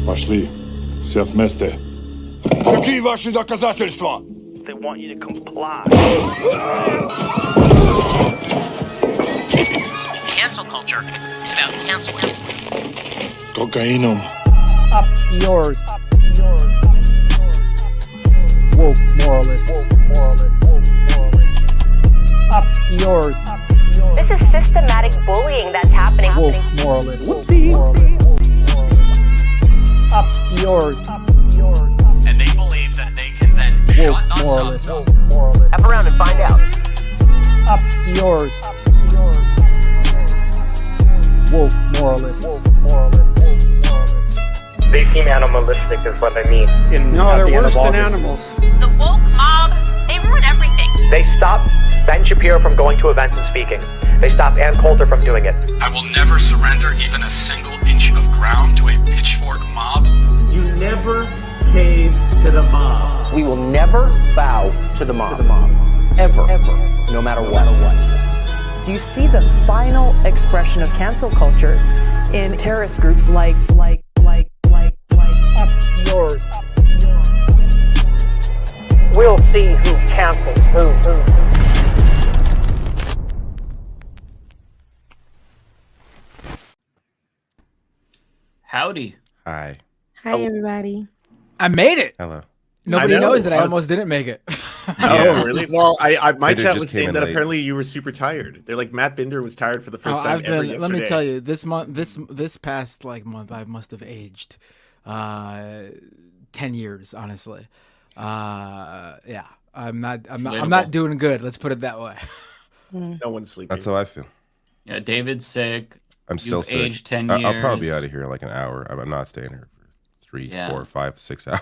Пошли. Все вместе. Какие ваши доказательства? They want you to comply. Cancel culture is about canceling. Кокаином. Up yours. Woke moralists. Up yours. This is systematic bullying that's happening. Woke moralists. Up yours. And they believe that they can then Woke shut us moralists. up. F around and find out. Up yours. Woke moralists. They seem animalistic is what I mean. No, they're worse than animals. The woke mob, they ruin everything. They stopped Ben Shapiro from going to events and speaking. They stopped Ann Coulter from doing it. I will never surrender even a single inch of ground to a pitchfork mob. You never cave to the mob. We will never bow to the mob. Ever. No matter what. Do you see the final expression of cancel culture in terrorist groups like Up yours. We'll see who cancels who. Howdy. Hi. Hi, everybody. I made it. Hello. Nobody knows that I almost didn't make it. Oh, really? Well, my Peter chat just was came saying in that late. apparently you were super tired. They're like Matt Binder was tired for the first time ever yesterday. Let me tell you, this past month, I must have aged 10 years, honestly. Yeah, I'm not doing good. Let's put it that way. No one's sleeping. That's how I feel. Yeah, David's sick. I'm still You've sick. aged 10 years. I'll probably be out of here in like an hour. I'm not staying here for 3, 4, 5, 6 hours.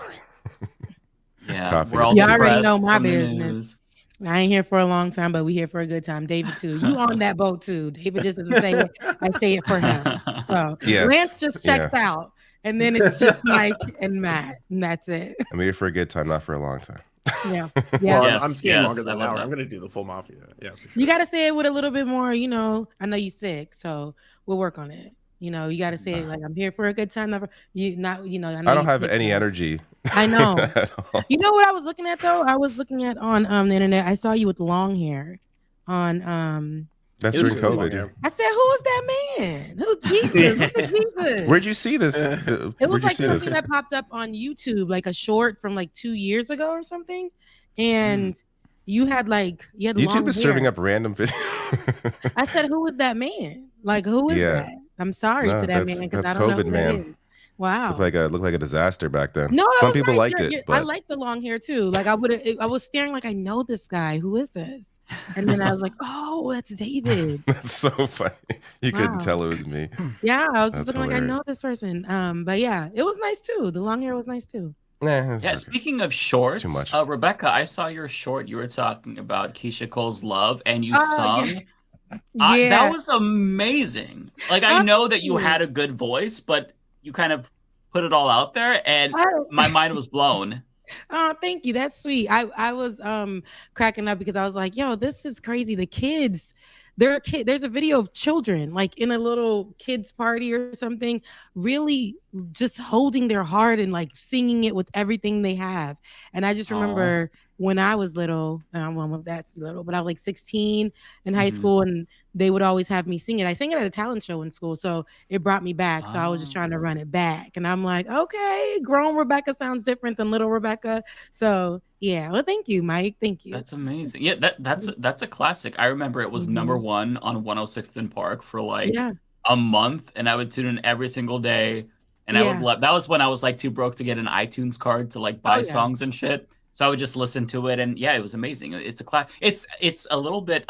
Yeah, Coffee. we're all You already depressed know my from the business. news. I ain't here for a long time, but we here for a good time. David too. You on that boat too. David just doesn't say it. I say it for him. So Yes. Lance just checks out, and then it's just Mike and Matt, and that's it. I'm here for a good time, not for a long time. Yeah. Well, Yes, I'm staying longer yes, than I an love hour. that. I'm going to do the full Mafia. Yeah, for sure. You got to say it with a little bit more, I know you're sick, so we'll work on it. You got to say it like I'm here for a good time. Never, I know I don't have any energy. I know. at all. You know what I was looking at though? I was looking at on the internet. I saw you with long hair on That's It was during really COVID. long, I said, who is that man? Who's Jesus? Who's Jesus? Where'd you see this? It was Where'd you like see something this? that popped up on YouTube, like a short from like 2 years ago or something. And you had YouTube long is serving hair. up random videos. I said, who is that man? Like, who is Yeah. that? I'm sorry No, to that man because that's I don't know COVID, who man. that is. Wow. Looked like a disaster back then. No, that some was people nice. liked I it, but like the long hair too. Like I was staring like I know this guy. Who is this? And then I was like, oh, that's David. that's so funny. You couldn't Wow. tell it was me. Yeah, I was just That's looking like I know hilarious. this person. But yeah, it was nice too. The long hair was nice too. Nah, it's Yeah, okay. speaking of shorts, Too much. Rebecca, I saw your short. You were talking about Keisha Cole's Love, and you Oh, sung. Yeah. That was amazing. Like, I know that you had a good voice, but you kind of put it all out there, and my mind was blown. Oh, thank you. That's sweet. I was cracking up because I was like, yo, this is crazy. The kids, there's a video of children like in a little kids party or something, really just holding their heart and like singing it with everything they have. And I just remember when I was little, I don't know if that's little, but I was like 16 in high school, and they would always have me sing it. I sang it at a talent show in school, so it brought me back. So I was just trying to run it back, and I'm like, okay, grown Rebecca sounds different than little Rebecca. So yeah, well, thank you, Mike. Thank you. That's amazing. Yeah, that's a classic. I remember it was number one on 106th and Park for like a month, and I would tune in every single day. And I would love. That was when I was like too broke to get an iTunes card to like buy songs and shit. So I would just listen to it, and yeah, it was amazing. It's a It's a little bit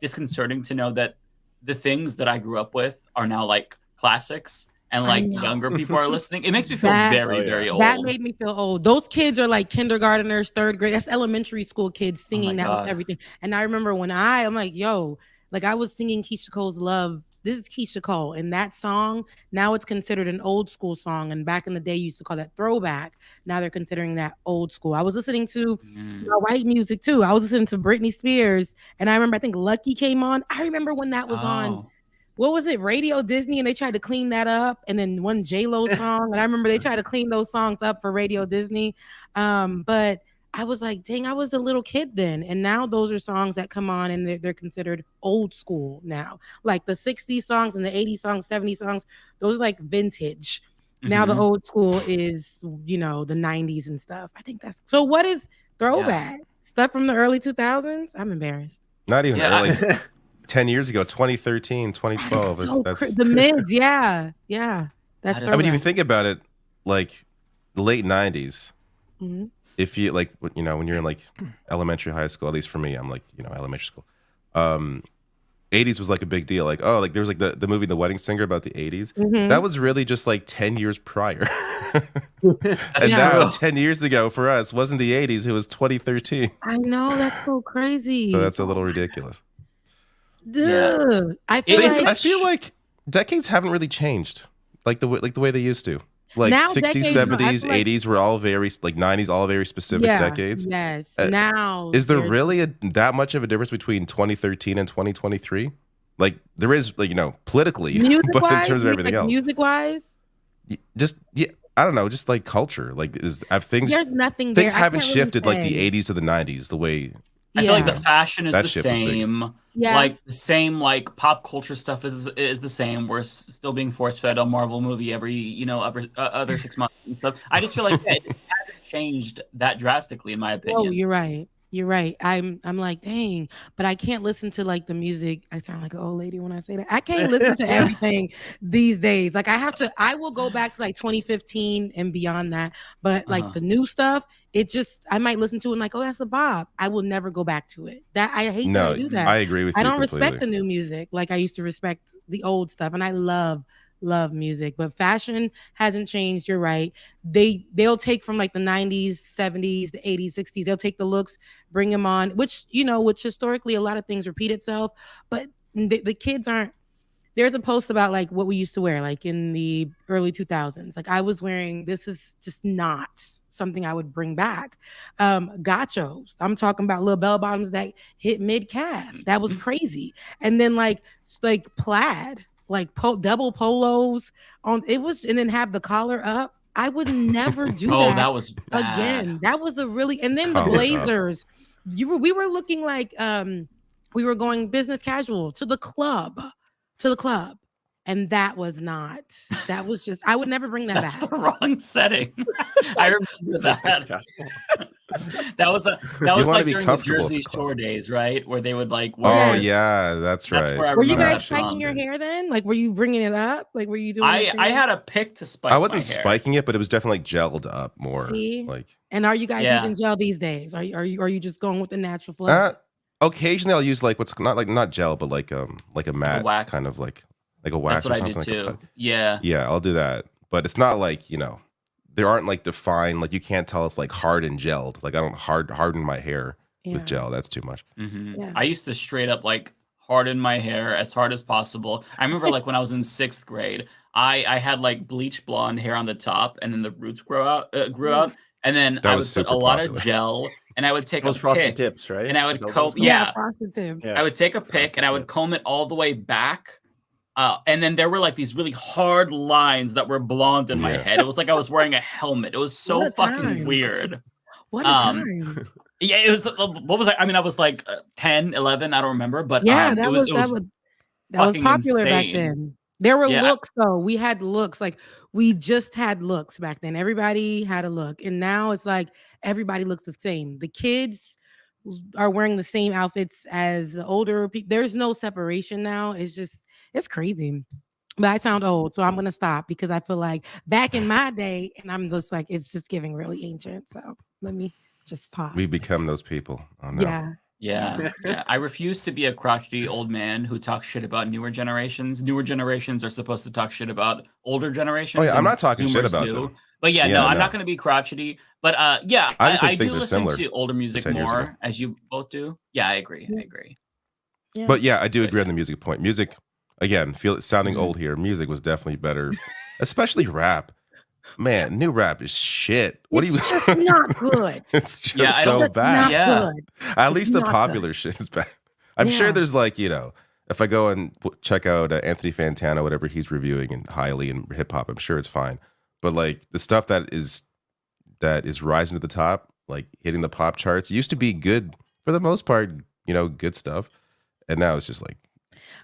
disconcerting to know that the things that I grew up with are now like classics, and like younger people are listening. It makes me feel very old. That made me feel old. Those kids are like kindergarteners, third grade. That's elementary school kids singing that with everything. And I remember when I'm like, yo, like I was singing Keisha Cole's Love. This is Keisha Cole, and that song, now it's considered an old school song. And back in the day, you used to call that throwback. Now they're considering that old school. I was listening to white music too. I was listening to Britney Spears, and I remember, I think Lucky came on. I remember when that was on. what was it, Radio Disney, and they tried to clean that up, and then one J-Lo song, and I remember they tried to clean those songs up for Radio Disney, but I was like, dang, I was a little kid then, and now those are songs that come on, and they're considered old school now, like the 60s songs and the 80s songs, 70s songs, those are like vintage. Now the old school is, you know, the 90s and stuff. I think that's so. What is throwback stuff from the early 2000s? I'm embarrassed. Not even early. 10 years ago, 2013, 2012. So that's the mids. Yeah. That's. I mean, if you think about it, like the late 90s. If you like, you know, when you're in like elementary, high school, at least for me, I'm like, you know, elementary school. 80s was like a big deal. Like, oh, like there was like the movie The Wedding Singer about the 80s. That was really just like 10 years prior. And now 10 years ago for us wasn't the 80s, it was 2013. I know, that's so crazy. So that's a little ridiculous. Dude, I feel like decades haven't really changed like the way they used to. Like now 60s, decades, 70s, 80s were all very, like 90s, all very specific decades. Yes. Now is there really that much of a difference between 2013 and 2023? Like there is, like, you know, politically, but in terms of everything else, music wise, just I don't know, just like culture, like things. There's nothing. Things haven't shifted like the 80s to the 90s the way. I feel like the fashion is the same. Yeah. Like the same, like pop culture stuff is the same. We're still being force fed a Marvel movie every, you know, other 6 months and stuff. I just feel like it hasn't changed that drastically, in my opinion. Oh, you're right. You're right. I'm like, dang, but I can't listen to like the music. I sound like an old lady when I say that. I can't listen to everything these days. Like I will go back to like 2015 and beyond that. But like the new stuff, I might listen to it and like, oh, that's a bop. I will never go back to it. That I hate that I do that. I agree with you. I don't completely. respect the new music like I used to respect the old stuff. And I love music, but fashion hasn't changed. You're right. They'll take from like the 90s, 70s, the 80s, 60s. They'll take the looks, bring them on, which historically a lot of things repeat itself, but the kids aren't. There's a post about like what we used to wear like in the early 2000s. Like I was wearing, this is just not something I would bring back. Gachos. I'm talking about little bell bottoms that hit mid calf. That was crazy. And then like plaid, like double polos on it was, and then have the collar up. I would never do that. Oh, that was bad. Again. That was a really, and then the blazers. We were looking like we were going business casual to the club. And that was just, I would never bring that back. That's the wrong setting. I remember that. that was like during the Jersey Shore days, right? Where they would like wear. Oh yeah, that's right. Were you guys spiking your hair then? Like, were you bringing it up? Like, were you doing? I had a pick to spike. I wasn't spiking it, but it was definitely like gelled up more. See? Like. And are you guys using gel these days? Are you just going with the natural flow? Occasionally, I'll use like what's not gel, but like a matte wax. kind of like a wax. That's what or something. I did too. Yeah, I'll do that, but it's not like, you know, there aren't like defined, like you can't tell it's like hard and gelled. Like I don't harden my hair with gel. That's too much. Yeah. I used to straight up like harden my hair as hard as possible. I remember like when I was in 6th grade, I had like bleach blonde hair on the top, and then the roots grew out, and then I would put a lot of gel. And I would take those frosted tips, right? And I would comb, frosted tips. I would take a pick and I would comb it all the way back. And then there were like these really hard lines that were blonde in my head. It was like I was wearing a helmet. It was so fucking weird. What a time. Yeah, it was. What was I? I mean, I was like 10, 11. I don't remember, but that was popular insane. back then. There were looks though. We had looks, like we just had looks back then. Everybody had a look, and now it's like everybody looks the same. The kids are wearing the same outfits as the older people. There's no separation now. It's crazy. But I sound old, so I'm gonna stop because I feel like back in my day, and I'm just like, it's just giving really ancient. So let me just pause. We become those people. Oh no. Yeah. I refuse to be a crotchety old man who talks shit about newer generations. Newer generations are supposed to talk shit about older generations. Oh yeah, I'm not talking shit about them. But I'm not going to be crotchety. But I do listen to older music more, as you both do. Yeah, I agree. Yeah. But yeah, I do agree on the music point. Music, again, sounding old here. Music was definitely better, especially rap. Man, new rap is shit. It's just not good. It's just so bad. Good. At least the popular shit is bad. I'm sure there's like, you know, if I go and check out Anthony Fantano, whatever he's reviewing and highly in hip hop, I'm sure it's fine. But like the stuff that is rising to the top, like hitting the pop charts, used to be good for the most part, good stuff, and now it's just like.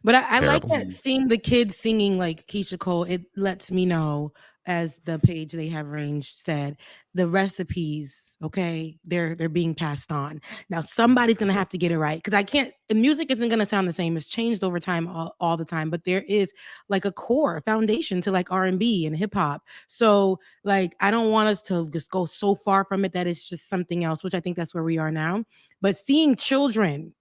But I like that seeing the kids singing like Keisha Cole. It lets me know, as the page They Have Range said, the recipes, okay, they're being passed on. Now somebody's gonna have to get it right, because the music isn't gonna sound the same. It's changed over time, all the time. But there is like a core foundation to like R&B and hip hop. So like I don't want us to just go so far from it that it's just something else, which I think that's where we are now. But seeing children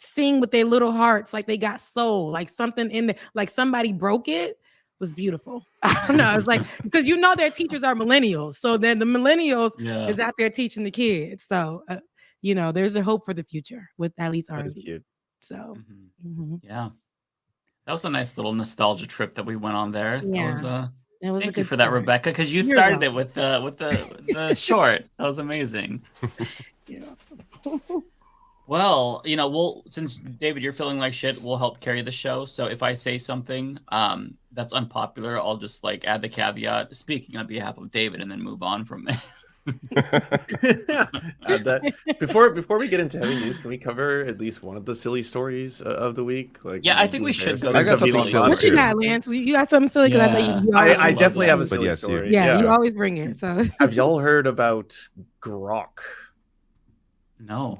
sing with their little hearts like they got soul, like something in there, like somebody broke it, was beautiful. I don't know. It's like, because their teachers are millennials, so then the millennials is out there teaching the kids. So there's a hope for the future with at least R&B. So yeah, that was a nice little nostalgia trip that we went on there. Yeah, thank you for that, Rebecca, because you started it with the short. That was amazing. Yeah. Well, since David, you're feeling like shit, we'll help carry the show. So if I say something that's unpopular, I'll just like add the caveat, speaking on behalf of David, and then move on from there. Before we get into heavy news, can we cover at least one of the silly stories of the week? Like, I think we should. I got something silly. What you got, Lance? You got something silly? Because I bet you. I definitely have a silly story. Yeah, you always bring it. So have y'all heard about Grok? No.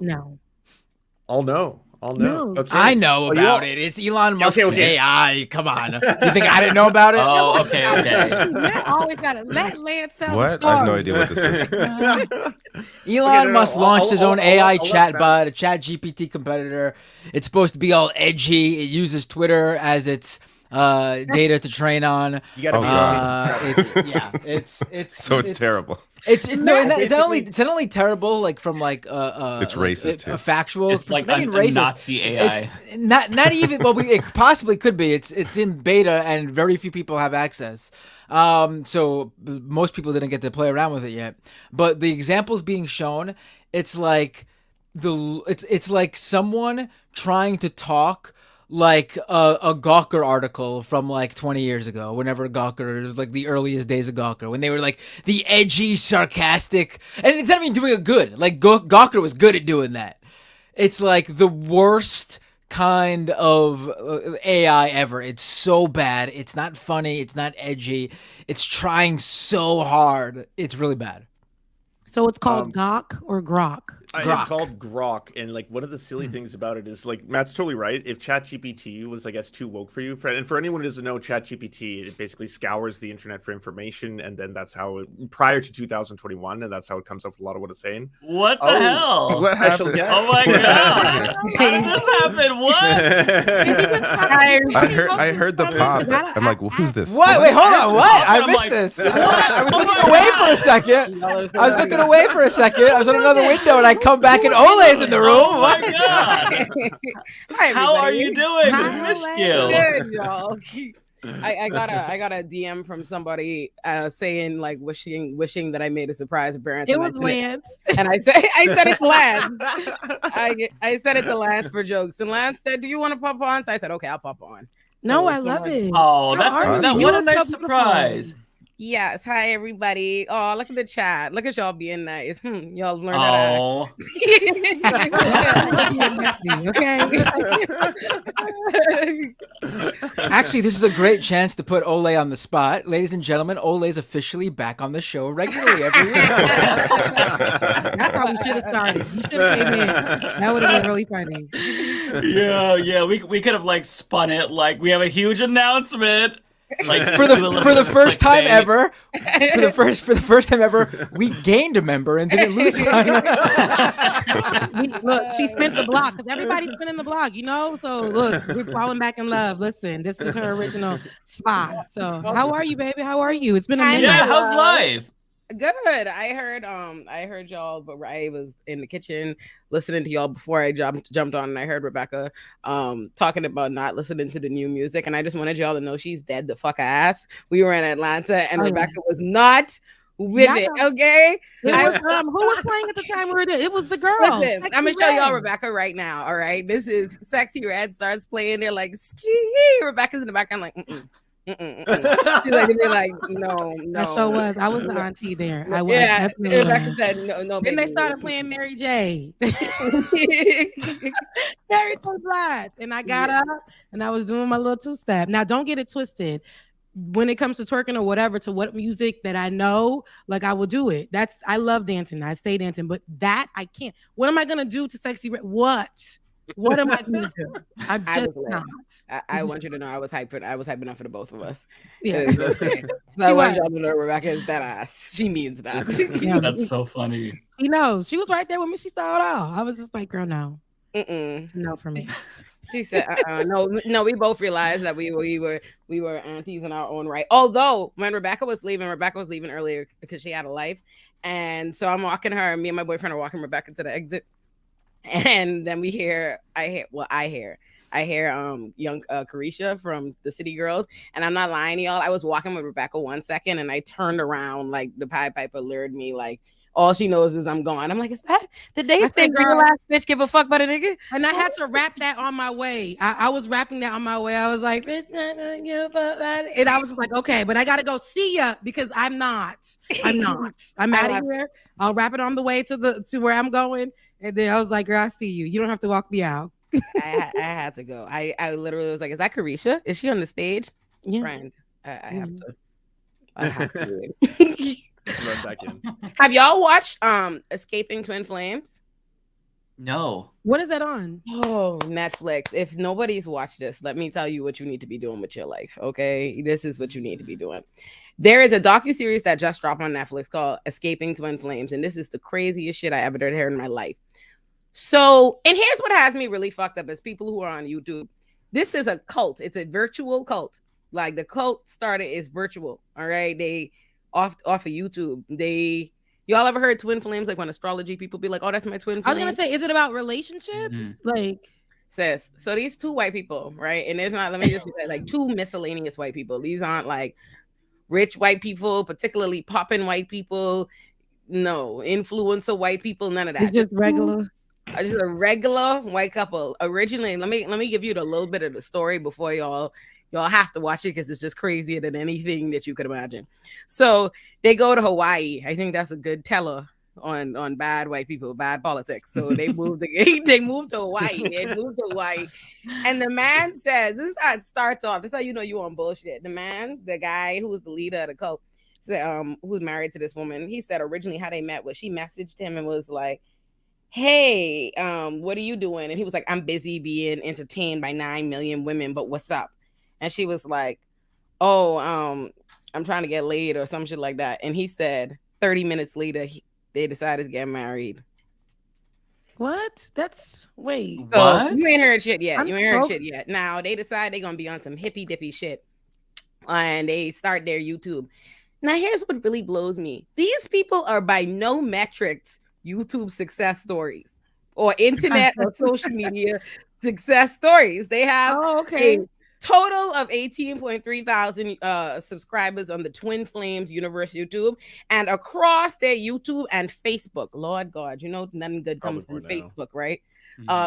I'll know. Okay. I know about it. It's Elon Musk's AI. Come on. You think I didn't know about it? Oh, okay. Matt always got to let Lance tell the story. I have no idea what this is. Elon Musk launched his own AI chatbot, a Chat GPT competitor. It's supposed to be all edgy. It uses Twitter as its data to train on. You gotta be it's terrible. It's not only terrible, like from like it's racist too. Factual. It's like not a even racist. Nazi AI. It's not even. Well, it possibly could be. It's in beta and very few people have access. So most people didn't get to play around with it yet. But the examples being shown, it's like it's like someone trying to talk like a Gawker article from like 20 years ago, whenever Gawker, it was like the earliest days of Gawker, when they were like the edgy, sarcastic, and it's not even doing it good. Like Gawker was good at doing that. It's like the worst kind of AI ever. It's so bad. It's not funny. It's not edgy. It's trying so hard. It's really bad. So it's called Gawk or Grok? It's called Grok, and like one of the silly things about it is like Matt's totally right. If ChatGPT was, I guess, too woke for you, and for anyone who doesn't know, ChatGPT, it basically scours the internet for information, and then that's how prior to 2021, and that's how it comes up with a lot of what it's saying. What the hell? What happened? Oh my god! How did this happen? What? I heard the pop. I'm like, well, who's this? What? Wait, hold on. What? I missed this. What? I was looking away for a second. I was on another window, and I come back and Ole's in the room. Oh my god! How are you doing? We missed you. Good, y'all. I got a DM from somebody saying like wishing that I made a surprise appearance. It was Lance, and I said it to Lance. I said it to Lance for jokes, and Lance said, "Do you want to pop on?" So I said, "Okay, I'll pop on." No, I love it. Oh, what a nice surprise. Yes. Hi, everybody. Oh, look at the chat. Look at y'all being nice. Y'all learned how to act. Actually, this is a great chance to put Ole on the spot. Ladies and gentlemen, Ole's officially back on the show regularly every week. That's how we should have started. You should have came in. That would have been really funny. Yeah. We could have like spun it like we have a huge announcement. Like for the first time ever, we gained a member and didn't lose one. Look, she spent the block because everybody's spinning the block, So look, we're falling back in love. Listen, this is her original spot. So how are you, baby? How are you? It's been a minute. Yeah, how's life? Good. I heard y'all, but I was in the kitchen listening to y'all before I jumped on, and I heard Rebecca talking about not listening to the new music, and I just wanted y'all to know she's dead the fuck ass. We were in Atlanta, and Rebecca was not with it. Okay, who was playing at the time we were there? It was the girl. Listen, I'm gonna show y'all Rebecca right now. All right, this is Sexy Red starts playing. They're like, ski. Rebecca's in the background, like, She's like, no. That show was. I was the auntie there. I was. Yeah, Rebecca said, no. Then they started playing Mary J. Mary J. Blige, and I got up and I was doing my little two-step. Now, don't get it twisted. When it comes to twerking or whatever, to what music that I know, like I will do it. I love dancing. I stay dancing, but that I can't. What am I gonna do to Sexy Red? What am I gonna do? I'm just not. I want you to know I was hyping up for the both of us. Yeah. So I want y'all to know Rebecca is that ass. She means that. That's so funny. She knows. She was right there with me. She started off. I was just like, girl, no. No for me. She said, no. We both realized that we were aunties in our own right. Although when Rebecca was leaving earlier because she had a life, and so I'm walking her. Me and my boyfriend are walking Rebecca to the exit, and then I hear young Carisha from the City Girls, and I'm not lying to y'all. I was walking with Rebecca 1 second, and I turned around like the Pied Piper lured me like. All she knows is I'm gone. I'm like, did they say girl ass bitch give a fuck about a nigga? And I had to rap that on my way. I was rapping that on my way. I was like, bitch, not gonna give a fuck about it. And I was just like, okay, but I gotta go see ya because I'm not. I'm out of here. I'll rap it on the way to where I'm going. And then I was like, girl, I see you. You don't have to walk me out. I had to go. I literally was like, is that Carisha? Is she on the stage? Yeah. Friend, I have to. Run back in. Have y'all watched Escaping Twin Flames? No. What is that on? Oh, Netflix. If nobody's watched this, let me tell you what you need to be doing with your life. Okay, this is what you need to be doing. There is a docuseries that just dropped on Netflix called Escaping Twin Flames, and this is the craziest shit I ever did here in my life. So, and here's what has me really fucked up as people who are on YouTube. This is a cult. It's a virtual cult. Like the cult started is virtual. All right, they off of YouTube. Y'all ever heard twin flames? Like when astrology people be like, "Oh, that's my twin flame." I was gonna say, is it about relationships? Like, sis. So these two white people, right? And there's not. Let me just say, like two miscellaneous white people. These aren't like rich white people, particularly popping white people. No, influencer white people. None of that. It's just regular. Just a regular white couple. Originally, let me give you a little bit of the story before y'all have to watch it because it's just crazier than anything that you could imagine. So they go to Hawaii. I think that's a good teller on bad white people, bad politics. So they moved to Hawaii. And the man says, this is how it starts off. This is how you know you on bullshit. The guy who was the leader of the cult, who's married to this woman, he said originally how they met was she messaged him and was like, hey, what are you doing? And he was like, I'm busy being entertained by 9 million women, but what's up? And she was like, oh, I'm trying to get laid or some shit like that. And he said 30 minutes later, they decided to get married. What? Wait. So what? You ain't heard shit yet. Now they decide they're going to be on some hippy dippy shit. And they start their YouTube. Now here's what really blows me. These people are by no metrics YouTube success stories or internet or social media success stories. They have a total of 18.3 thousand subscribers on the Twin Flames Universe YouTube, and across their YouTube and Facebook. Lord God, you know nothing good comes from Facebook, right?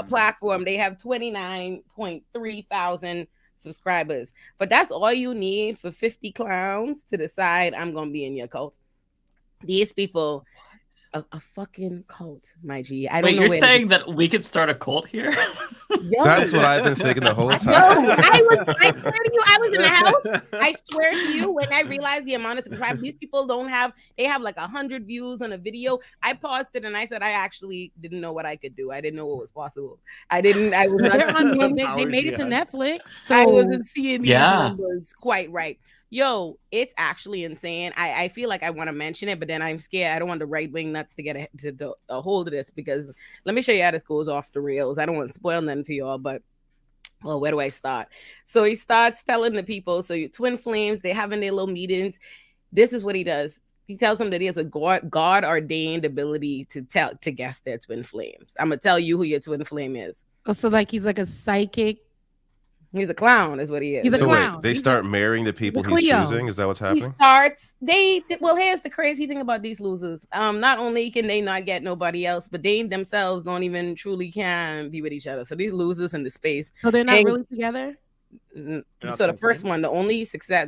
Platform. They have 29.3 thousand subscribers, but that's all you need for 50 clowns to decide I'm gonna be in your cult. These people. A fucking cult, my G. I don't know. You're saying that we could start a cult here? That's what I've been thinking the whole time. I swear to you, I was in the house. I swear to you, when I realized the amount of subscribers, these people they have like 100 views on a video. I paused it and I said, I actually didn't know what I could do. I didn't know what was possible. I was not. They made it to Netflix. So. I wasn't seeing these numbers quite right. Yo, it's actually insane. I feel like I want to mention it, but then I'm scared. I don't want the right-wing nuts to get a hold of this because let me show you how this goes off the rails. I don't want to spoil nothing for y'all, but well, where do I start? So he starts telling the people, so your twin flames, they're having their little meetings. This is what he does. He tells them that he has a God-ordained ability to guess their twin flames. I'm going to tell you who your twin flame is. Oh, so like he's like a psychic He's a clown, is what he is. He's a So clown. wait, they start marrying the people he's Cleo. choosing? Is that what's He happening? starts. Well, here's the crazy thing about these losers. Not only can they not get nobody else, but they themselves don't even truly can be with each other. So these losers in the space. So they're not really together. So the first one, the only success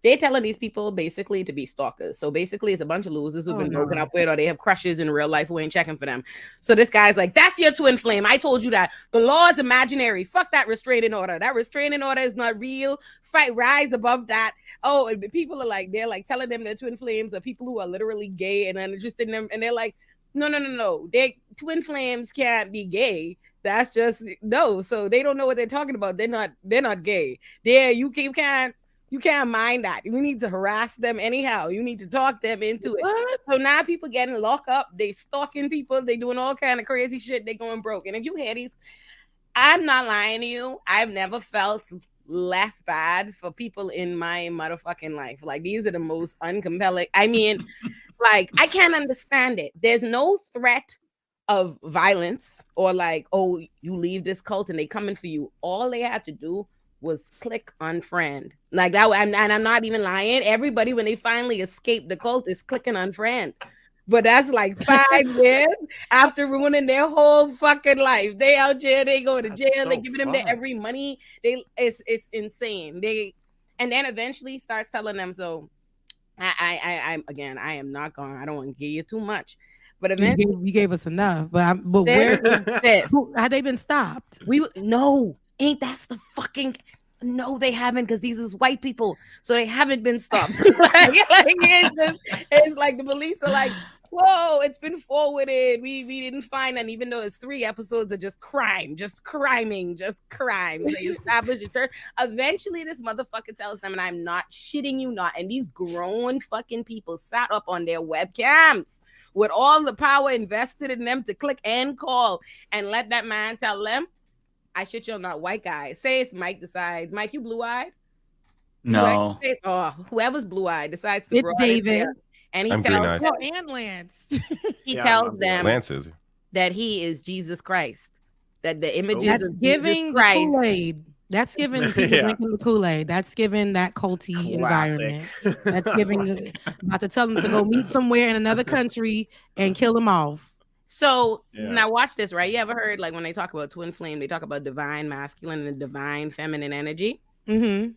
they're telling these people basically to be stalkers. So basically, it's a bunch of losers who've been broken up with, or they have crushes in real life who ain't checking for them. So this guy's like, "That's your twin flame. I told you that. The law's imaginary. Fuck that restraining order. That restraining order is not real. Rise above that." Oh, and people are like, they're like telling them their twin flames are people who are literally gay and uninterested in them, and they're like, no. They twin flames can't be gay. That's just no. So they don't know what they're talking about. They're not gay. You can't mind that. We need to harass them anyhow. You need to talk them into it. So now people getting locked up. They stalking people. They doing all kind of crazy shit. They going broke. And if you hear these, I'm not lying to you. I've never felt less bad for people in my motherfucking life. Like, these are the most uncompelling. I mean, like, I can't understand it. There's no threat of violence or like, oh, you leave this cult and they coming for you. All they had to do was click unfriend. Like that, and I'm not even lying. Everybody, when they finally escape the cult, is clicking unfriend. But that's like 5 years after ruining their whole fucking life. They out there, they go to jail, they giving them their every money. It's insane. And then eventually starts telling them, so I am not going. I don't want to give you too much. But eventually you gave us enough. But where had they been stopped? Ain't that's the fucking no, they haven't, because these is white people, so they haven't been stopped. It's like the police are like, whoa, it's been forwarded. We didn't find that, even though it's 3 episodes of just crime. They establish the church. Eventually, this motherfucker tells them, and I'm not shitting you not, and these grown fucking people sat up on their webcams with all the power invested in them to click and call and let that man tell them, I shit you not, white guy. Say it's Mike decides. Mike, you blue-eyed? No. Whoever's blue-eyed decides to David. And he I'm tells green-eyed. And Lance. He tells them Lance is. that he is Jesus Christ. That the images That's of giving Jesus Christ. the Kool-Aid. That's giving people drinking the Kool-Aid. That's giving that culty environment. That's giving about to tell them to go meet somewhere in another country and kill them off. So now watch this, right? You ever heard, like, when they talk about twin flame, they talk about divine masculine and divine feminine energy. Mm-hmm.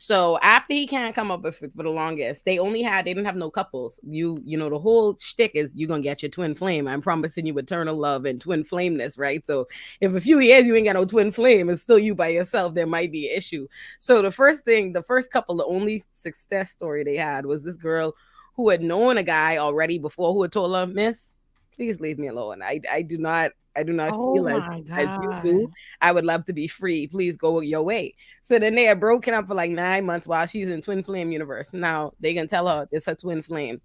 So after he can't come up with for the longest, they didn't have no couples. You know, the whole shtick is you're gonna get your twin flame. I'm promising you eternal love and twin flameness, right? So if a few years you ain't got no twin flame, it's still you by yourself, there might be an issue. So the first couple, the only success story they had was this girl who had known a guy already before, who had told her, "Miss, please leave me alone. I do not feel as you do. I would love to be free. Please go your way." So then they had broken up for like 9 months while she's in twin flame universe. Now they can tell her it's her twin flame.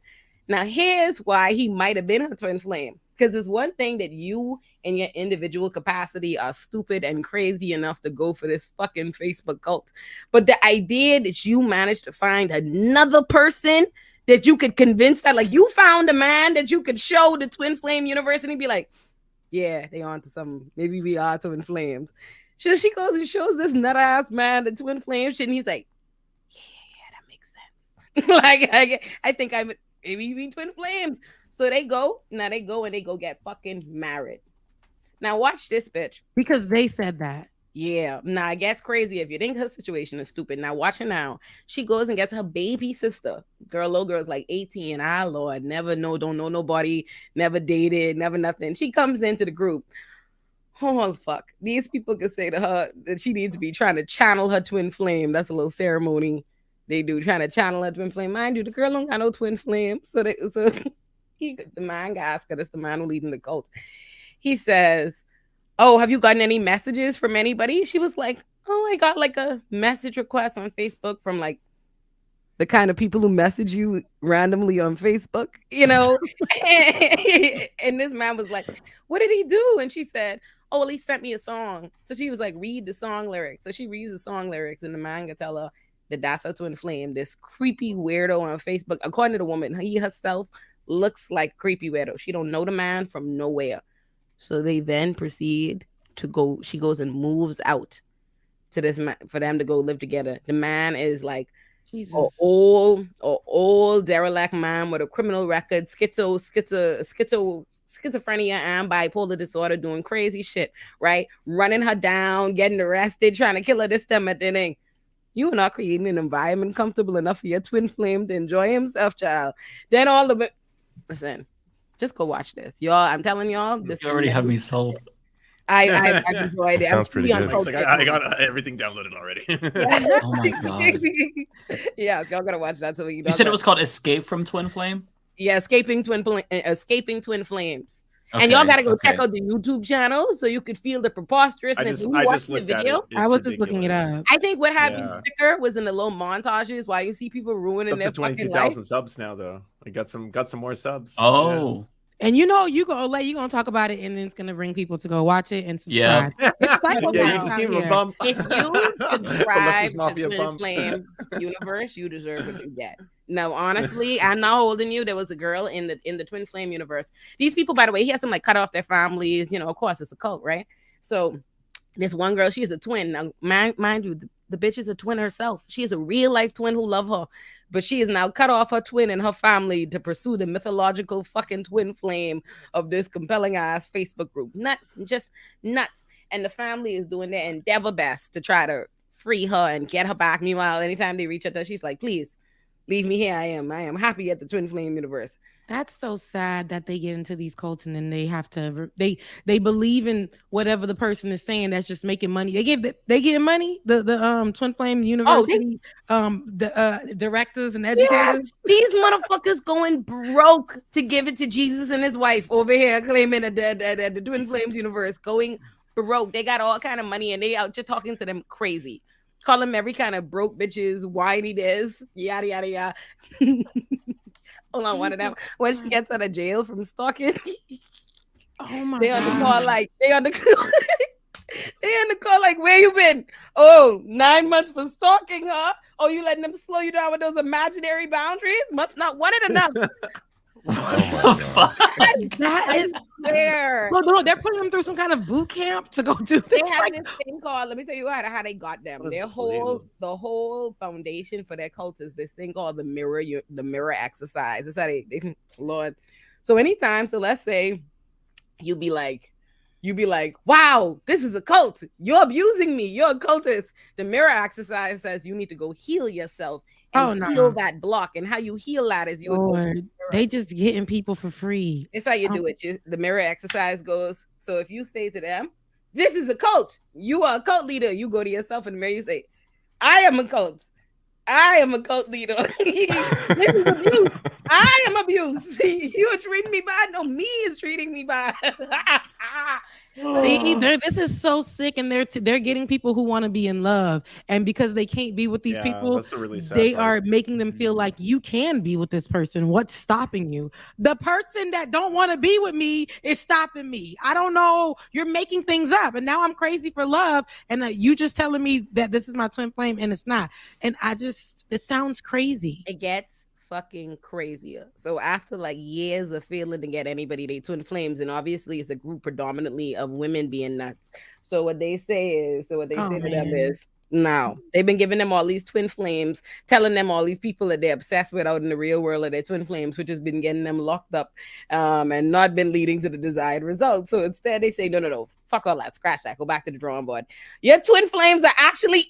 Now here's why he might have been her twin flame. Because it's one thing that you in your individual capacity are stupid and crazy enough to go for this fucking Facebook cult. But the idea that you managed to find another person that you could convince, that like you found a man that you could show the twin flame universe and he'd be like, yeah, they on to something. Maybe we are twin flames. So she goes and shows this nut ass man the twin flame shit, and he's like, yeah, that makes sense. I think maybe we twin flames. So they go and they go get fucking married. Now watch this, bitch. Because they said that. Yeah, now it gets crazy if you think her situation is stupid. Now watch her now. She goes and gets her baby sister. Little girl's like 18. Lord, don't know nobody, never dated, never nothing. She comes into the group. Oh, fuck. These people could say to her that she needs to be trying to channel her twin flame. That's a little ceremony they do, trying to channel her twin flame. Mind you, the girl don't got no twin flame. So the man asked her, that's the man who leading the cult. He says, "Oh, have you gotten any messages from anybody?" She was like, "Oh, I got like a message request on Facebook from like the kind of people who message you randomly on Facebook, you know?" And this man was like, "What did he do?" And she said, "Oh, well, he sent me a song." So she was like, "Read the song lyrics." So she reads the song lyrics, and the man can tell her that that's her twin flame, this creepy weirdo on Facebook. According to the woman, he herself looks like creepy weirdo. She don't know the man from nowhere. So they then proceed to go. She goes and moves out. to this man for them to go live together. The man is like a Jesus. old derelict man with a criminal record, schizophrenia and bipolar disorder, doing crazy shit, right? Running her down, getting arrested, trying to kill her, this, them, and then you are not creating an environment comfortable enough for your twin flame to enjoy himself, child. Then all of it. Listen, just go watch this, y'all. I'm telling y'all, this You already have me sold. I enjoyed it. Sounds pretty good. Like, I got everything downloaded already. Oh my god. Yeah, y'all gotta watch that. So you said it was called Escape from Twin Flame? Yeah, Escaping Twin Flames. Okay, and y'all gotta go check out the YouTube channel so you could feel the preposterousness. I just looked at it. I was just looking it up. I think what happened sticker was in the little montages while you see people ruining their fucking life. 22,000 subs now, though. I got some more subs. Oh. Yeah. And you gonna talk about it, and then it's gonna bring people to go watch it and subscribe. Yeah, you just give him a bump. If you subscribe to Twin Flame universe, you deserve what you get. No, honestly, I'm not holding you. There was a girl in the Twin Flame universe. These people, by the way, he has them like cut off their families. You know, of course, it's a cult, right? So this one girl, she is a twin. Now, mind you, the bitch is a twin herself. She is a real life twin who love her. But she is now cut off her twin and her family to pursue the mythological fucking twin flame of this compelling ass Facebook group. Just nuts. And the family is doing their endeavor best to try to free her and get her back. Meanwhile, anytime they reach out to her, she's like, please leave me here. I am happy at the Twin Flame universe. That's so sad that they get into these cults and then they have to they believe in whatever the person is saying that's just making money. They get money, the Twin Flame University the directors and educators. Yes, these motherfuckers going broke to give it to Jesus and his wife over here claiming the Twin Flames universe, going broke. They got all kind of money and they out just talking to them crazy. Call them every kind of broke bitches, whiny this, yada yada yada. Hold on, one of them when she gets out of jail from stalking. Oh my God. God. On the call like they on the call like, where you been? Oh, 9 months for stalking her. Oh, you letting them slow you down with those imaginary boundaries? Must not want it enough. What the fuck? That is fair. No, they're putting them through some kind of boot camp to go do They this. have this thing called, let me tell you how they got them. The whole foundation for their cult is this thing called the mirror exercise. It's how they Lord. So let's say you be like, wow, this is a cult. You're abusing me. You're a cultist. The mirror exercise says you need to go heal yourself and heal that block. And how you heal that is they just getting people for free. It's how you do it. The mirror exercise goes. So if you say to them, this is a cult, you are a cult leader, you go to yourself in the mirror, you say, I am a cult. I am a cult leader. This is abuse. I am abuse. You are treating me bad. No, me is treating me bad. See, this is so sick, and they're getting people who want to be in love, and because they can't be with these people, that's a really sad they part. are making them feel like you can be with this person. What's stopping you? The person that don't want to be with me is stopping me. I don't know. You're making things up, and now I'm crazy for love, and you just telling me that this is my twin flame, and it's not. And it sounds crazy. It gets fucking crazier. So after like years of failing to get anybody they twin flames, and obviously it's a group predominantly of women being nuts. So what they say to them is, now they've been giving them all these twin flames, telling them all these people that they're obsessed with out in the real world are their twin flames, which has been getting them locked up and not been leading to the desired result. So instead they say, no, fuck all that, scratch that, go back to the drawing board. Your twin flames are actually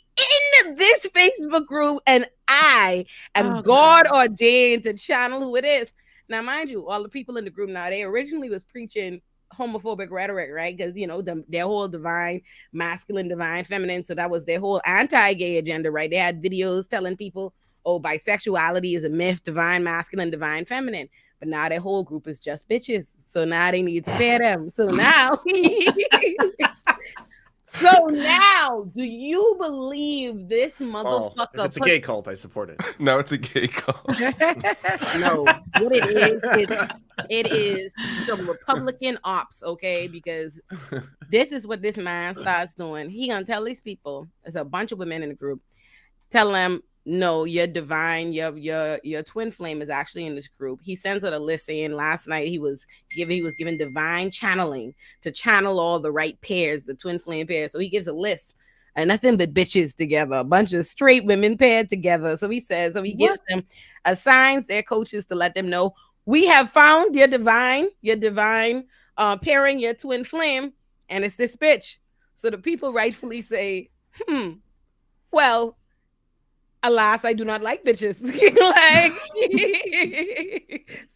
in this Facebook group, and I am God ordained to channel who it is. Now, mind you, all the people in the group now, they originally was preaching homophobic rhetoric, right? Because their whole divine masculine, divine feminine, so that was their whole anti-gay agenda, right? They had videos telling people, oh, bisexuality is a myth, divine masculine, divine feminine. But now their whole group is just bitches, so now they need to pair them. So now do you believe this motherfucker? If it's a gay cult, I support it. No, it's a gay cult. No, what it is some Republican ops, okay? Because this is what this man starts doing. He gonna tell these people, there's a bunch of women in the group, tell them, no, you're divine, your twin flame is actually in this group. He sends out a list saying last night he was given divine channeling to channel all the right pairs, the twin flame pairs. So he gives a list and nothing but bitches together, a bunch of straight women paired together. So he gives them assigns their coaches to let them know, we have found your divine pairing, your twin flame, and it's this bitch. So the people rightfully say, well, alas, I do not like bitches.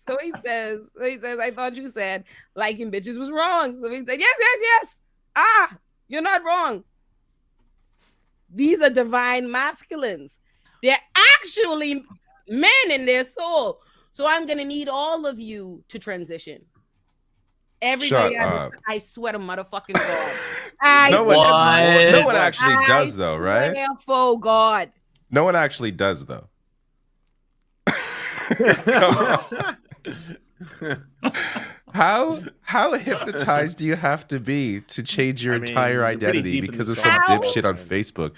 So he says, I thought you said liking bitches was wrong. So he said, yes. You're not wrong. These are divine masculines. They're actually men in their soul. So I'm going to need all of you to transition. Everybody, I swear to motherfucking God. No one actually does, though, right? For God. No one actually does, though. How hypnotized do you have to be to change your entire identity because of some dipshit on Facebook?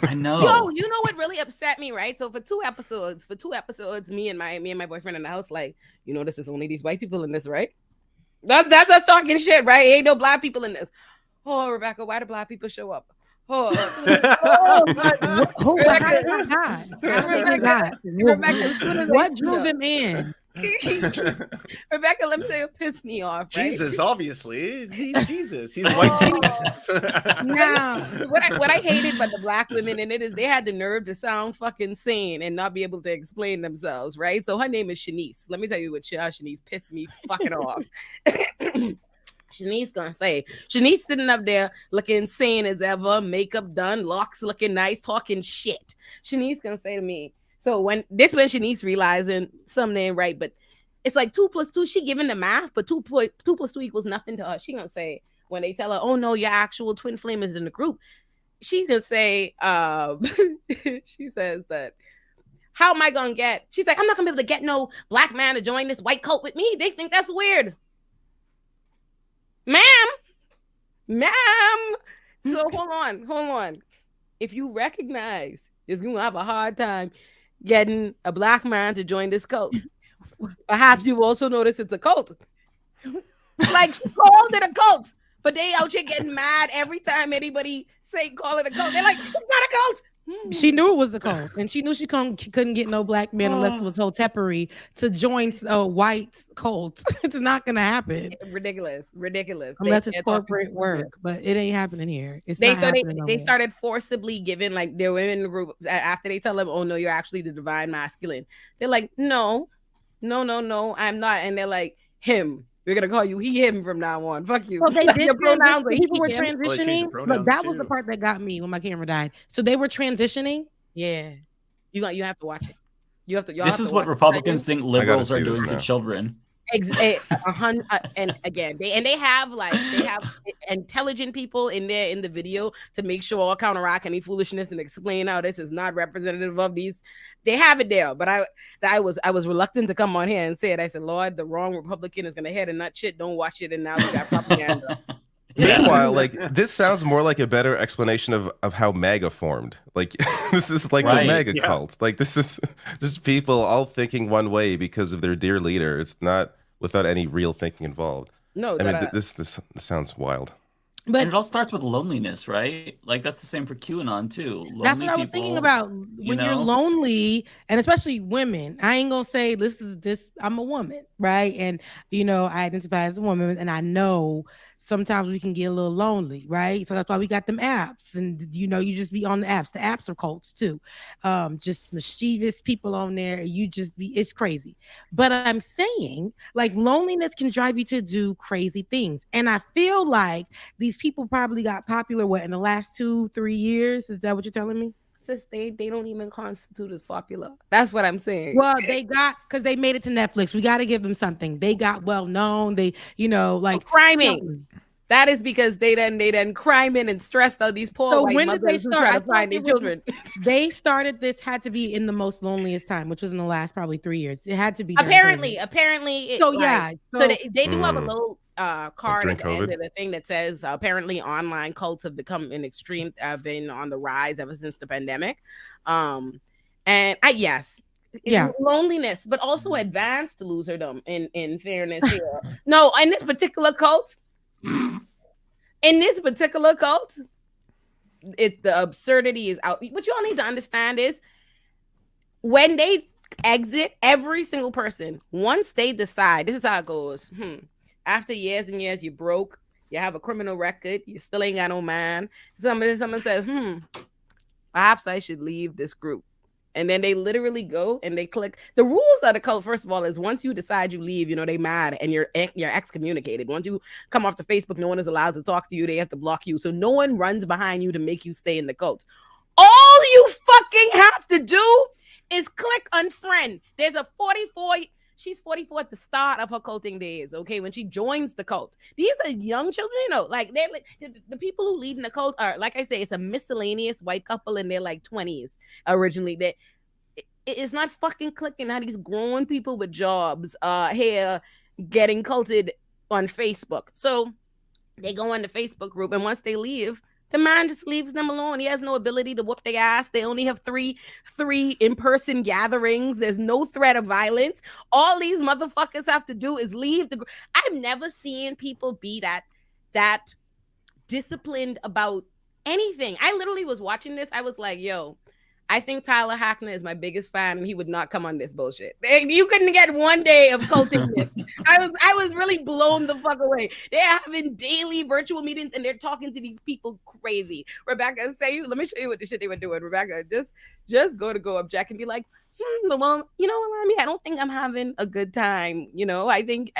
I know. Yo, you know what really upset me, right? So for two episodes, me and my boyfriend in the house, like, this is only these white people in this, right? That's us talking shit, right? Ain't no black people in this. Oh, Rebecca, why do black people show up? Rebecca, what drew them in? Rebecca, let me say, it pissed me off. Right? Jesus, obviously, he's Jesus. He's white Jesus. Now, what I hated about the black women in it is they had the nerve to sound fucking sane and not be able to explain themselves, right? So her name is Shanice. Let me tell you what Shanice pissed me fucking off. Shanice gonna say, Shanice sitting up there looking sane as ever, makeup done, locks looking nice, talking shit. Shanice gonna say to me, so when Shanice realizing something ain't right, but it's like 2 + 2, she giving the math, but 2 + 2 equals nothing to her. She gonna say, when they tell her, oh no, your actual twin flame is in the group, she's gonna say, she says that, how am I gonna get, she's like, I'm not gonna be able to get no black man to join this white cult with me. They think that's weird. Ma'am. So hold on. If you recognize you're gonna have a hard time getting a black man to join this cult, perhaps you've also noticed it's a cult. Like, she called it a cult, but they out here getting mad every time anybody say call it a cult. They're like, it's not a cult. She knew it was a cult, and she knew she couldn't get no black man unless it was Hotepery to join a white cult. It's not gonna happen. Ridiculous. Unless it's corporate work, but it ain't happening here. They started forcibly giving, like, their women in the group after they tell them, oh no, you're actually the divine masculine. They're like, no, I'm not. And they're like, him. We're gonna call you he, him from now on. Fuck you. So they did people were transitioning, but that was the part that got me when my camera died. So they were transitioning. Yeah, you have to watch it. This is what Republicans think liberals are doing to children. And again, they have intelligent people in there in the video to make sure I'll counteract any foolishness and explain how this is not representative of these. They have it there, but I was reluctant to come on here and say it. I said, Lord, the wrong Republican is gonna head and nut shit. Don't watch it, and now we got propaganda. Meanwhile, like, this sounds more like a better explanation of how MAGA formed. Like, this is like the MAGA cult. Like, this is just people all thinking one way because of their dear leader. It's not without any real thinking involved. No, I mean, this sounds wild. But and it all starts with loneliness, right? Like, that's the same for QAnon too. Lonely that's what I was thinking about. When you're lonely, and especially women, I ain't gonna say this. I'm a woman, right? And I identify as a woman, and I know sometimes we can get a little lonely, right? So that's why we got them apps, and you just be on the apps. The apps are cults too, just mischievous people on there. It's crazy. But I'm saying, like, loneliness can drive you to do crazy things, and I feel like these people probably got popular in the last 2-3 years. Is that what you're telling me? Sis, they don't even constitute as popular. That's what I'm saying. Well, they got, because they made it to Netflix. We got to give them something. They got well known. They, like criming. That is because they done criming and stressed out these poor white mothers who try to find their children. They started this, had to be in the most loneliest time, which was in the last probably 3 years. It had to be apparently. So yeah, so they do have a little card at the end of the thing that says apparently online cults have become been on the rise ever since the pandemic. Loneliness, but also advanced loserdom in fairness here. No, in this particular cult, the absurdity is out. What you all need to understand is when they exit, every single person, once they decide, this is how it goes. After years and years, you broke, you have a criminal record, you still ain't got no man. Someone says, perhaps I should leave this group. And then they literally go and they click. The rules of the cult, first of all, is once you decide you leave, they mad and you're excommunicated. Once you come off the Facebook, no one is allowed to talk to you. They have to block you. So no one runs behind you to make you stay in the cult. All you fucking have to do is click unfriend. There's a 44. She's 44 at the start of her culting days. Okay, when she joins the cult, these are young children. Like they're like the people who lead in the cult are, like I say, it's a miscellaneous white couple in their like 20s originally. That it's not fucking clicking how these grown people with jobs here getting culted on Facebook. So they go in the Facebook group, and once they leave, the man just leaves them alone. He has no ability to whoop their ass. They only have three in-person gatherings. There's no threat of violence. All these motherfuckers have to do is leave the group. I've never seen people be that disciplined about anything. I literally was watching this. I was like, yo, I think Tyler Hackner is my biggest fan, and he would not come on this bullshit. You couldn't get one day of culting this. I was really blown the fuck away. They're having daily virtual meetings, and they're talking to these people crazy. Rebecca, let me show you what the shit they were doing. Rebecca, just go up Jack and be like, well, I don't think I'm having a good time. I think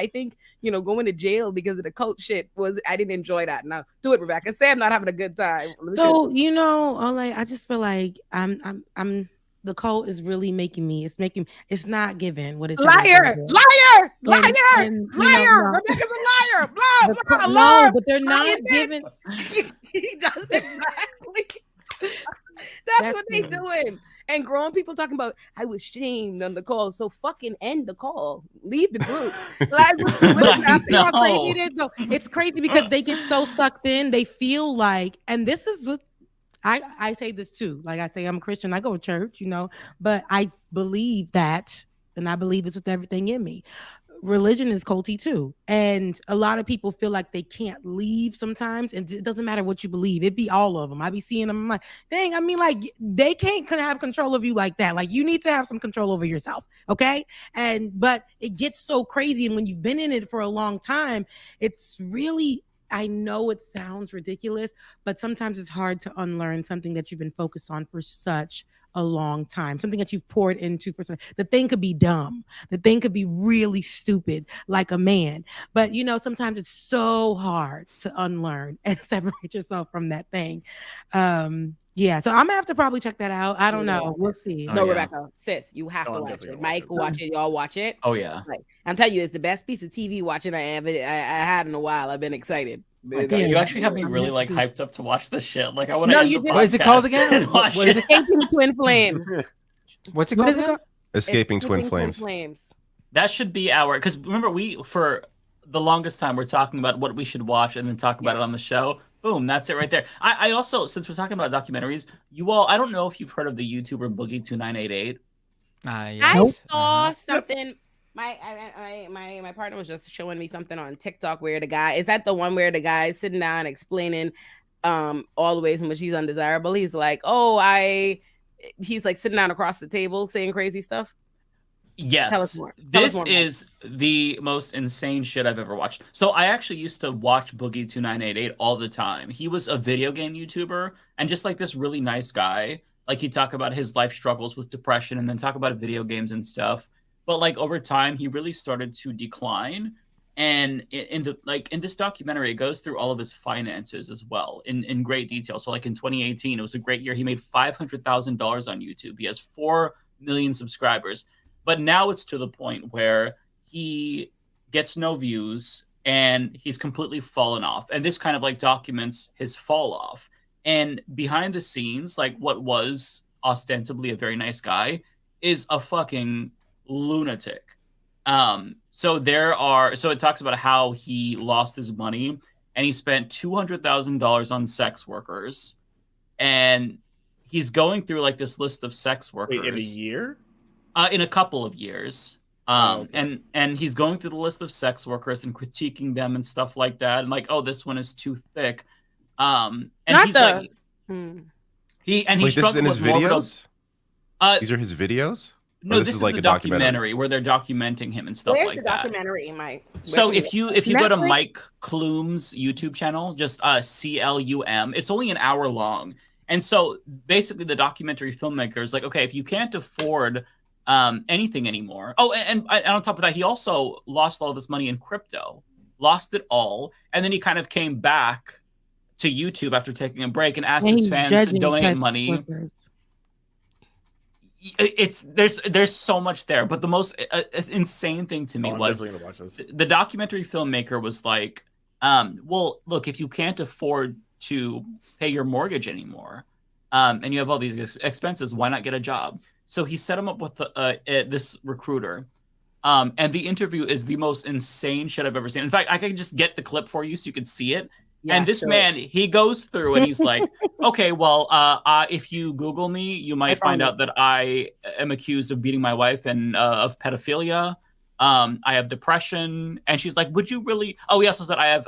going to jail because of the cult shit I didn't enjoy that. Now do it, Rebecca. Say I'm not having a good time. So I just feel like I'm the cult is really making me. It's not giving what it's liar. Rebecca's a liar. Blah. No, but they're not giving. He does exactly. That's what they doing. And grown people talking about, I was shamed on the call. So fucking end the call. Leave the group. It's crazy because they get so sucked in. They feel like, and this is what I say this too. Like I say, I'm a Christian. I go to church, but I believe that, and I believe this with everything in me. Religion is culty too, and a lot of people feel like they can't leave sometimes, and it doesn't matter what you believe. It be all of them. I be seeing them. I'm like, dang, they can't have control of you like that. Like you need to have some control over yourself, okay? But it gets so crazy, and when you've been in it for a long time, it's really. I know it sounds ridiculous, but sometimes it's hard to unlearn something that you've been focused on for such a long time, something that you've poured into for some. The thing could be dumb. The thing could be really stupid, like a man. But, sometimes it's so hard to unlearn and separate yourself from that thing. Yeah, so I'm gonna have to probably check that out. I don't know. We'll see. Rebecca, sis, you have to watch it. Mike will watch it. Y'all watch it. Oh yeah. I'm telling you, it's the best piece of TV watching I had in a while. I've been excited. You actually have me really hyped up to watch this shit. Like I want to. No, what is it called again? What is it? Escaping Twin Flames. What's it called? Escaping Twin Flames. That should be because remember for the longest time we're talking about what we should watch and then talk about it on the show. Boom, that's it right there. I also, since we're talking about documentaries, I don't know if you've heard of the YouTuber Boogie2988. I saw something. My partner was just showing me something on TikTok where the guy is that the one where the guy is sitting down explaining all the ways in which he's undesirable. He's like, he's like sitting down across the table saying crazy stuff. Yes. Tell us more. This is the most insane shit I've ever watched. So I actually used to watch Boogie2988 all the time. He was a video game YouTuber and just like this really nice guy. Like he'd talk about his life struggles with depression and then talk about video games and stuff. But like over time, he really started to decline. And in this documentary, it goes through all of his finances as well in great detail. So like in 2018, it was a great year. He made $500,000 on YouTube. He has 4 million subscribers. But now it's to the point where he gets no views and he's completely fallen off. And this kind of like documents his fall off. And behind the scenes, like what was ostensibly a very nice guy is a fucking lunatic. So it talks about how he lost his money and he spent $200,000 on sex workers. And he's going through like this list of sex workers. Wait, in a year? In a couple of years. Okay. And he's going through the list of sex workers and critiquing them and stuff like that. And like, oh, this one is too thick. And He Wait, this is struggled in his with morbid. videos? These are his videos? No, Or this is like the a documentary where they're documenting him and stuff Where's like the that. documentary, Mike? So if you go to Mike Klum's YouTube channel, just CLUM, it's only an hour long. And so basically the documentary filmmaker is like, okay, if you can't afford anything anymore. Oh, and on top of that, he also lost all of his money in crypto, lost it all. And then he kind of came back to YouTube after taking a break and asked his fans to donate money. There's so much there, but the most insane thing to me was the documentary filmmaker was like, well, look, if you can't afford to pay your mortgage anymore, and you have all these expenses, why not get a job? So he set him up with this recruiter, and the interview is the most insane shit I've ever seen. In fact, I can just get the clip for you so you can see it. Yeah, and this man, he goes through and he's like, okay, well, if you Google me, you might find out that I am accused of beating my wife and of pedophilia. I have depression. And she's like, would you really? Oh, he also said I have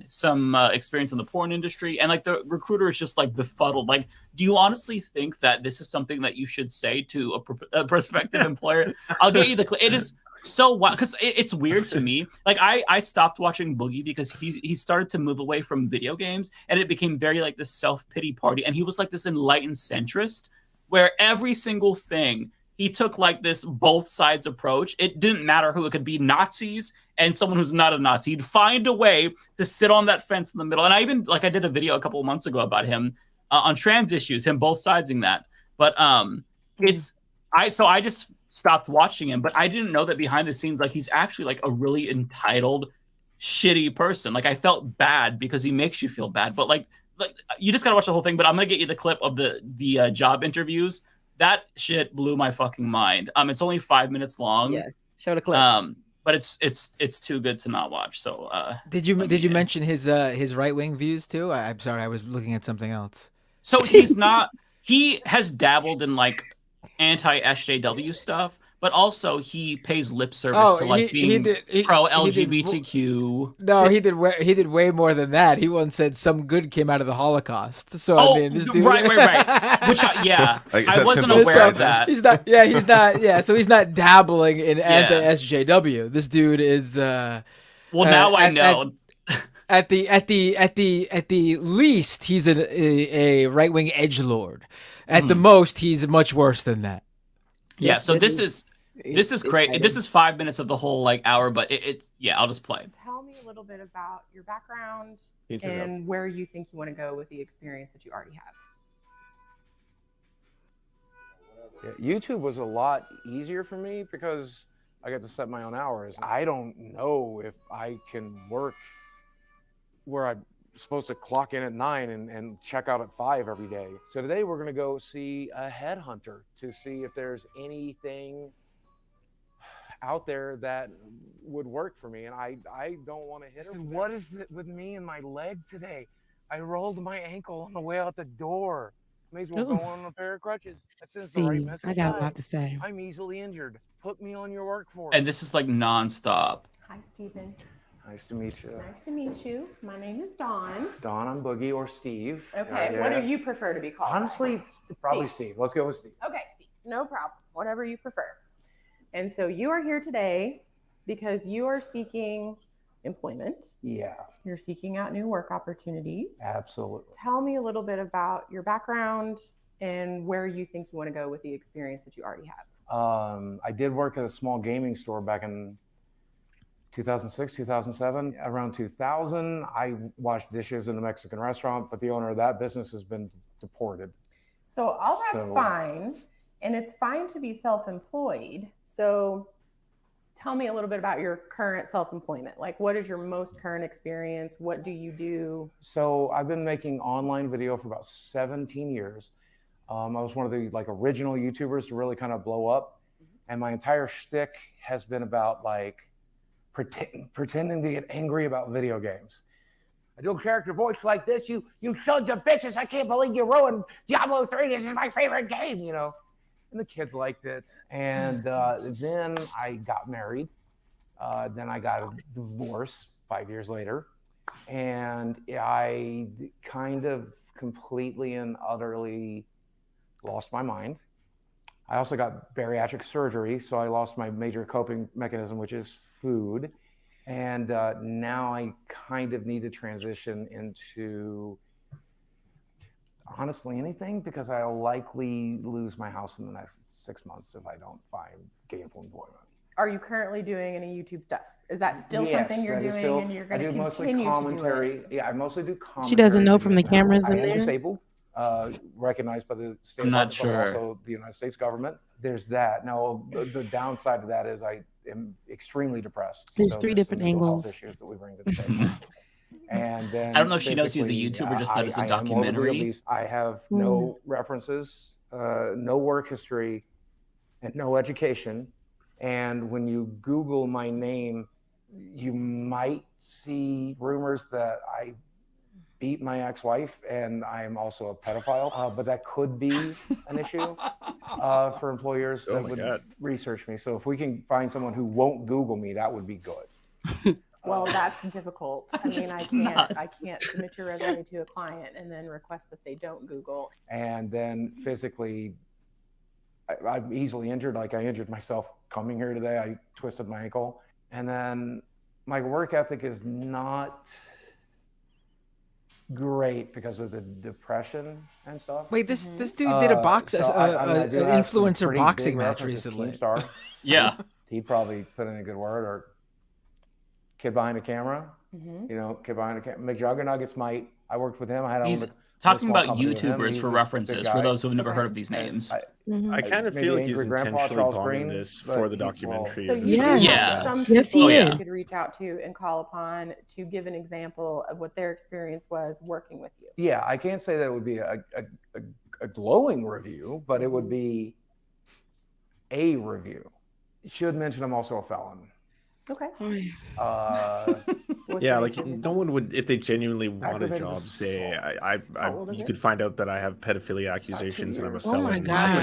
some experience in the porn industry. And like the recruiter is just like befuddled. Like, do you honestly think that this is something that you should say to a prospective employer? I'll get you the clip. It is so wild because it's weird to me. Like I stopped watching Boogie because he started to move away from video games and it became very like this self-pity party. And he was like this enlightened centrist where every single thing he took like this both sides approach. It didn't matter who. It could be Nazis and someone who's not a Nazi. He'd find a way to sit on that fence in the middle. And I even I did a video a couple of months ago about him on trans issues, him both siding that. But I just stopped watching him, but I didn't know that behind the scenes, like he's actually like a really entitled, shitty person. Like I felt bad because he makes you feel bad, but like you just gotta watch the whole thing. But I'm gonna get you the clip of the job interviews. That shit blew my fucking mind. It's only 5 minutes long. Yes, show the clip. But it's too good to not watch. So did you mention his right wing views too? I'm sorry, I was looking at something else. So he's not. He has dabbled in like anti-SJW stuff, but also he pays lip service to like being pro LGBTQ. No, he did way more than that. He once said some good came out of the Holocaust. So I mean, this dude, right. Which I wasn't aware of that. He's not. Yeah. So he's not dabbling in anti-SJW. This dude is. Well, now I know. At the least, he's a right wing edgelord. At the most, he's much worse than that. Yeah. So this is great. This is 5 minutes of the whole like hour, but it's I'll just play. Tell me a little bit about your background and where you think you want to go with the experience that you already have. Yeah, YouTube was a lot easier for me because I got to set my own hours. I don't know if I can work where I'm supposed to clock in at 9 and check out at 5 every day. So today we're going to go see a headhunter to see if there's anything out there that would work for me. And I don't want to hit it. What is it with me and my leg today? I rolled my ankle on the way out the door. May as well go on a pair of crutches. That sends the right message. I got a lot to say. I'm easily injured. Put me on your workforce. And this is like nonstop. Hi, Stephen. Nice to meet you. Nice to meet you. My name is Dawn. Dawn, I'm Boogie or Steve. Okay, what do you prefer to be called? Honestly, probably Steve. Let's go with Steve. Okay, Steve. No problem. Whatever you prefer. And so you are here today because you are seeking employment. Yeah. You're seeking out new work opportunities. Absolutely. Tell me a little bit about your background and where you think you want to go with the experience that you already have. I did work at a small gaming store back in 2006, 2007. Around 2000, I washed dishes in a Mexican restaurant, but the owner of that business has been deported. So all that's fine, and it's fine to be self-employed. So tell me a little bit about your current self-employment. Like, what is your most current experience? What do you do? So I've been making online video for about 17 years. I was one of the original YouTubers to really kind of blow up. And my entire shtick has been about pretending to get angry about video games. I do a character voice like this. You sons of bitches, I can't believe you ruined Diablo 3. This is my favorite game, And the kids liked it. And then I got married. Then I got a divorce 5 years later. And I kind of completely and utterly lost my mind. I also got bariatric surgery, so I lost my major coping mechanism, which is food. And now I kind of need to transition into honestly anything, because I'll likely lose my house in the next 6 months if I don't find gainful employment. Are you currently doing any YouTube stuff? Is that still something you're doing and you're going to continue mostly commentary. To do it? Yeah, I mostly do commentary. She doesn't know from the cameras in there. I am disabled, recognized by the state government, but also the United States government. There's that. Now, the downside of that is I am extremely depressed. There's 3 different angles. Health issues that we bring to the table. And then I don't know if she knows he's a YouTuber, just that it's a documentary. I have no references, no work history, and no education. And when you Google my name, you might see rumors that I beat my ex-wife and I'm also a pedophile. But that could be an issue for employers that would research me. So if we can find someone who won't Google me, that would be good. Well, that's difficult. I mean, I can't submit your resume to a client and then request that they don't Google. And then physically, I'm easily injured. Like I injured myself coming here today. I twisted my ankle. And then my work ethic is not great because of the depression and stuff. Wait, this dude did a an influencer boxing match recently. Yeah. He'd probably put in a good word, or kid behind a camera, you know, kid behind a camera. McJuggernuggets might. I worked with him. I had He's talking about YouTubers for references, for those who have never heard of these names. I kind of feel like he's intentionally bombing this for the documentary. So you have some people you could reach out to and call upon to give an example of what their experience was working with you. Yeah, I can't say that it would be a glowing review, but it would be a review. Should mention I'm also a felon. Okay. Yeah, like no one would, if they genuinely want a job, say you could find out that I have pedophilia accusations and I'm a felon. Oh my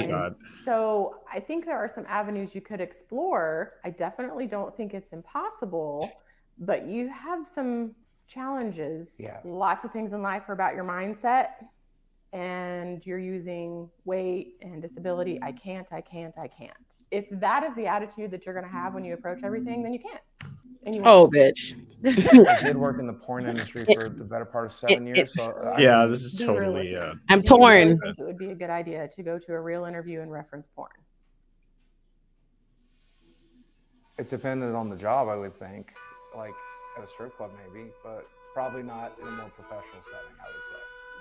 God. So I think there are some avenues you could explore. I definitely don't think it's impossible, but you have some challenges. Yeah. Lots of things in life are about your mindset, and you're using weight and disability. I can't. If that is the attitude that you're going to have when you approach everything, then you can't. And you bitch. I did work in the porn industry for the better part of 7 years. So yeah, this is totally. I'm torn. I think it would be a good idea to go to a real interview and reference porn. It depended on the job, I would think, like at a strip club maybe, but probably not in a more professional setting, I would say.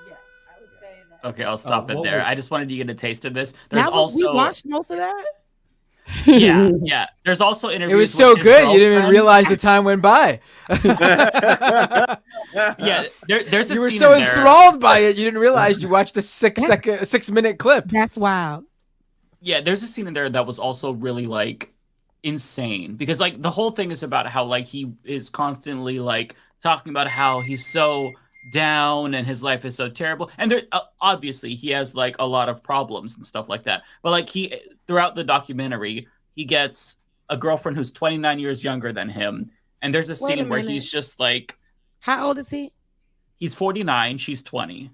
Yes, I would say that. Okay, I'll stop it there. I just wanted you to get a taste of this. There's we watched most of that. Yeah. There's also interviews. It was so good, you didn't even realize the time went by. Yeah, there's a you were scene so in there. enthralled by it, you didn't realize you watched the 6 minute clip. That's wild. Yeah, there's a scene in there that was also really like insane, because like the whole thing is about how like he is constantly like talking about how he's so down and his life is so terrible, and there obviously he has like a lot of problems and stuff like that, but like he throughout the documentary he gets a girlfriend who's 29 years younger than him, and there's a scene where he's just like, how old is he? He's 49, she's 20.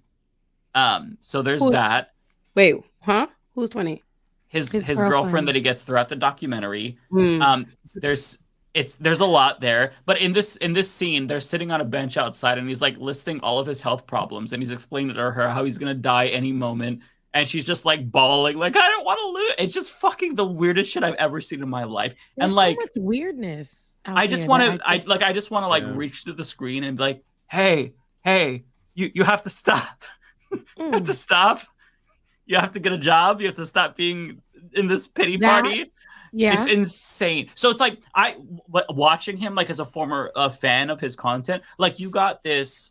So there's that. Wait, huh? Who's 20? His girlfriend that he gets throughout the documentary. There's a lot there, but in this scene, they're sitting on a bench outside, and he's like listing all of his health problems, and he's explaining to her how he's gonna die any moment, and she's just like bawling, like I don't want to lose. It's just fucking the weirdest shit I've ever seen in my life. There's and like so much weirdness. I just want to like reach through the screen and be like, hey, you have to stop. You have to stop. You have to get a job. You have to stop being in this pity party. Yeah, it's insane. So it's like watching him, like as a former fan of his content, like you got this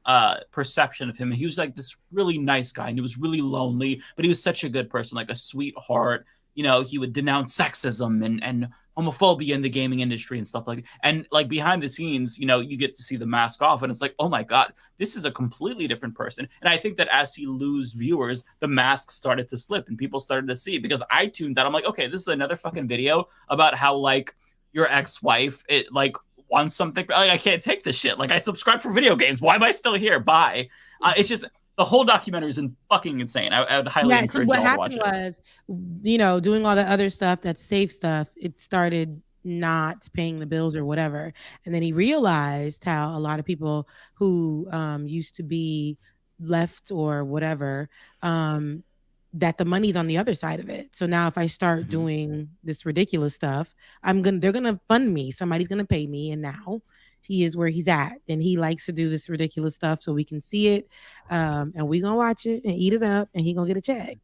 perception of him. He was like this really nice guy, and he was really lonely, but he was such a good person, like a sweetheart. You know, he would denounce sexism and homophobia in the gaming industry and stuff like that. And like behind the scenes, you know, you get to see the mask off, and it's like, oh my God, this is a completely different person. And I think that as he lose viewers, the mask started to slip and people started to see, because I tuned out. I'm like, okay, this is another fucking video about how like your ex-wife, it like wants something. Like, I can't take this shit. Like I subscribed for video games. Why am I still here? Bye. It's just, the whole documentary is fucking insane. I would highly encourage what y'all to watch happened was, doing all the other stuff, that's safe stuff, it started not paying the bills or whatever. And then he realized how a lot of people who used to be left or whatever, that the money's on the other side of it. So now if I start doing this ridiculous stuff, they're gonna fund me. Somebody's gonna pay me. And now he is where he's at, and he likes to do this ridiculous stuff so we can see it, and we gonna watch it and eat it up, and he gonna get a check.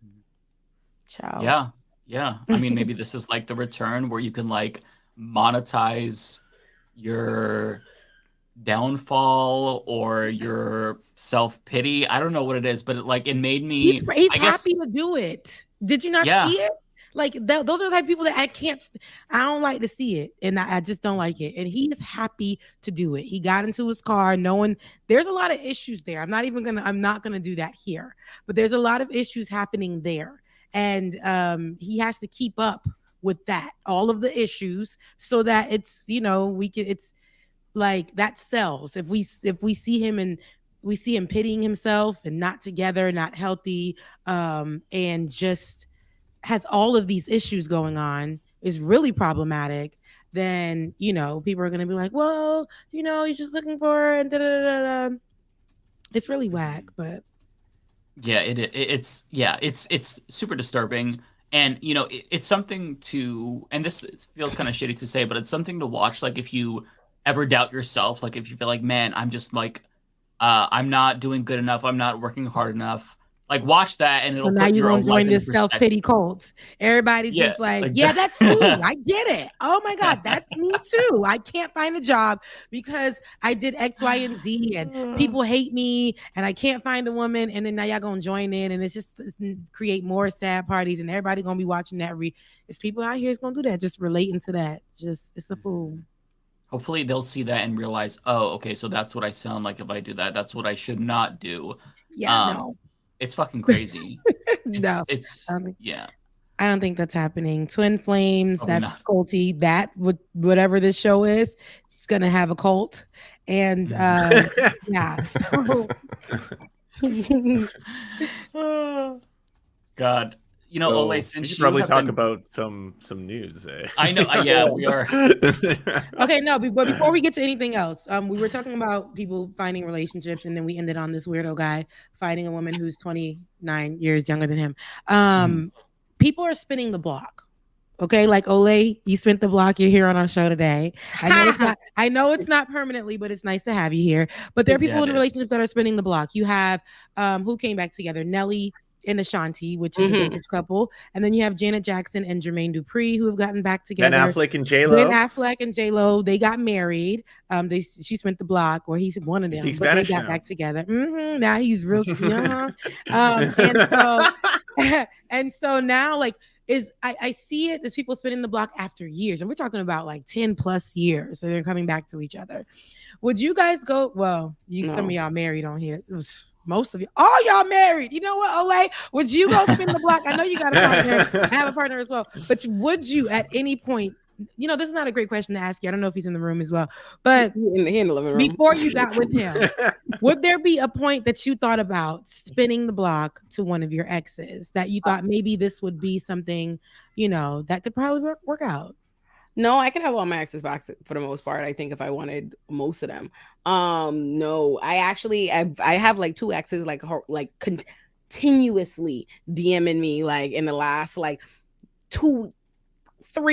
Ciao. Yeah. I mean, maybe this is like the return where you can like monetize your downfall or your self-pity. I don't know what it is, but it made me. He's happy to do it. Did you not see it? Like those are the type of people that I don't like to see it, and I just don't like it. And he's happy to do it. He got into his car knowing there's a lot of issues there. I'm not gonna do that here, but there's a lot of issues happening there, and he has to keep up with that, all of the issues, so that it's it's like that sells. If we see him and we see him pitying himself and not together, not healthy, and just has all of these issues going on, is really problematic, then people are going to be like, well, he's just looking for and it's really whack. But it's super disturbing. And it's something to, and this feels kind of shitty to say, but it's something to watch. Like if you ever doubt yourself, like if you feel like, man, I'm just like I'm not doing good enough, I'm not working hard enough, like watch that, and it'll so now put you're your gonna own life join into this self-pity cult. Everybody's just like, yeah, that's me. I get it. Oh my God, that's me too. I can't find a job because I did X, Y, and Z, and people hate me, and I can't find a woman. And then now y'all gonna join in, and it's create more sad parties, and everybody gonna be watching that. It's people out here is gonna do that, just relating to that. It's a fool. Hopefully they'll see that and realize, oh, okay, so that's what I sound like if I do that. That's what I should not do. Yeah, no. It's fucking crazy. No. Yeah. I don't think that's happening. Twin Flames, that's culty. That whatever this show is, it's gonna have a cult. And yeah. So. God. Ole, since we should you probably have talk been... about some news. I know. Yeah, we are. Okay, no, but before we get to anything else, we were talking about people finding relationships, and then we ended on this weirdo guy finding a woman who's 29 years younger than him. People are spinning the block. Okay, like Ole, you spent the block. You're here on our show today. I know it's not permanently, but it's nice to have you here. But there are people in relationships that are spinning the block. You have who came back together, Nelly and Ashanti, which is a vintage couple, and then you have Janet Jackson and Jermaine Dupri, who have gotten back together. Ben Affleck and J-Lo. They got married. She spent the block, or he's one of them. Speak but Spanish they got now. back together. Now he's real. And so now, like, I see it. There's people spinning the block after years, and we're talking about like 10 plus years. So they're coming back to each other. Would you guys go? Well, some of y'all married on here. It was most of you. All y'all married. You know what, Ole? Would you go spin the block? I know you got a partner. I have a partner as well. But would you at any point? This is not a great question to ask you. I don't know if he's in the room as well. But in the living room. Before you got with him, would there be a point that you thought about spinning the block to one of your exes that you thought maybe this would be something, that could probably work out? No, I could have all my exes back for the most part. I think if I wanted most of them. No, I have like 2 exes like continuously DMing me like in the last like 2-3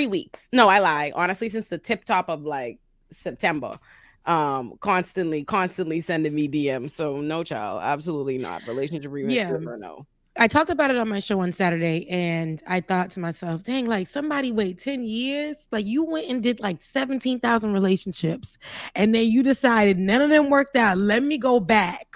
weeks. No, I lie. Honestly, since the tip top of like September, constantly sending me DMs. So no, child, absolutely not. Relationship agreement, no. I talked about it on my show on Saturday, and I thought to myself, dang, like somebody wait 10 years? Like you went and did like 17,000 relationships, and then you decided none of them worked out. Let me go back.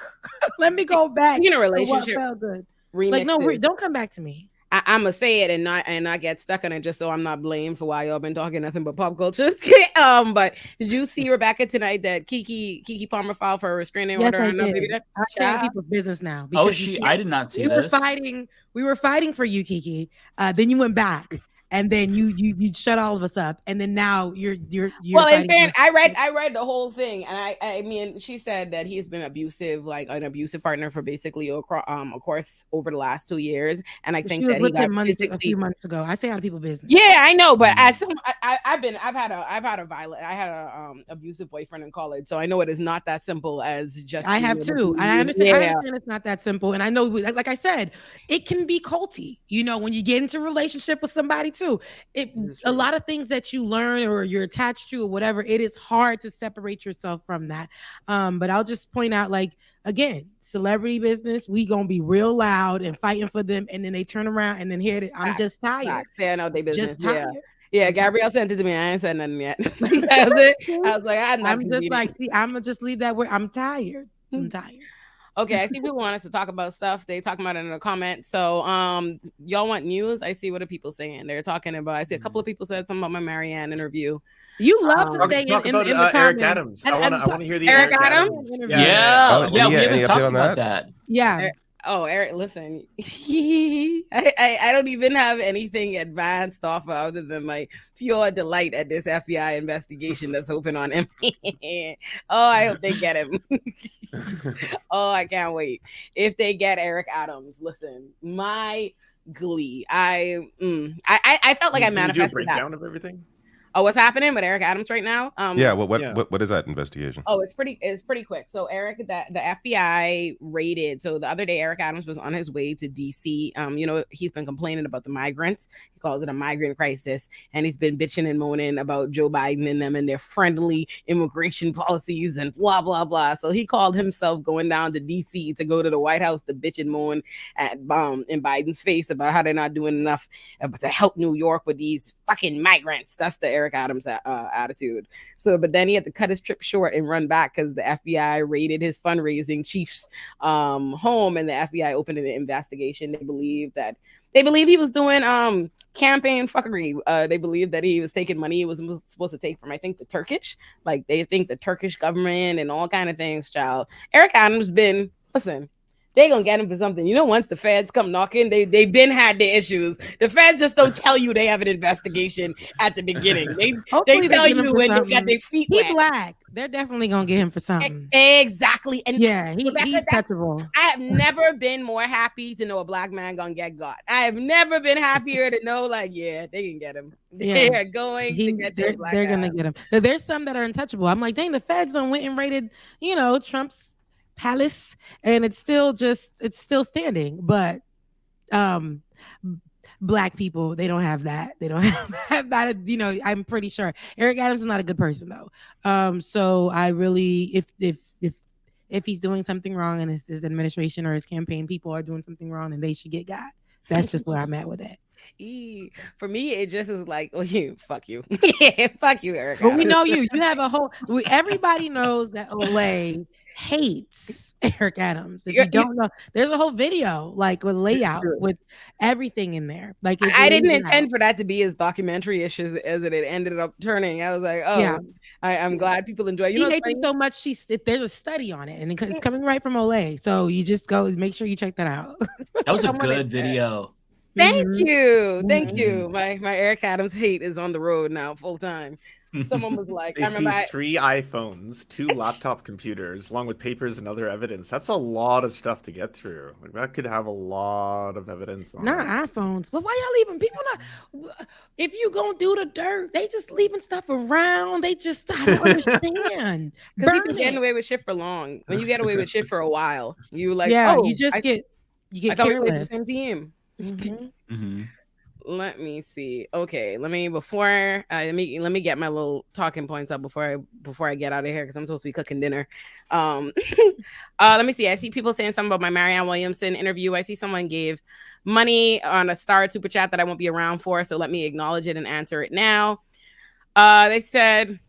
Let me go back. You know, relationship felt good. Remixes. Like, no, don't come back to me. I'm gonna say it and not get stuck on it, just so I'm not blamed for why y'all been talking nothing but pop culture. But did you see Rebecca tonight that Keke Palmer filed for a restraining order? I did. I'm saying people's business now. I did not see this. We were fighting for you, Keke. Then you went back, and then you shut all of us up, and then now you're well, in fighting fairness, for- I read the whole thing, and I mean, she said that he's been abusive, like an abusive partner for basically of course over the last 2 years, and I think she was that he with got him physically a few months ago. I stay out of people's business. Yeah, I know, but as some, I've had a abusive boyfriend in college, so I know it is not that simple as just. I have too, and I understand. I understand it's not that simple, and I know, like I said, it can be culty. You know, when you get into a relationship with somebody too, a lot of things that you learn or you're attached to or whatever, it is hard to separate yourself from that. But I'll just point out, like, again, celebrity business, we gonna be real loud and fighting for them, and then they turn around and then hear it. I'm just tired. Yeah, I know they business. Just tired. Yeah, Gabrielle sent it to me. I ain't said nothing yet. That was it. I was like, I'm just like, see, I'm gonna just leave that word. I'm tired. I'm tired. Okay, I see people want us to talk about stuff. They talking about it in a comment. So, y'all want news? I see what are people saying. They're talking about. I see a couple of people said something about my Marianne interview. You love to stay talk in about the Eric comments. Adams. I want to hear the Eric Adams. Yeah, we haven't talked about that. Yeah. Oh, Eric, listen, I don't even have anything advanced off of other than my pure delight at this FBI investigation that's open on him. Oh, I hope they get him. Oh, I can't wait. If they get Eric Adams, listen, my glee. I felt like I manifested you do a breakdown that. of everything. Oh, what's happening with Eric Adams right now? What is that investigation? Oh, it's pretty quick. So Eric, the FBI raided. So the other day, Eric Adams was on his way to DC. You know, he's been complaining about the migrants. He calls it a migrant crisis, and he's been bitching and moaning about Joe Biden and them and their friendly immigration policies and blah blah blah. So he called himself going down to DC to go to the White House to bitch and moan at in Biden's face about how they're not doing enough to help New York with these fucking migrants. That's the Eric Adams attitude. So, but then he had to cut his trip short and run back because the FBI raided his fundraising chief's home, and the FBI opened an investigation. They believe he was doing campaign fuckery. They believe that he was taking money he was supposed to take from, I think, the Turkish. Like, they think the Turkish government and all kind of things, child. Eric Adams listen, they gonna get him for something. You know, once the feds come knocking, they been had their issues. The feds just don't tell you they have an investigation at the beginning. They tell you when they got their feet wet. He black. They're definitely gonna get him for something. Exactly. And yeah, he's touchable. I have never been more happy to know a black man gonna get got. I have never been happier to know, like, yeah, they can get him. Yeah. They're going to get your black They're guy. gonna get him. There's some that are untouchable. I'm like, dang, the feds done went and raided, you know, Trump's palace, and it's still standing. But black people, they don't have that. They don't have that. You know, I'm pretty sure Eric Adams is not a good person though. So I really, if he's doing something wrong and his administration or his campaign people are doing something wrong, then they should get got. That's just where I'm at with that. For me, it just is like, oh, fuck you. Fuck you, Eric. But we know you. You have a whole. Everybody knows that Olay hates Eric Adams. If you don't know, there's a whole video like with layout with everything in there. Like, I didn't intend for that to be as documentary-ish as it ended up turning. I was like, oh, yeah. I'm glad people enjoy. You know, hates it so much. There's a study on it, and it's coming right from Olay. So you just go make sure you check that out. That was a good video. Thank you. My Eric Adams hate is on the road now, full time. Someone was like, they seized 3 iPhones, 2 laptop computers, along with papers and other evidence. That's a lot of stuff to get through. Like, that could have a lot of evidence on not it. iPhones. But why y'all leaving people not? If you gonna do the dirt, they just leaving stuff around. They just, I don't understand. Because you've been getting away with shit for long. When you get away with shit for a while, you like, you just get I thought we played the same team. Mm-hmm. Let me see. Okay, let me get my little talking points up before I get out of here because I'm supposed to be cooking dinner. Let me see. I see people saying something about my Marianne Williamson interview. I see someone gave money on a star super chat that I won't be around for, so let me acknowledge it and answer it now. They said,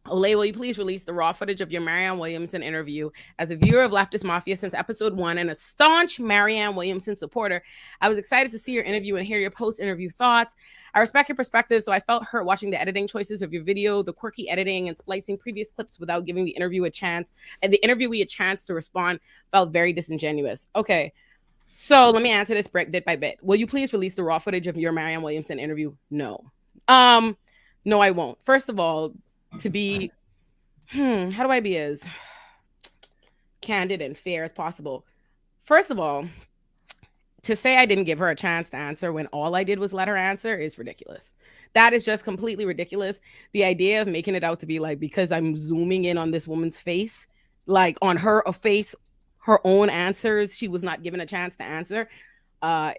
Olay, will you please release the raw footage of your Marianne Williamson interview? As a viewer of Leftist Mafia since episode 1 and a staunch Marianne Williamson supporter, I was excited to see your interview and hear your post-interview thoughts. I respect your perspective, so I felt hurt watching the editing choices of your video, the quirky editing and splicing previous clips without giving the interviewee a chance to respond felt very disingenuous. Okay. So let me answer this bit by bit. Will you please release the raw footage of your Marianne Williamson interview? No. No, I won't. First of all, to be, how do I be as candid and fair as possible? First of all, to say I didn't give her a chance to answer when all I did was let her answer is ridiculous. That is just completely ridiculous. The idea of making it out to be like, because I'm zooming in on this woman's face, like on her face, her own answers, she was not given a chance to answer,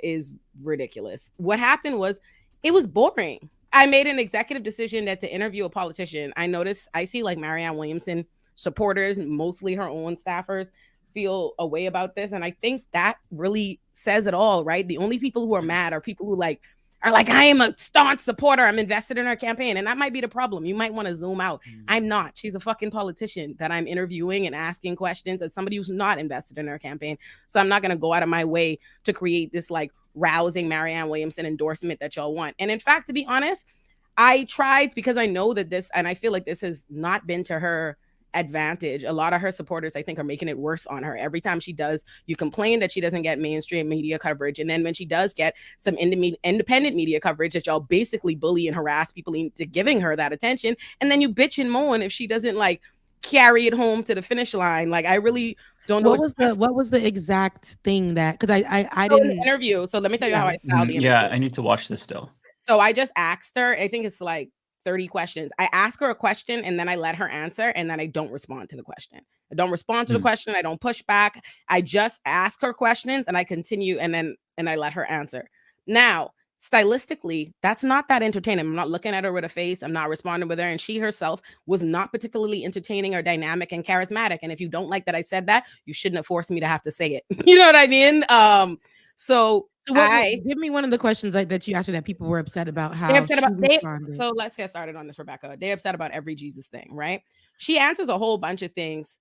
is ridiculous. What happened was, it was boring. I made an executive decision that to interview a politician, I see like Marianne Williamson supporters, mostly her own staffers, feel a way about this. And I think that really says it all, right? The only people who are mad are people who are like, I am a staunch supporter. I'm invested in her campaign. And that might be the problem. You might want to zoom out. I'm not. She's a fucking politician that I'm interviewing and asking questions as somebody who's not invested in her campaign. So I'm not going to go out of my way to create this like rousing Marianne Williamson endorsement that y'all want. And in fact, to be honest, I tried, because I know that this, and I feel like this has not been to her advantage. A lot of her supporters, I think, are making it worse on her. Every time she does, you complain that she doesn't get mainstream media coverage, and then when she does get some independent media coverage, that y'all basically bully and harass people into giving her that attention, and then you bitch and moan if she doesn't like carry it home to the finish line. Like, I really don't know what was the exact thing that, because I didn't interview. So let me tell you how I found the interview. Yeah, I need to watch this still. So I just asked her, I think it's like 30 questions. I ask her a question and then I let her answer, and then I don't respond to the question. I don't respond to the question. I don't push back. I just ask her questions and I continue, and I let her answer. Now, stylistically, that's not that entertaining. I'm not looking at her with a face. I'm not responding with her. And she herself was not particularly entertaining or dynamic and charismatic. And if you don't like that I said that, you shouldn't have forced me to have to say it. You know what I mean? So give me one of the questions that you asked her that people were upset about. How they're upset about. So let's get started on this, Rebecca. They're upset about every Jesus thing, right? She answers a whole bunch of things.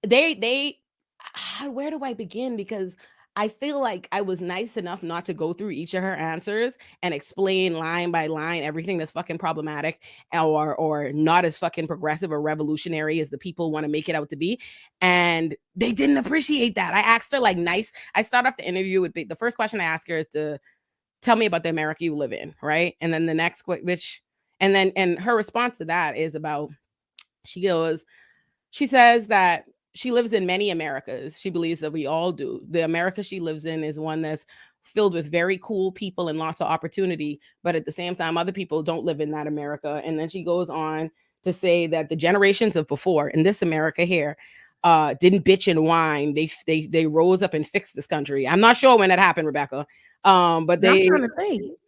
Where do I begin? Because I feel like I was nice enough not to go through each of her answers and explain line by line everything that's fucking problematic or not as fucking progressive or revolutionary as the people want to make it out to be. And they didn't appreciate that. I asked her I start off the interview with the first question I ask her is to tell me about the America you live in, right? And then the next, and her response to that is about, she says that she lives in many Americas. She believes that we all do. The America she lives in is one that's filled with very cool people and lots of opportunity. But at the same time, other people don't live in that America. And then she goes on to say that the generations of before in this America here didn't bitch and whine. They rose up and fixed this country. I'm not sure when that happened, Rebecca. But I'm trying to think.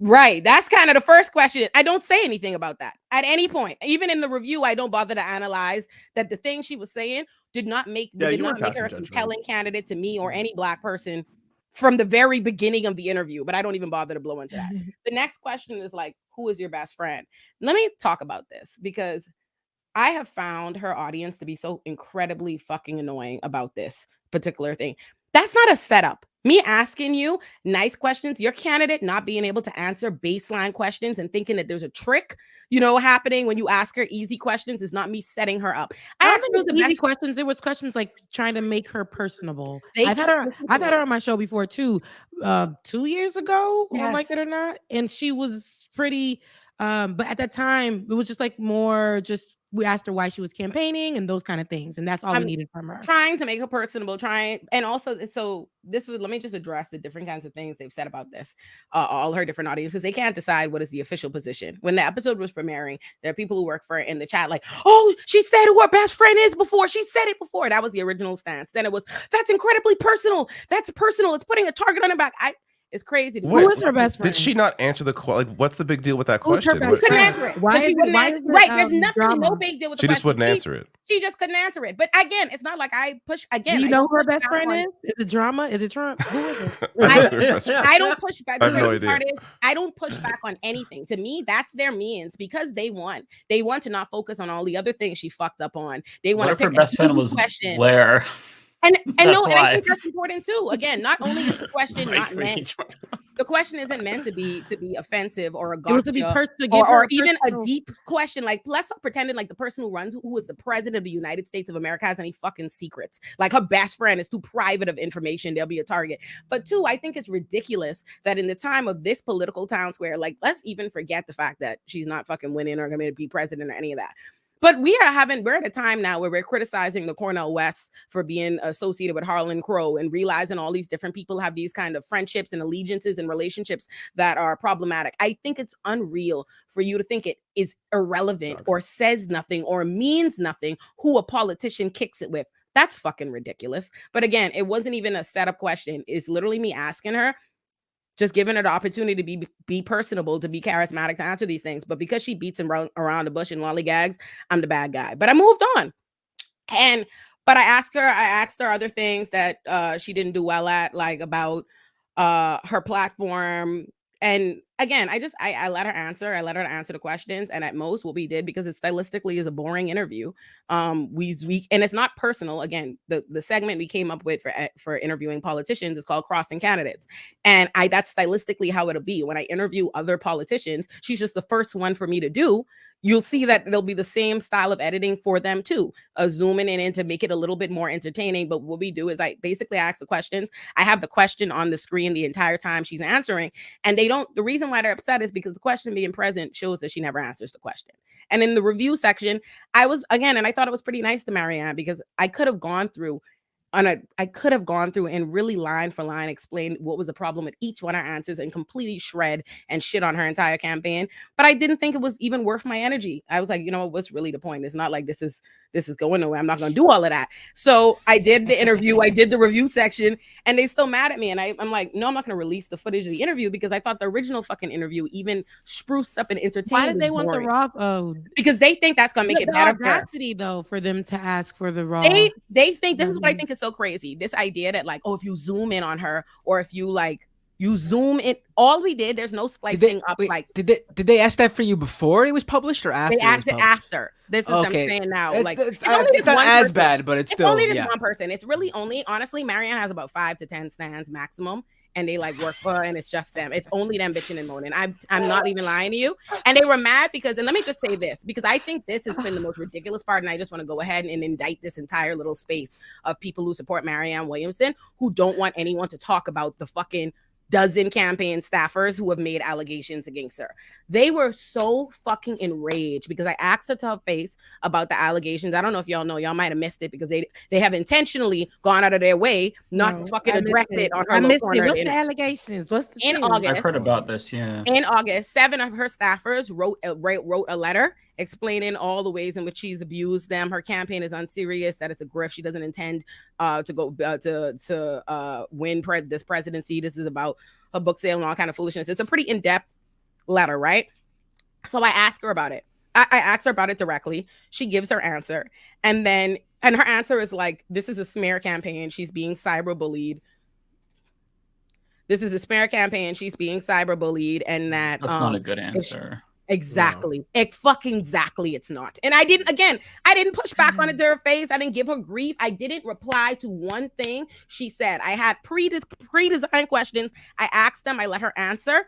Right. That's kind of the first question. I don't say anything about that at any point. Even in the review, I don't bother to analyze that the thing she was saying did not make her a compelling candidate to me or any Black person from the very beginning of the interview. But I don't even bother to blow into that. The next question is like, who is your best friend? Let me talk about this, because I have found her audience to be so incredibly fucking annoying about this particular thing. That's not a setup. Me asking you nice questions, your candidate not being able to answer baseline questions and thinking that there's a trick, happening when you ask her easy questions is not me setting her up. I don't think it was easy questions. It was questions like trying to make her personable. I've had her on my show before too, 2 years ago, like it or not, and she was pretty. But at that time, it was just like more just. We asked her why she was campaigning and those kind of things. And that's all we needed from her. Trying to make her personable, and also, let me just address the different kinds of things they've said about this, all her different audiences. They can't decide what is the official position. When the episode was premiering, there are people who work for it in the chat like, oh, she said who her best friend is before. She said it before. That was the original stance. Then it was, that's incredibly personal. That's personal. It's putting a target on her back. It's crazy. Who is her best friend? Did she not answer the question? Like, what's the big deal with that question? She couldn't answer it. Right. There's nothing, no big deal with the question. She just wouldn't answer it. She just couldn't answer it. But again, it's not like I push. Again, do you know who her best friend is? Is it drama? Is it Trump? Who is it? I don't push back. I have no idea. I don't push back on anything. To me, that's their means, because they want. They want to not focus on all the other things she fucked up on. They want to pick her best friend was Blair. And That's no, and I why. think that's important too. Again, not only is the question not meant, the question isn't meant to be offensive or a gotcha, It was to be or even a deep question. Like, let's not pretend like the person who is the president of the United States of America has any fucking secrets. Like her best friend is too private of information, they'll be a target. But two, I think it's ridiculous that in the time of this political town square, like, let's even forget the fact that she's not fucking winning or going to be president or any of that. But we're at a time now where we're criticizing the Cornel West for being associated with Harlan Crow and realizing all these different people have these kind of friendships and allegiances and relationships that are problematic. I think it's unreal for you to think it is irrelevant or says nothing or means nothing who a politician kicks it with. That's fucking ridiculous. But again, it wasn't even a setup question. It's literally me asking her, just giving her the opportunity to be personable, to be charismatic, to answer these things. But because she beats him around the bush and lollygags, I'm the bad guy. But I moved on. But I asked her other things that she didn't do well at, like about her platform. And again, I let her answer. I let her answer the questions. And at most, what we did, because it stylistically is a boring interview, we and it's not personal. Again, the segment we came up with for interviewing politicians is called Crossing Candidates. And that's stylistically how it'll be. When I interview other politicians, she's just the first one for me to do. You'll see that it'll be the same style of editing for them too, zooming in to make it a little bit more entertaining. But what we do is I basically ask the questions. I have the question on the screen the entire time she's answering. And the reason why they're upset is because the question being present shows that she never answers the question. And in the review section, I thought it was pretty nice to Marianne, because I could have gone through and really line for line explain what was the problem with each one of her answers and completely shred and shit on her entire campaign. But I didn't think it was even worth my energy. I was like, what's really the point? It's not like this is going nowhere. I'm not going to do all of that. So I did the interview. I did the review section, and they still mad at me. And I'm like, no, I'm not going to release the footage of the interview, because I thought the original fucking interview even spruced up and entertained. Why did they want the raw? Because they think that's going to make it better. The audacity, though, for them to ask for the raw. They think this is what I think is so crazy. This idea that, like, oh, if you zoom in on her, or if you zoom in, all we did, there's no splicing up. Did they ask that for you before it was published or after? They asked it after. This is them saying now. It's not as bad, but it's still only this one person. It's really only, honestly, Marianne has about 5 to 10 stands maximum. And they work for her, and it's just them. It's only them bitching and moaning. I'm not even lying to you. And they were mad because, and let me just say this, because I think this has been the most ridiculous part, and I just want to go ahead and indict this entire little space of people who support Marianne Williamson, who don't want anyone to talk about the fucking dozen campaign staffers who have made allegations against her. They were so fucking enraged because I asked her to her face about the allegations. I don't know if y'all know, y'all might have missed it, because they have intentionally gone out of their way not to fucking address it on her. I missed it. What's the allegations? What's the in August? I've heard about this. Yeah. In August, 7 of her staffers wrote a letter explaining all the ways in which she's abused them. Her campaign is unserious, that it's a grift. She doesn't intend to go to win this presidency. This is about her book sale and all kind of foolishness. It's a pretty in-depth letter, right? So I asked her about it. I asked her about it directly. She gives her answer. And her answer is like, this is a smear campaign. She's being cyberbullied. This is a smear campaign. She's being cyberbullied, and that's not a good answer. Exactly. Exactly. It's not. And I didn't push back on it to her face. I didn't give her grief. I didn't reply to one thing she said. I had pre-designed questions. I asked them. I let her answer.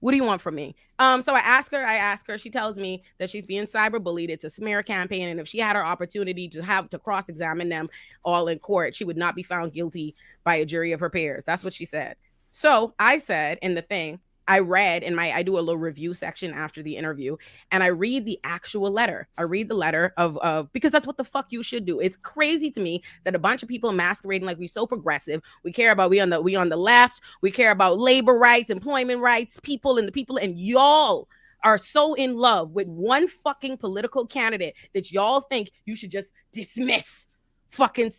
What do you want from me? So I ask her. She tells me that she's being cyberbullied. It's a smear campaign. And if she had her opportunity to cross-examine them all in court, she would not be found guilty by a jury of her peers. That's what she said. So I said in the thing, I read I do a little review section after the interview, and I read the actual letter. I read the letter of because that's what the fuck you should do. It's crazy to me that a bunch of people masquerading like we so progressive. We care about we on the left. We care about labor rights, employment rights, people, and y'all are so in love with one fucking political candidate that y'all think you should just dismiss. Fucking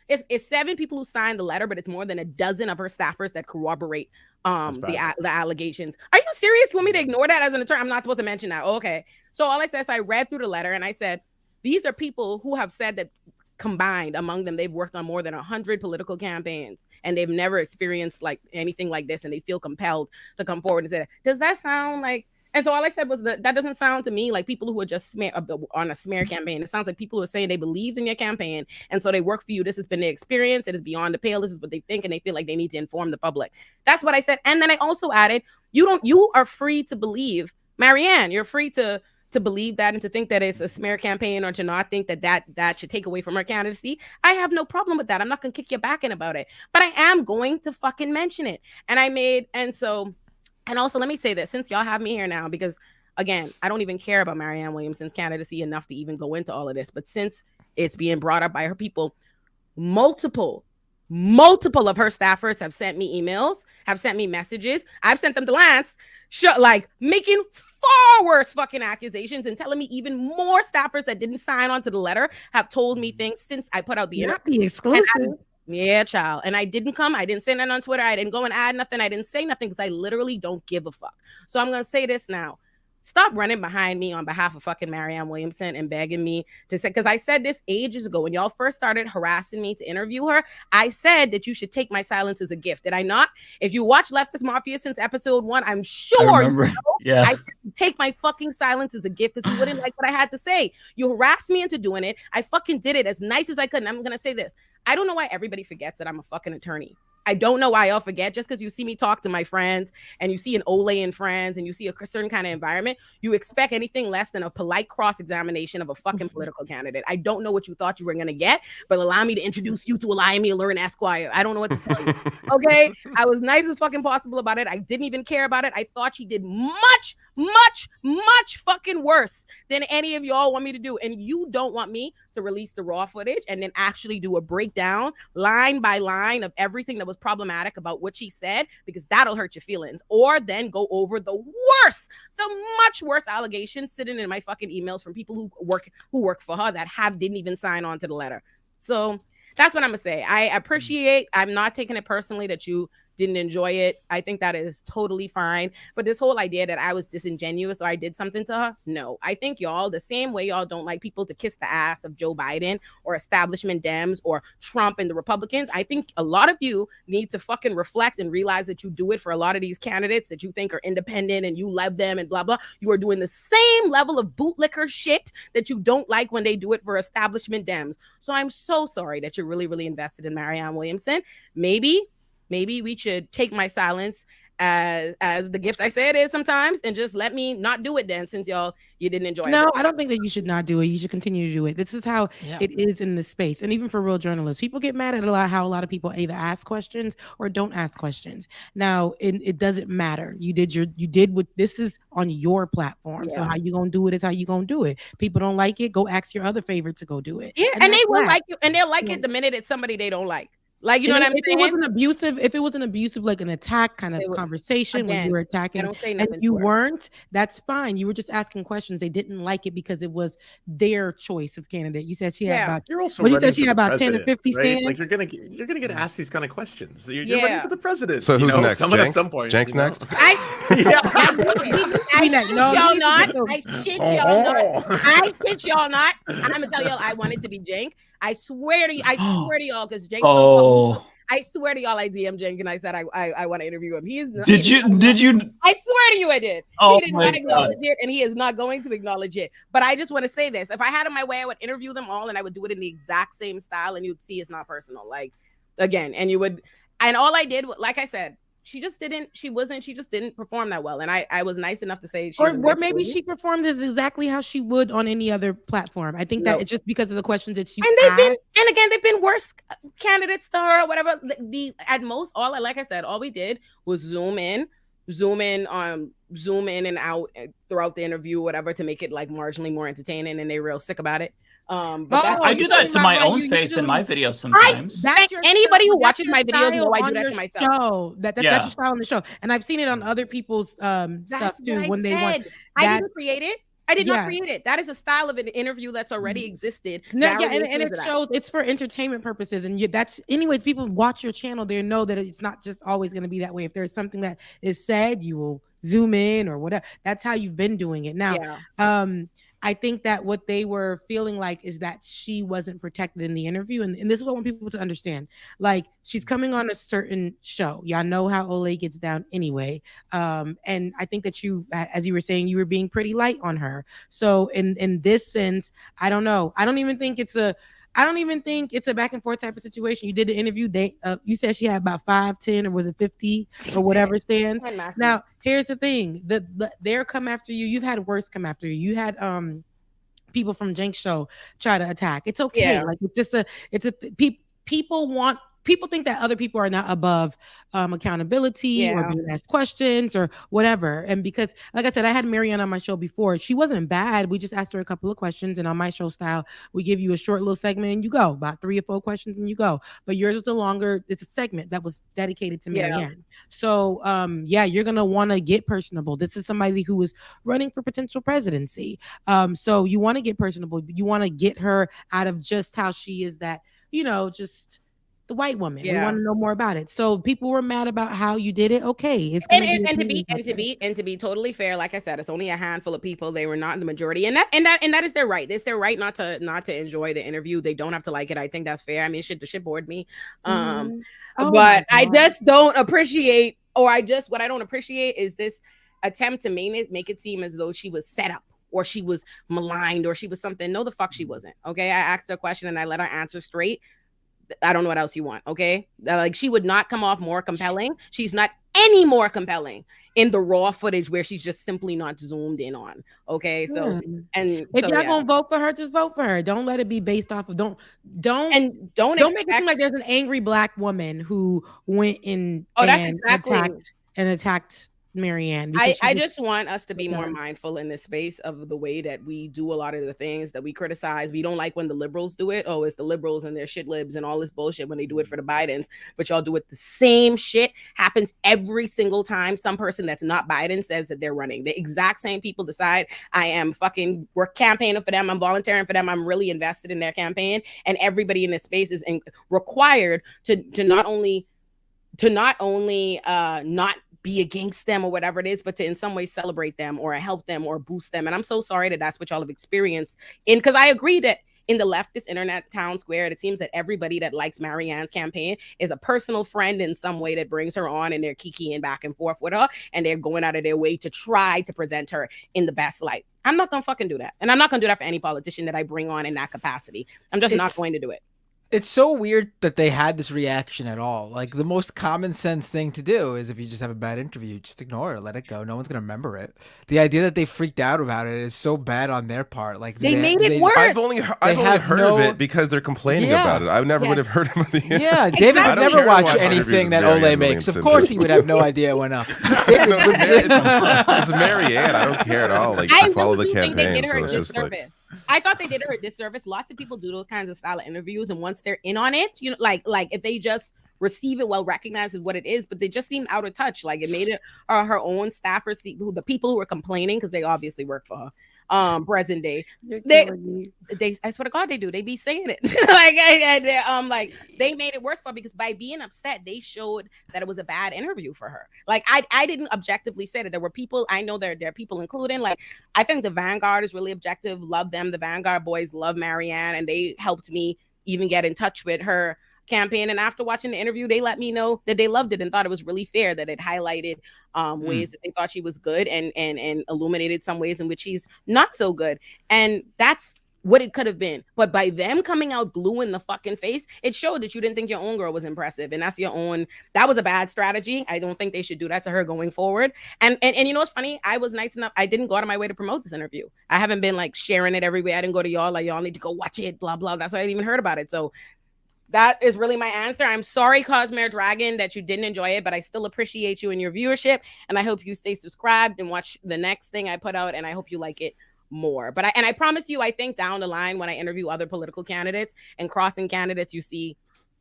it's 7 people who signed the letter, but it's more than a dozen of her staffers that corroborate the allegations. Are you serious? You want me to ignore that as an attorney? I'm not supposed to mention that. Okay. So all I said is I read through the letter, and I said, these are people who have said that combined among them, they've worked on more than 100 political campaigns, and they've never experienced like anything like this, and they feel compelled to come forward and say, does that sound like? And so all I said was that doesn't sound to me like people who are just on a smear campaign. It sounds like people who are saying they believed in your campaign, and so they work for you. This has been their experience. It is beyond the pale. This is what they think, and they feel like they need to inform the public. That's what I said. And then I also added, you are free to believe, Marianne, you're free to believe that and to think that it's a smear campaign, or to not think that should take away from her candidacy. I have no problem with that. I'm not going to kick your back in about it, but I am going to fucking mention it. And also, let me say this, since y'all have me here now, because again, I don't even care about Marianne Williamson's candidacy enough to even go into all of this. But since it's being brought up by her people, multiple of her staffers have sent me emails, have sent me messages. I've sent them to Lance, like making far worse fucking accusations and telling me even more staffers that didn't sign on to the letter have told me things since I put out the not the exclusive. Yeah, child. And I didn't say that on Twitter. I didn't go and add nothing. I didn't say nothing because I literally don't give a fuck. So I'm going to say this now. Stop running behind me on behalf of fucking Marianne Williamson and begging me to say, because I said this ages ago when y'all first started harassing me to interview her. I said that you should take my silence as a gift. Did I not? If you watch Leftist Mafia since episode 1, I'm sure you know, yeah. I take my fucking silence as a gift because you wouldn't like what I had to say. You harassed me into doing it. I fucking did it as nice as I could. And I'm going to say this. I don't know why everybody forgets that I'm a fucking attorney. I don't know why y'all forget. Just because you see me talk to my friends and you see an Olay and friends and you see a certain kind of environment, you expect anything less than a polite cross-examination of a fucking political candidate. I don't know what you thought you were going to get, but allow me to introduce you to Eliamie Allurin Esquire. I don't know what to tell you. Okay? I was nice as fucking possible about it. I didn't even care about it. I thought she did much fucking worse than any of y'all want me to do. And you don't want me to release the raw footage and then actually do a breakdown line by line of everything that was problematic about what she said, because that'll hurt your feelings. Or then go over the much worse allegations sitting in my fucking emails from people who work for her that didn't even sign on to the letter. So that's what I'm gonna say. I appreciate, I'm not taking it personally that you didn't enjoy it. I think that is totally fine. But this whole idea that I was disingenuous or I did something to her, no. I think y'all, the same way y'all don't like people to kiss the ass of Joe Biden or establishment Dems or Trump and the Republicans, I think a lot of you need to fucking reflect and realize that you do it for a lot of these candidates that you think are independent and you love them and blah, blah. You are doing the same level of bootlicker shit that you don't like when they do it for establishment Dems. So I'm so sorry that you're really, really invested in Marianne Williamson. Maybe we should take my silence as the gift I say it is sometimes, and just let me not do it then, since you didn't enjoy it. No, I don't think that you should not do it. You should continue to do it. This is how it is in this space. And even for real journalists, people get mad at how a lot of people either ask questions or don't ask questions. Now, it doesn't matter. You did what this is on your platform. Yeah. So how you gonna do it is how you gonna do it. People don't like it, go ask your other favorite to go do it. Yeah, and they will like you, and they'll like it the minute it's somebody they don't like. Like, you know what I'm saying? If it was an abusive, like an attack kind of conversation when you were attacking and you weren't, that's fine. You were just asking questions. They didn't like it because it was their choice of candidate. You said she had about, you're also you said she had about 10 to 50 stands. Like you're gonna get asked these kind of questions. You're ready for the president. So who's next? Someone at some point. Jank's next. I shit y'all not. I'm gonna tell y'all I want it to be Jank. I swear to y'all, because Jank. I swear to y'all, I DM'd Jank and I said I want to interview him. Did you? I swear to you, I did. He did not acknowledge it, and he is not going to acknowledge it. But I just want to say this: if I had it my way, I would interview them all, and I would do it in the exact same style, and you'd see it's not personal. Like, again, and you would, and all I did, like I said, she just didn't perform that well. And I was nice enough to say or maybe she performed this exactly how she would on any other platform. I think that it's just because of the questions that she they've been worse candidates to her or whatever. At most, like I said, all we did was zoom in and out throughout the interview, whatever, to make it like marginally more entertaining, and they're real sick about it. I do that to my own face in my videos sometimes. Anybody who watches my videos know I do that to myself. That's your style on the show, and I've seen it on other people's stuff too. When they want, I didn't create it. I did not create it. That is a style of an interview that's already existed. And it shows it's for entertainment purposes. And that's, anyways, people watch your channel, they know that it's not just always going to be that way. If there's something that is said, you will zoom in or whatever. That's how you've been doing it. Now, I think that what they were feeling like is that she wasn't protected in the interview. And this is what I want people to understand. Like, she's coming on a certain show. Y'all know how Olay gets down anyway. And I think that you, as you were saying, you were being pretty light on her. So in this sense, I don't know. I don't even think it's a back and forth type of situation. You did the interview. You said she had about 5'10", or was it 50 or whatever stands. Now, here's the thing: they're come after you. You've had worse come after you. You had people from Jenk's show try to attack. It's okay. Yeah. Like, people think that other people are not above accountability or being asked questions or whatever. And because, like I said, I had Marianne on my show before. She wasn't bad. We just asked her a couple of questions, and on my show style, we give you a short little segment and you go about 3 or 4 questions and you go. But yours is it's a segment that was dedicated to Marianne. So you're gonna want to get personable. This is somebody who is running for potential presidency. So you want to get personable. You want to get her out of just how she is, that, just the white woman. We want to know more about it. So people were mad about how you did it. Okay, it's to be totally fair, like I said, it's only a handful of people. They were not the majority, and that is their right. It's their right not to enjoy the interview. They don't have to like it. I think that's fair. I mean, the shit bored me. But I just don't appreciate, what I don't appreciate is this attempt to make it seem as though she was set up, or she was maligned, or she was something. No, the fuck she wasn't. Okay, I asked her a question and I let her answer straight. I don't know what else you want. Okay. Like, she would not come off more compelling. She's not any more compelling in the raw footage where she's just simply not zoomed in on. Okay. So, and if y'all gonna vote for her, just vote for her. Don't let it be based off of, don't make it seem like there's an angry black woman who went in and attacked Marianne. I just want us to be more mindful in this space of the way that we do a lot of the things that we criticize. We don't like when the liberals do it. Oh, it's the liberals and their shit libs and all this bullshit when they do it for the Bidens. But y'all do it. The same shit happens every single time some person that's not Biden says that they're running. The exact same people decide, I am fucking campaigning for them. I'm volunteering for them. I'm really invested in their campaign. And everybody in this space is required to not only not be against them or whatever it is, but to in some way celebrate them or help them or boost them. And I'm so sorry that that's what y'all have experienced. Because I agree that in the leftist internet town square, it seems that everybody that likes Marianne's campaign is a personal friend in some way that brings her on, and they're kikiing back and forth with her, and they're going out of their way to try to present her in the best light. I'm not gonna fucking do that. And I'm not gonna do that for any politician that I bring on in that capacity. I'm just not going to do it. It's so weird that they had this reaction at all. Like, the most common sense thing to do is, if you just have a bad interview, just ignore it, let it go. No one's gonna remember it. The idea that they freaked out about it is so bad on their part. Like, they made it worse. I've only heard of it because they're complaining about it. I never would have heard of it. Yeah, David would never watch anything that Olay makes. Of course, he would have no idea it went up. It's Marianne. I don't care at all. Like, I follow the campaign, so it's just like. I thought they did her a disservice. Lots of people do those kinds of style of interviews, and once they're in on it, like if they just receive it well, recognize what it is, but they just seem out of touch. Like, it made it her own staffers, the people who were complaining, because they obviously work for her. Present day, they I swear to God, they do. They be saying it like they made it worse for her, because by being upset, they showed that it was a bad interview for her. Like, I didn't objectively say that. There were people, I know there are people, including, like, I think the Vanguard is really objective. Love them. The Vanguard boys love Marianne, and they helped me even get in touch with her campaign. And after watching the interview, they let me know that they loved it and thought it was really fair, that it highlighted ways that they thought she was good, and illuminated some ways in which she's not so good. And that's what it could have been. But by them coming out blue in the fucking face, it showed that you didn't think your own girl was impressive. And that's your own. That was a bad strategy. I don't think they should do that to her going forward. And you know what's funny? I was nice enough. I didn't go out of my way to promote this interview. I haven't been like sharing it everywhere. I didn't go to y'all like, y'all need to go watch it, blah, blah. That's why I didn't even heard about it. So that is really my answer. I'm sorry, Cosmere Dragon, that you didn't enjoy it, but I still appreciate you and your viewership. And I hope you stay subscribed and watch the next thing I put out. And I hope you like it more. But I promise you, I think down the line, when I interview other political candidates and crossing candidates, you see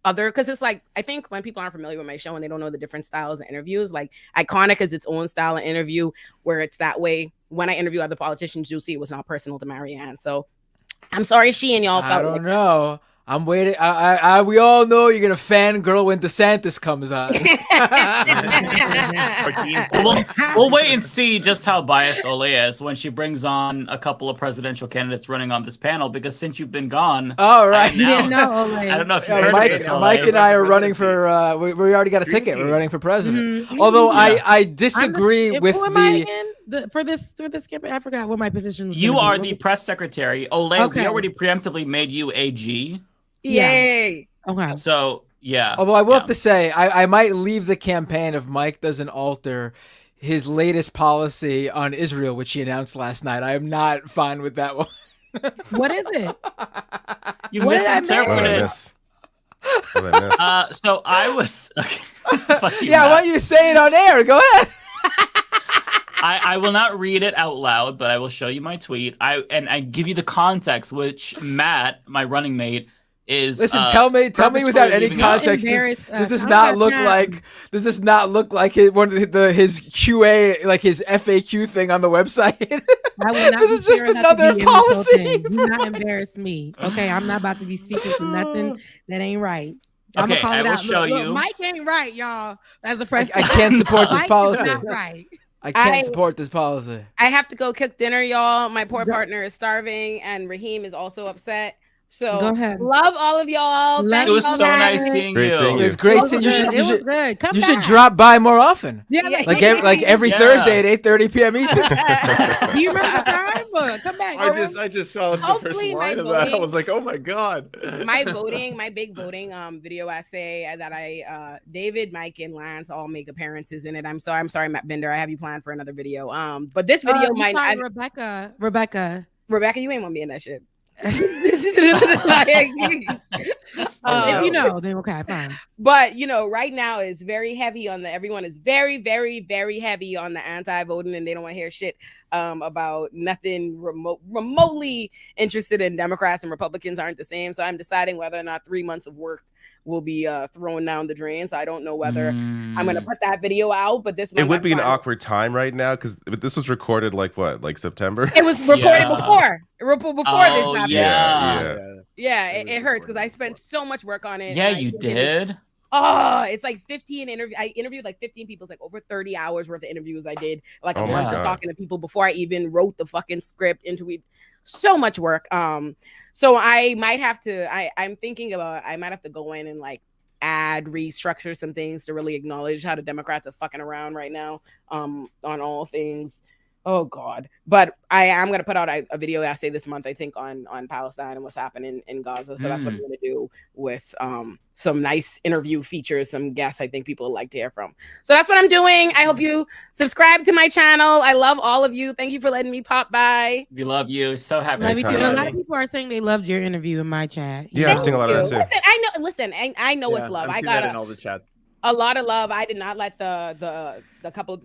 other, because it's like, I think when people aren't familiar with my show and they don't know the different styles of interviews, like Iconic is its own style of interview where it's that way. When I interview other politicians, you'll see it was not personal to Marianne. So I'm sorry she and y'all felt I don't know. I'm waiting. We all know you're gonna fangirl when DeSantis comes on. We'll wait and see just how biased Ole is when she brings on a couple of presidential candidates running on this panel. Because since you've been gone, all right, you didn't know Ole. I don't know if you heard Mike, of this, Ole. Mike and I are running for. We already got a ticket. We're running for president. Mm-hmm. Although I disagree with for this campaign. I forgot what my position was. You are the press secretary. Ole, we already preemptively made you AG. Yay! Okay. So yeah. Although I will have to say, I might leave the campaign if Mike doesn't alter his latest policy on Israel, which he announced last night. I am not fine with that one. What is it? You misinterpreted. So I was. Yeah, why don't you say it on air? Go ahead. I will not read it out loud, but I will show you my tweet. I give you the context, which Matt, my running mate, is. Listen, tell me without any context. Does this not look like? Does this not look like his QA, like his FAQ thing on the website? I will not. This is just another policy. Do not embarrass me, okay? I'm not about to be speaking for nothing that ain't right. I'm okay, gonna call I will it out. show you. Mike ain't right, y'all. As the president, I can't support this Mike policy. is not right. I can't support this policy. I have to go cook dinner, y'all. My poor partner is starving, and Raheem is also upset. So go ahead. Love all of y'all. It was so nice seeing you. It was great seeing you. You should drop by more often. Yeah, like every Thursday at 8:30 p.m. Eastern. Do you remember the time? Come back. I just saw the first line of that. I was like, oh my god. My big voting video essay that David, Mike, and Lance all make appearances in it. I'm sorry, Matt Bender. I have you planned for another video. But this video Rebecca, you ain't want me in that shit. If you know, then okay, fine. But right now is very heavy on everyone is very, very, very heavy on the anti-voting, and they don't want to hear shit about nothing remotely interested in Democrats, and Republicans aren't the same. So I'm deciding whether or not 3 months of work will be thrown down the drain. So I don't know whether I'm going to put that video out, but this month it would be an awkward time right now because this was recorded like September. It was recorded before this happened. Yeah, it hurts because I spent so much work on it. Yeah, you did. It's like 15 interviews. I interviewed like 15 people. It's like over 30 hours worth of interviews I did, like a month of talking to people before I even wrote the fucking script. Interviewed so much work. So I might have to. I'm thinking about. I might have to go in and like restructure some things to really acknowledge how the Democrats are fucking around right now. On all things. Oh God! But I am gonna put out a video essay this month, I think, on Palestine and what's happening in Gaza. So that's what I'm gonna do with some nice interview features, some guests I think people would like to hear from. So that's what I'm doing. I hope you subscribe to my channel. I love all of you. Thank you for letting me pop by. We love you. So happy. A lot of people are saying they loved your interview in my chat. Yeah, I'm seeing a lot of that too. Listen, I know it's love. I got that in all the chats. A lot of love. I did not let the couple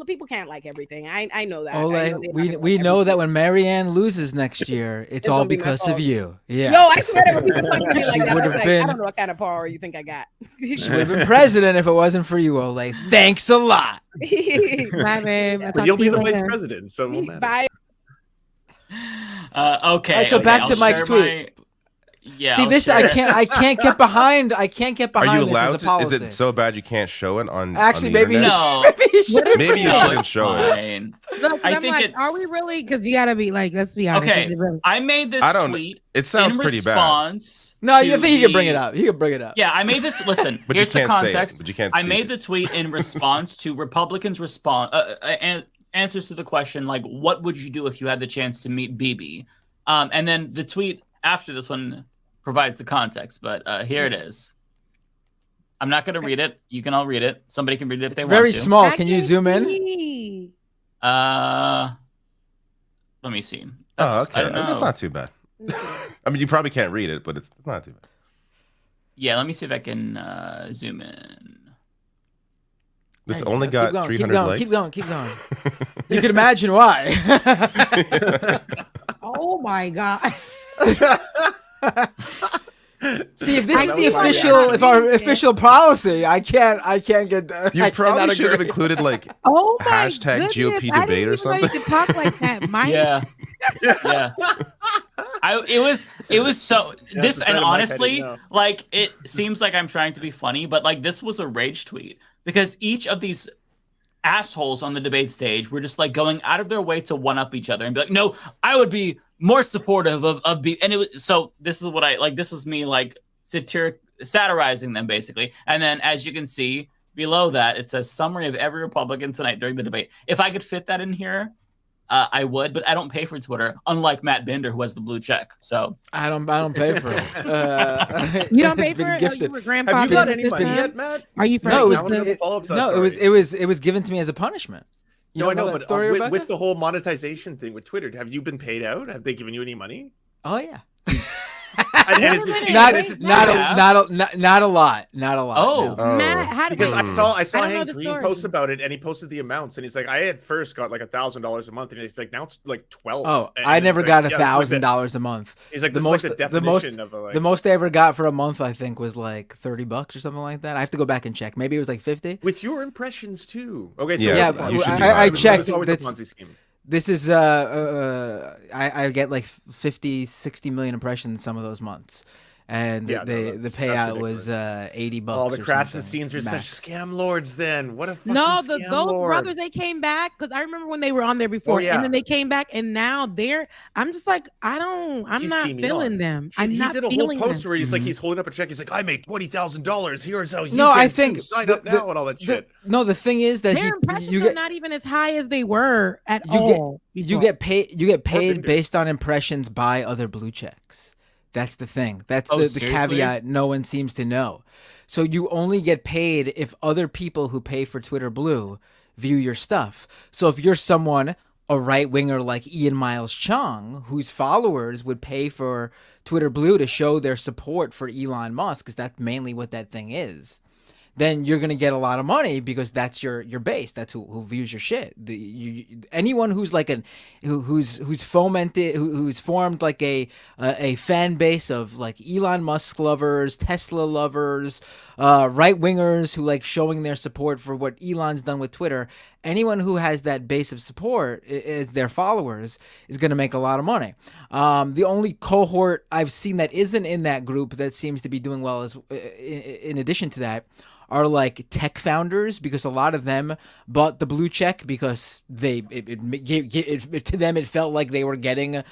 people can't like everything. I know that. Ole, we know that when Marianne loses next year, it's all because of you. Yeah. No, I swear that when people talk to me like that, would have been. I don't know what kind of power you think I got. She would have been president if it wasn't for you, Ole. Thanks a lot. Bye, babe. But you'll be the vice president, so it won't matter. Bye. Okay. All right, so back to Mike's tweet. Yeah. See, this I can't get behind. I can't get behind. Are you this allowed as a policy. Is it so bad you can't show it on? Actually, on the maybe internet? Maybe you shouldn't show it. Look, I think it's. Are we really? Because you gotta be like, let's be honest. Okay, I made this tweet. It sounds pretty bad. No, you think you can bring it up? You can bring it up. Yeah, I made this. Listen, but here's the context. But you can't. I made the tweet in response to Republicans' answers to the question, like, what would you do if you had the chance to meet Bibi? And then the tweet after this one provides the context, but here it is. I'm not going to read it. You can all read it. Somebody can read it if they want to. Very small. Can you zoom in? Let me see. Okay. That's not too bad. I mean, you probably can't read it, but it's not too bad. Yeah, let me see if I can zoom in. This only got 300 likes. Keep going. You can imagine why. Oh my God. See, if this is our official policy, I can't get. You probably should have included like hashtag GOP debate or something. You could talk like that, Mike. Yeah. It was so That's the and side of Mike I didn't honestly, know. like it seems like I'm trying to be funny, but like this was a rage tweet because each of these assholes on the debate stage were just like going out of their way to one up each other and be like, no, I would be more supportive of and it was so this is what I like. This was me like satirizing them basically, and then as you can see below that, it says summary of every Republican tonight during the debate. If I could fit that in here, I would, but I don't pay for Twitter, unlike Matt Binder, who has the blue check. So I don't pay for it. You don't pay It's for been it? gifted. Oh, you were grandfathered Have you got at any this money time? yet, Matt? Are you No, friends? it was given to me as a punishment. You No, I don't know, that but story, Rebecca? with the whole monetization thing with Twitter, have you been paid out? Have they given you any money? Oh yeah. And is it not a lot. Oh, no. Matt, how did Because I saw I don't know Hank the Green story. post about it, and he posted the amounts, and he's like, I had first got like $1,000 a month, and he's like, now it's like 12. Oh, And I it's never like, got yeah, this is like $1,000 a month. He's like, the this is most, like the the most, definition of a, like, the most I ever got for a month, I think, was like $30 or something like that. I have to go back and check. Maybe it was like 50. with your impressions too. Okay, so Yeah, I checked. It was always a That's- Ponzi scheme. This is I get like 50, 60 million impressions some of those months. And Yeah, the payout was $80. Oh, the or Krasensteins something, are such max. scam lords. Then what a fucking No, scam those lord. brothers, they came back because I remember when they were on there before, yeah. and then they came back, and now I'm just like, I'm He's not teaming feeling on. them. He not did a whole feeling post them. where he's like, he's holding up a check. He's like, I make $20,000. Here's how you No, can I too. think Sign up now and all that shit. No, the thing is that Their impressions you are get not even as high as they were at you all. you get paid based on impressions by other blue checks. That's the thing. That's the caveat no one seems to know. So you only get paid if other people who pay for Twitter Blue view your stuff. So if you're someone, a right-winger like Ian Miles Chung, whose followers would pay for Twitter Blue to show their support for Elon Musk, because that's mainly what that thing is, then you're gonna get a lot of money because that's your base. That's who views your shit. Anyone who's like who's formed like a fan base of like Elon Musk lovers, Tesla lovers, right wingers who like showing their support for what Elon's done with Twitter. Anyone who has that base of support as their followers is going to make a lot of money. The only cohort I've seen that isn't in that group that seems to be doing well is, in addition to that, are like tech founders, because a lot of them bought the blue check because to them it felt like they were getting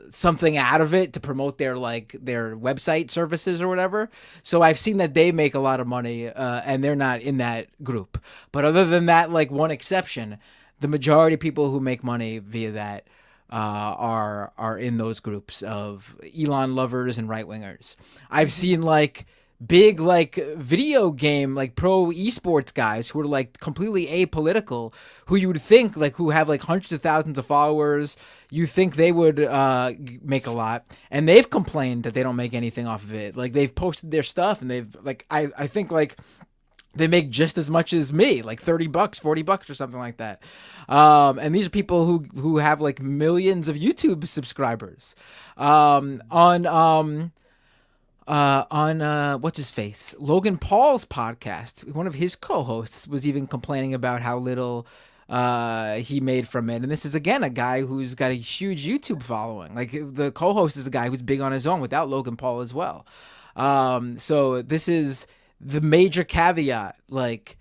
something out of it to promote their website services or whatever. So I've seen that they make a lot of money, and they're not in that group. But other than that, like one exception, the majority of people who make money via that are in those groups of Elon lovers and right wingers. I've seen like big like video game like pro esports guys who are like completely apolitical, who you would think like who have like hundreds of thousands of followers, you think they would make a lot, and they've complained that they don't make anything off of it. Like they've posted their stuff and they've like I think like they make just as much as me, like $30, $40 or something like that. And these are people who have like millions of YouTube subscribers. On what's his face? Logan Paul's podcast, one of his co-hosts was even complaining about how little he made from it. And this is again a guy who's got a huge YouTube following. Like the co-host is a guy who's big on his own without Logan Paul as well. So this is the major caveat, like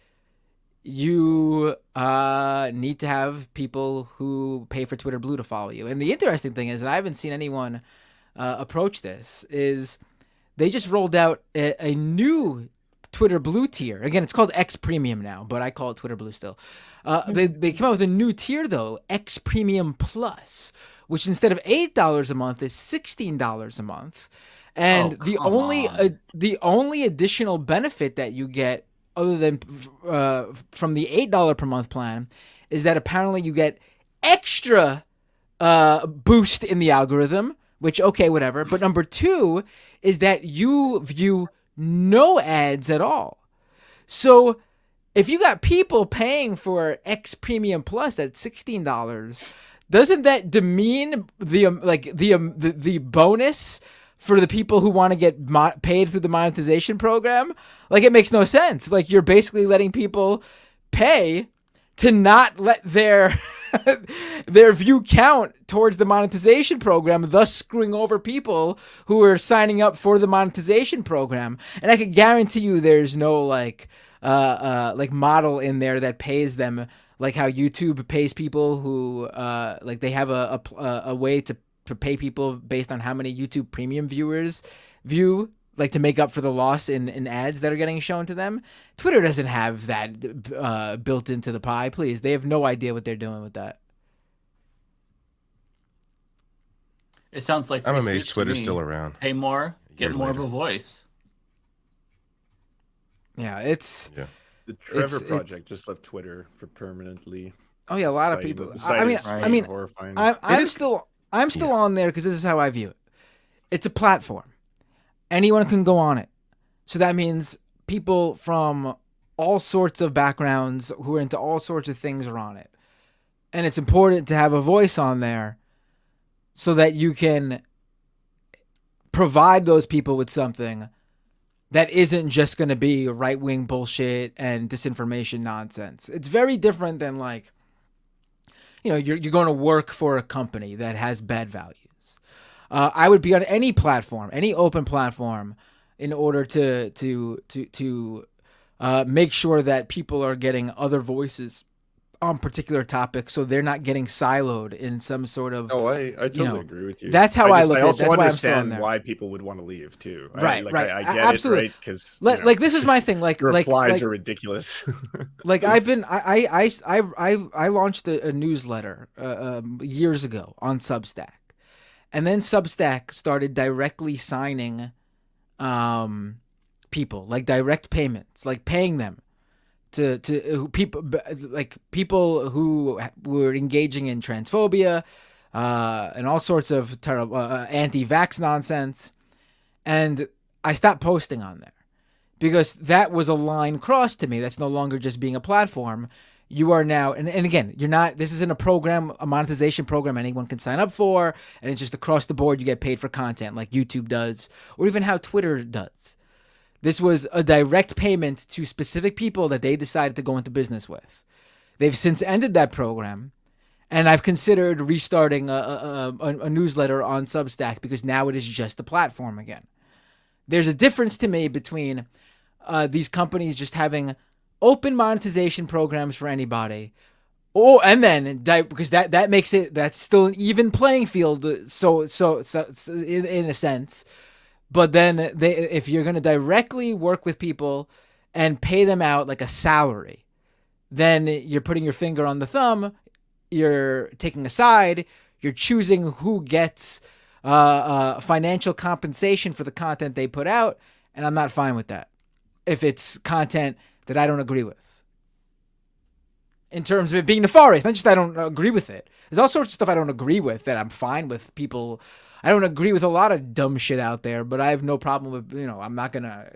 you need to have people who pay for Twitter Blue to follow you. And the interesting thing is that I haven't seen anyone approach this, is they just rolled out a new Twitter Blue tier. Again, it's called X Premium now, but I call it Twitter Blue still. They came out with a new tier though, X Premium Plus, which instead of $8 a month is $16 a month. And the only additional benefit that you get, other than from the $8 per month plan, is that apparently you get extra boost in the algorithm, which, okay, whatever. But number two is that you view no ads at all. So if you got people paying for X Premium Plus at $16, doesn't that demean the bonus for the people who want to get paid through the monetization program? Like, it makes no sense. Like, you're basically letting people pay to not let their their view count towards the monetization program, thus screwing over people who are signing up for the monetization program. And I can guarantee you there's no like model in there that pays them like how YouTube pays people who like they have a way to pay people based on how many YouTube premium viewers view, like to make up for the loss in ads that are getting shown to them. Twitter doesn't have that built into the pie. Please, they have no idea what they're doing with that. It sounds like I'm amazed Twitter's still around. Pay more, get more of a voice. Yeah, it's the Trevor Project just left Twitter for permanently. Oh yeah, a lot of people. I mean, horrifying. I'm still on there because this is how I view it. It's a platform. Anyone can go on it. So that means people from all sorts of backgrounds who are into all sorts of things are on it. And it's important to have a voice on there so that you can provide those people with something that isn't just going to be right-wing bullshit and disinformation nonsense. It's very different than like, you're going to work for a company that has bad values. I would be on any platform, any open platform, in order to make sure that people are getting other voices on particular topics, so they're not getting siloed in some sort of. Oh, I totally agree with you. That's how I look at it. That's why I'm still on there. Why people would want to leave too. Right, right. I get absolutely. it, right? Because like this is my thing. Like replies are ridiculous. Like I launched a newsletter years ago on Substack. And then Substack started directly signing people, like direct payments, like paying them to people who were engaging in transphobia and all sorts of terrible anti-vax nonsense. And I stopped posting on there because that was a line crossed to me. That's no longer just being a platform. You are now, and again, you're not, this isn't a monetization program anyone can sign up for, and it's just across the board, you get paid for content like YouTube does, or even how Twitter does. This was a direct payment to specific people that they decided to go into business with. They've since ended that program, and I've considered restarting a newsletter on Substack because now it is just a platform again. There's a difference to me between these companies just having open monetization programs for anybody. Oh, and then because that makes it, that's still an even playing field. So in a sense, but then if you're going to directly work with people and pay them out like a salary, then you're putting your finger on the thumb. You're taking a side. You're choosing who gets financial compensation for the content they put out. And I'm not fine with that. If it's content that I don't agree with. In terms of it being nefarious, not just I don't agree with it. There's all sorts of stuff I don't agree with that I'm fine with people. I don't agree with a lot of dumb shit out there, but I have no problem with, I'm not going to,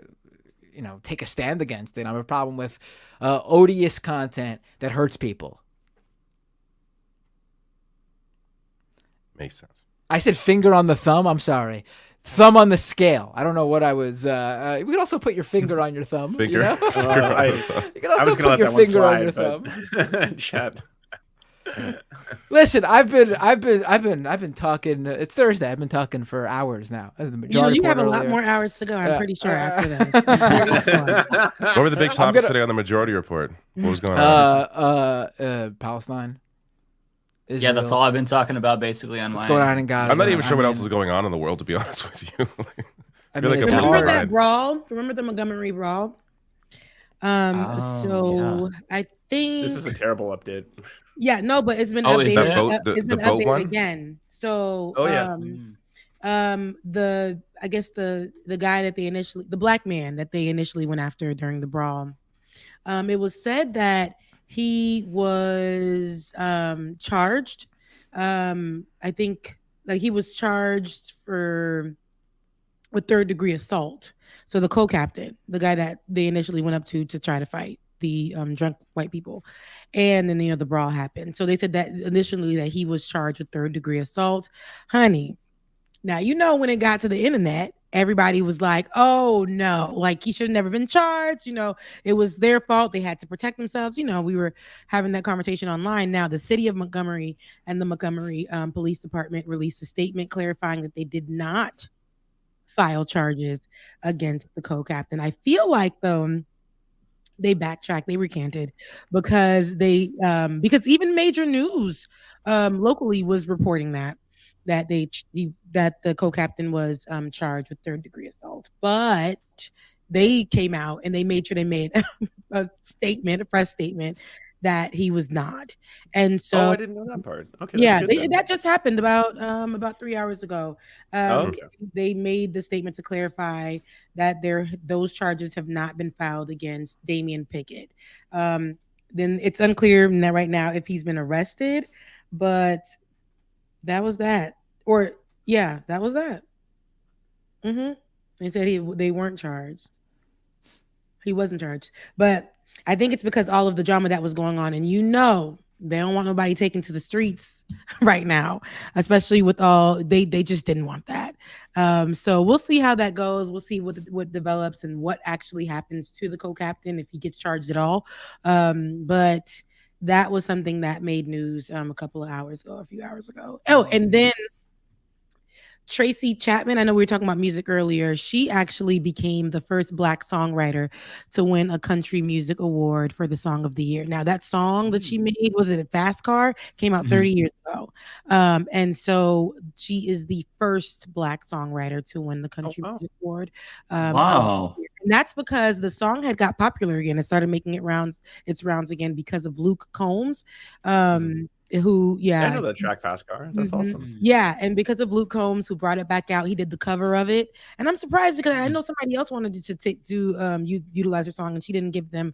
take a stand against it. I have a problem with odious content that hurts people. Makes sense. I said finger on the thumb. I'm sorry. Thumb on the scale. I don't know what I was. We could also put your finger on your thumb. Finger. You can also put your finger on your thumb. Chat. Listen, I've been talking. It's Thursday. I've been talking for hours now. The majority you have a lot more hours to go. I'm pretty sure after that. What were the big topics today on the Majority Report? What was going on? Palestine. Israel. Yeah, that's all I've been talking about basically on What's going on in Gaza? I'm not even sure what else is going on in the world, to be honest with you. Remember that brawl? Remember the Montgomery brawl? I think this is a terrible update. Yeah, no, but it's been updated. It's been updated again. So, I guess the guy that the black man that they initially went after during the brawl, it was said that he was charged. I think like he was charged with third-degree assault. So the co-captain, the guy that they initially went up to try to fight the drunk white people, and then the brawl happened. So they said that initially that he was charged with third-degree assault. Honey, now when it got to the internet, everybody was like, oh no, like he should have never been charged. It was their fault. They had to protect themselves. We were having that conversation online. Now, the city of Montgomery and the Montgomery Police Department released a statement clarifying that they did not file charges against the co-captain. I feel like, though, they backtracked, they recanted because because even major news locally was reporting that the co-captain was charged with third-degree assault, but they came out and they made sure they made a press statement that he was not. And so I didn't know that part. Okay, yeah, that's good, that just happened about 3 hours ago. Okay. They made the statement to clarify that those charges have not been filed against Damian Pickett. Then it's unclear right now if he's been arrested, but that was that. Or yeah, that was that. They said they weren't charged. He wasn't charged, but I think it's because all of the drama that was going on, and they don't want nobody taken to the streets right now, especially with they just didn't want that. So we'll see how that goes. We'll see what develops and what actually happens to the co-captain if he gets charged at all. But that was something that made news a few hours ago. Oh, and then Tracy Chapman, I know we were talking about music earlier. She actually became the first Black songwriter to win a country music award for the Song of the Year. Now, that song that she made, was it a Fast Car? Came out 30 years ago. And so she is the first Black songwriter to win the country music award. Wow. And that's because the song had got popular again. It started making its rounds again because of Luke Combs. I know that track Fast Car. That's awesome. Yeah, and because of Luke Combs, who brought it back out, he did the cover of it. And I'm surprised because I know somebody else wanted to utilize her song, and she didn't give them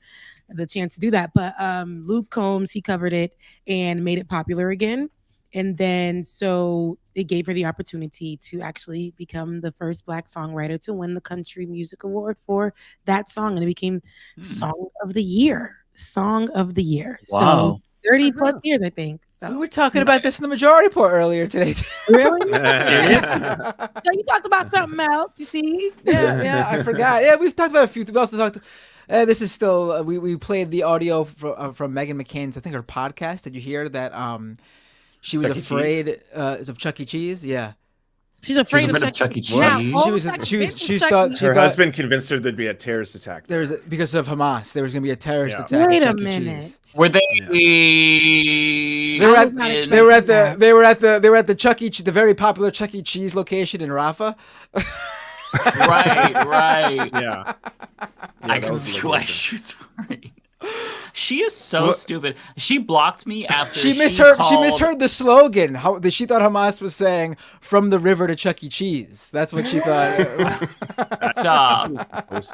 the chance to do that. But Luke Combs, he covered it and made it popular again. And then so it gave her the opportunity to actually become the first Black songwriter to win the Country Music Award for that song. And it became Song of the Year. Song of the Year. Wow. So 30 plus years, I think. So we were talking about this in the majority report earlier today. Really? So you talked about something else, you see? Yeah, I forgot. Yeah, we've talked about a few. We also talked. This is still. We played the audio from Meghan McCain's, I think, her podcast. Did you hear that? She was afraid of Chuck E. Cheese. Yeah. She's afraid of Chuck E. Cheese. She thought her husband convinced her there'd be a terrorist attack. Because of Hamas, there was going to be a terrorist attack. Wait at a Chuck minute. E. Cheese. Were they? They were at the Chuck E. the very popular Chuck E. Cheese location in Rafah. Right. Yeah. I can see why she was worried. She is so stupid. She blocked me after she misheard the slogan. She thought Hamas was saying "from the river to Chuck E. Cheese." That's what she thought. Stop.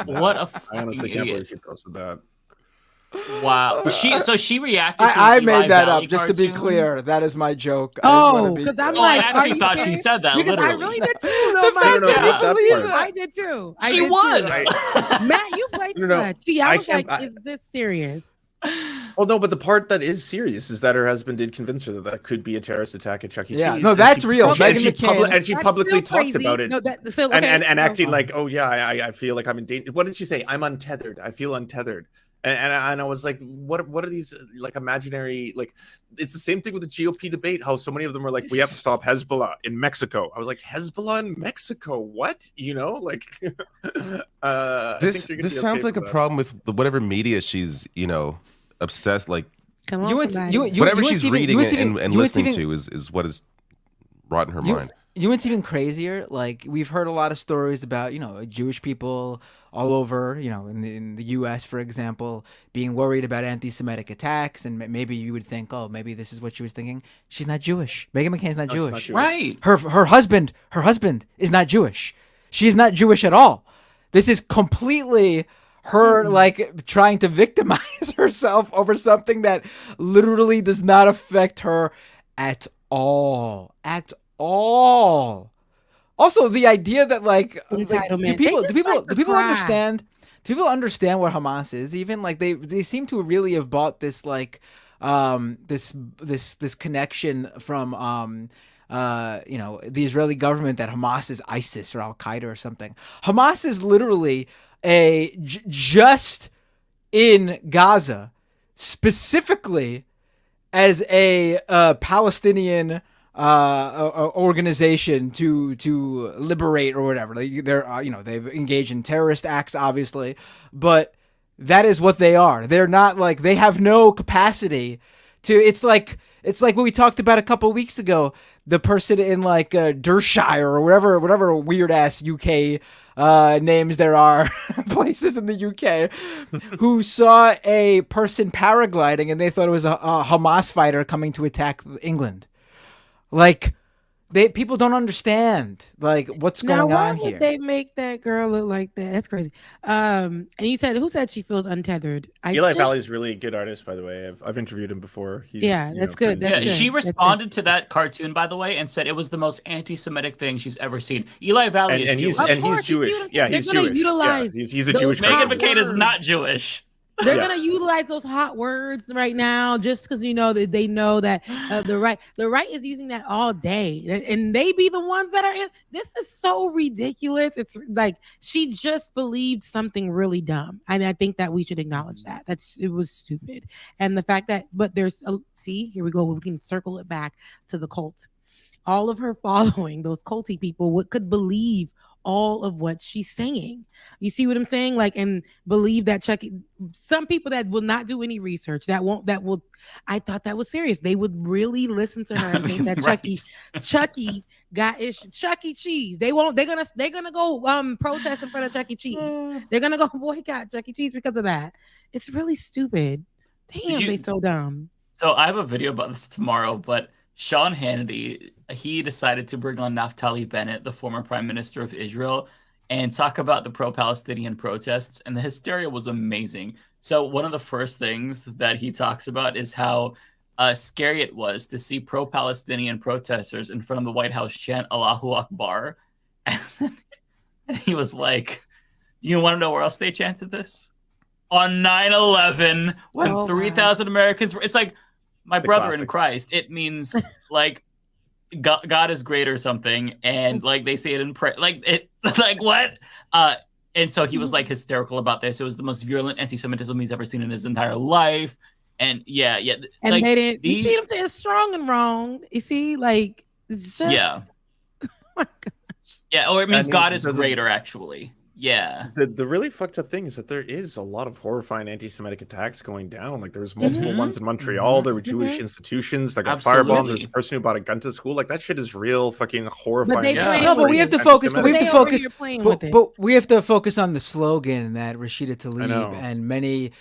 What a I honestly can't believe she posted that. Wow. She reacted to I an made Eli that Valley up just to be cartoon. clear. That is my joke. Because I'm like, I actually thought she said that because literally. I really did too. No, I did too. She won. Matt, you played too much. See, I was like, is this serious? Well, no, but the part that is serious is that her husband did convince her that could be a terrorist attack at Chuck E. Cheese. Yeah, no, that's real. And she publicly talked crazy. about it. No, and acting like, oh yeah, I feel like I'm in danger. What did she say? I'm untethered. I feel untethered. And I was like, what are these like imaginary, like it's the same thing with the GOP debate, how so many of them are like, we have to stop Hezbollah in Mexico. I was like, Hezbollah in Mexico? What? Like this sounds like a problem with whatever media she's, obsessed, like whatever she's reading and listening to is what is rot in her mind. You know what's even crazier? Like, we've heard a lot of stories about, Jewish people all over, in the U.S., for example, being worried about anti-Semitic attacks. And maybe you would think, oh, maybe this is what she was thinking. She's not Jewish. Meghan McCain's not Jewish. Right. Her husband is not Jewish. She is not Jewish at all. This is completely her, like, trying to victimize herself over something that literally does not affect her at all. At all. Also, the idea that do people understand? Do people understand what Hamas is? Even like they seem to really have bought this this connection from the Israeli government that Hamas is ISIS or Al Qaeda or something. Hamas is literally just in Gaza, specifically as a Palestinian organization to liberate or whatever. They've engaged in terrorist acts, obviously, but that is what they are. They're not like, they have no capacity to. It's like what we talked about a couple of weeks ago. The person in like Dershire or whatever weird ass UK names there are, places in the UK, who saw a person paragliding and they thought it was a Hamas fighter coming to attack England. Like, people don't understand like what's going on here. Why would they make that girl look like that? That's crazy. And who said she feels untethered? Eli Valley's really a good artist, by the way. I've interviewed him before. That's good. That's good. She responded to that cartoon, by the way, and said it was the most anti-Semitic thing she's ever seen. Eli Valley is Jewish. He's Jewish. Yeah, he's Jewish. He's a Jewish. Megan McCain is not Jewish. They're gonna utilize those hot words right now, just because they know that the right is using that all day, and they be the ones that are in. This is so ridiculous. It's like she just believed something really dumb, and I think that we should acknowledge that. It was stupid, and the fact that here we go. We can circle it back to the cult. All of her following, those culty people, could believe all of what she's saying. You see what I'm saying? Like, and believe that some people that will not do any research, I thought that was serious. They would really listen to her and think that right. Chucky got issues. Chuck E. Cheese. They're gonna go protest in front of Chuck E. Cheese. They're gonna go boycott Chuck E. Cheese because of that. It's really stupid. Damn, they so dumb. So I have a video about this tomorrow, but Sean Hannity, he decided to bring on Naftali Bennett, the former prime minister of Israel, and talk about the pro-Palestinian protests. And the hysteria was amazing. So one of the first things that he talks about is how scary it was to see pro-Palestinian protesters in front of the White House chant Allahu Akbar. And he was like, you want to know where else they chanted this? On 9/11, when 3,000 Americans were... It's like, my brother in Christ, it means like God is great or something, and like they say it in prayer, like what? And so he was like hysterical about this. It was the most virulent anti-Semitism he's ever seen in his entire life, and yeah. And like, they didn't. You see what I'm saying? It's strong and wrong. You see, like it's just oh my gosh. Yeah, or it means God is greater, actually. Yeah. The really fucked up thing is that there is a lot of horrifying anti-Semitic attacks going down. Like there was multiple ones in Montreal. There were Jewish institutions that got firebombed. There's a person who bought a gun to school. Like that shit is real fucking horrifying. But we have to focus. But we have to focus. But we have to focus on the slogan that Rashida Tlaib and many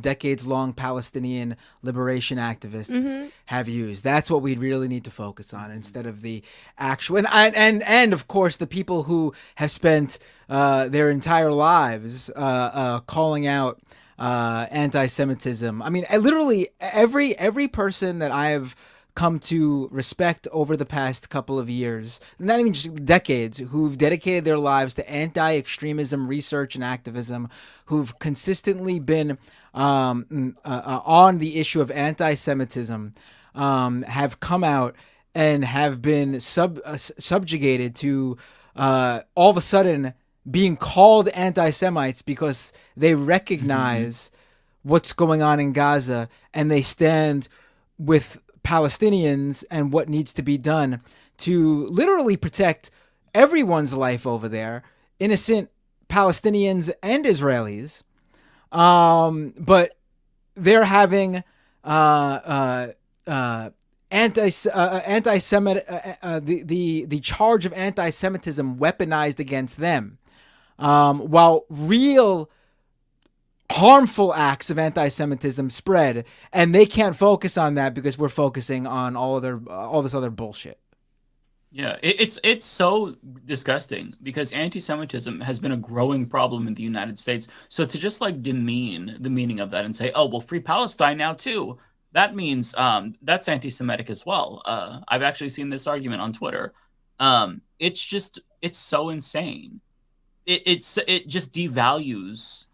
decades-long Palestinian liberation activists have used. That's what we really need to focus on instead of the actual and of course the people who have spent their entire lives calling out anti-Semitism. I mean, literally every person that I have come to respect over the past couple of years, not even just decades, who've dedicated their lives to anti-extremism research and activism, who've consistently been on the issue of anti-Semitism, have come out and have been subjugated to all of a sudden being called anti-Semites because they recognize what's going on in Gaza and they stand with Palestinians and what needs to be done to literally protect everyone's life over there, innocent Palestinians and Israelis. But they're having anti-Semitic, the charge of anti-Semitism weaponized against them, while real harmful acts of anti-Semitism spread, and they can't focus on that because we're focusing on all this other bullshit. Yeah, it's so disgusting because anti-Semitism has been a growing problem in the United States. So to just like demean the meaning of that and say, oh, well, free Palestine now too, that means that's anti-Semitic as well. I've actually seen this argument on Twitter. It's so insane. It just devalues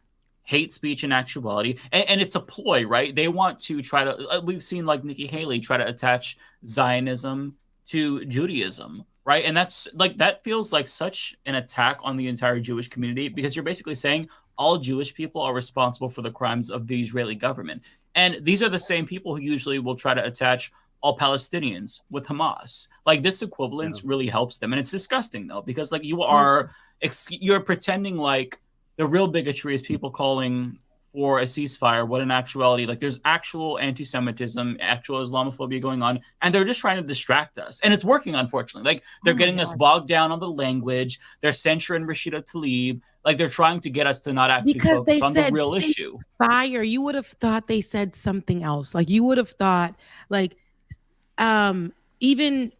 hate speech in actuality, and it's a ploy, right? They want to try to. We've seen like Nikki Haley try to attach Zionism to Judaism, right? And that's like that feels like such an attack on the entire Jewish community because you're basically saying all Jewish people are responsible for the crimes of the Israeli government, and these are the same people who usually will try to attach all Palestinians with Hamas. Like this equivalence really helps them, and it's disgusting though because like you're pretending like the real bigotry is people calling for a ceasefire, what in actuality, like there's actual anti-Semitism, actual Islamophobia going on, and they're just trying to distract us. And it's working, unfortunately. Like they're getting us bogged down on the language. They're censoring Rashida Tlaib. Like they're trying to get us to not actually focus on the real issue. Fire. You would have thought they said something else. Like you would have thought, like, even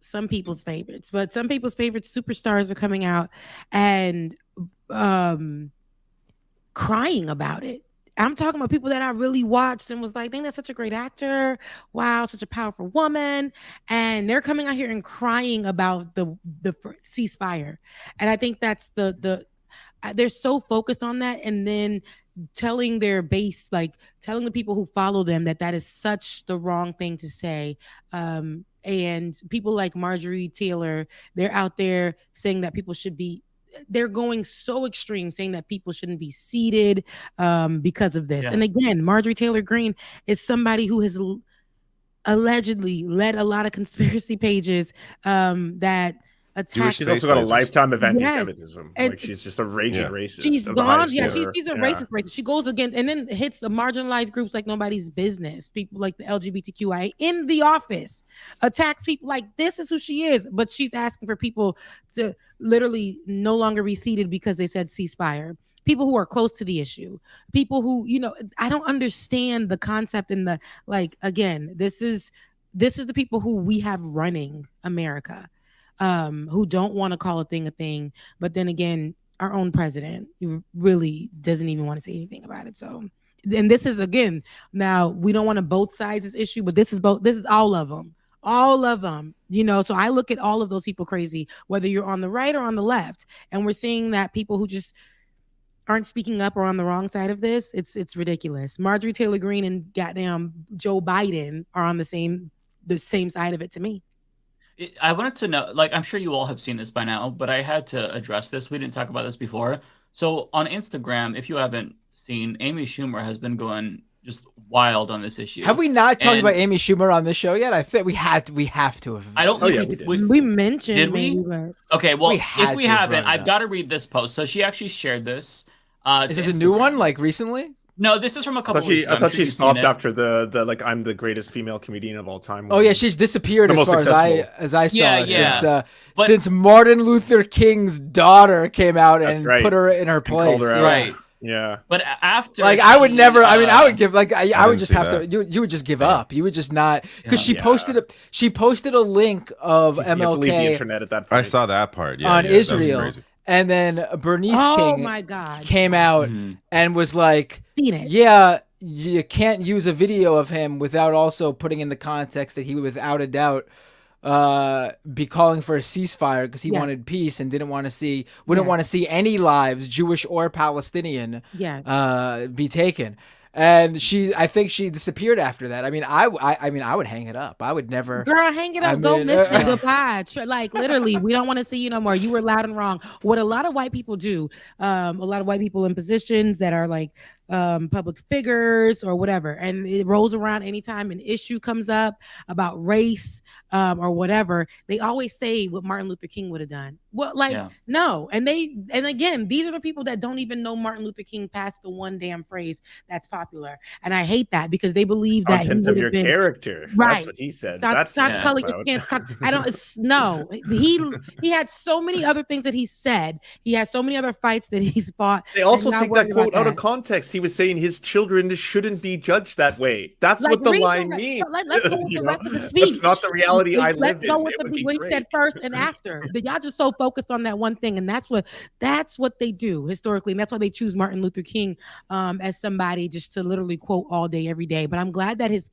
some people's favorites, but some people's favorite superstars are coming out and crying about it. I'm talking about people that I really watched and was like, I think that's such a great actor. Wow, such a powerful woman. And they're coming out here and crying about the ceasefire. And I think that's they're so focused on that, and then telling their base, like telling the people who follow them that is such the wrong thing to say. And people like Marjorie Taylor, they're out there saying that people should be, they're going so extreme, saying that people shouldn't be seated because of this. Yeah. And again, Marjorie Taylor Greene is somebody who has allegedly led a lot of conspiracy pages that attack. She's also got a lifetime of anti-Semitism. Yes. Like she's just a raging racist. She's gone. Yeah, she's a racist. She goes again and then hits the marginalized groups like nobody's business. People like the LGBTQI in the office, attacks people like this is who she is. But she's asking for people to literally no longer be seated because they said ceasefire. People who are close to the issue, people who, I don't understand the concept and the, like, again, this is the people who we have running America. Who don't want to call a thing, but then again, our own president really doesn't even want to say anything about it. So, and this is again, now we don't want to both sides this issue, but this is all of them. So I look at all of those people crazy, whether you're on the right or on the left, and we're seeing that people who just aren't speaking up or on the wrong side of this, it's ridiculous. Marjorie Taylor Greene and goddamn Joe Biden are on the same side of it to me. I wanted to know, like, I'm sure you all have seen this by now, but I had to address this. We didn't talk about this before. So on Instagram, if you haven't seen, Amy Schumer has been going just wild on this issue. Have we not talked about Amy Schumer on this show yet? I think we have to have. I don't think we mentioned. Did we? Okay, well, if we haven't, I've got to read this post. So she actually shared this. Is this a new one, like recently? No, this is from a couple weeks ago. I thought she stopped after the like I'm the greatest female comedian of all time. Oh yeah, she's disappeared as far as I saw since Martin Luther King's daughter came out and put her in her place. Right. Yeah. But after, like, I would never. I mean, I would give like I would just have to. You would just give up. You would just not, because she posted a link of MLK. You have to leave the internet at that point. I saw that part. Yeah, on Israel. And then Bernice King came out and was like, yeah, you can't use a video of him without also putting in the context that he would without a doubt be calling for a ceasefire because he wanted peace and wouldn't want to see any lives, Jewish or Palestinian, be taken. And I think she disappeared after that. I mean, I would hang it up. I would never. Girl, hang it up. Go miss the goodbye. Like, literally, we don't want to see you no more. You were loud and wrong. What a lot of white people do, a lot of white people in positions that are like public figures or whatever, and it rolls around anytime an issue comes up about race or whatever, they always say what Martin Luther King would have done. Well, no. And again, these are the people that don't even know Martin Luther King past the one damn phrase that's popular. And I hate that because they believe that content of your character. Right. That's what he said. Stop calling your I don't. No. He had so many other things that he said. He has so many other fights that he's fought. They also take that quote out of context. He was saying his children shouldn't be judged that way. That's like, what the line means. Let's go with the rest of the speech. That's not the reality I live in. Let's go with what he said first and after. But y'all just so focused on that one thing, and that's what they do historically, and that's why they choose Martin Luther King as somebody just to literally quote all day, every day. But I'm glad that his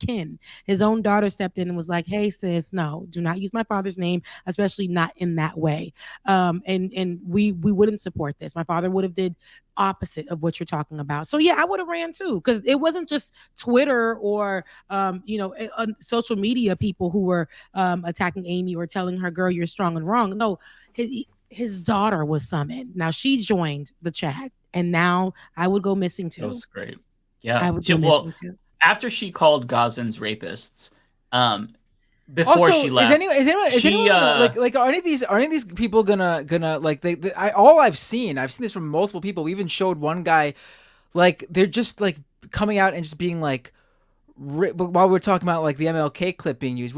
own daughter, stepped in and was like, "Hey, sis, no, do not use my father's name, especially not in that way." And we wouldn't support this. My father would have did opposite of what you're talking about. So yeah, I would have ran too, because it wasn't just Twitter or social media people who were attacking Amy or telling her, "Girl, you're strong and wrong." No, his daughter was summoned. Now she joined the chat, and now I would go missing too. That was great. Yeah, I would go missing too. After she called Gazans rapists, before also, she left, is anyone like are any of these people gonna like all I've seen this from multiple people. We even showed one guy, like they're just like coming out and just being like, while we're talking about like the MLK clip being used,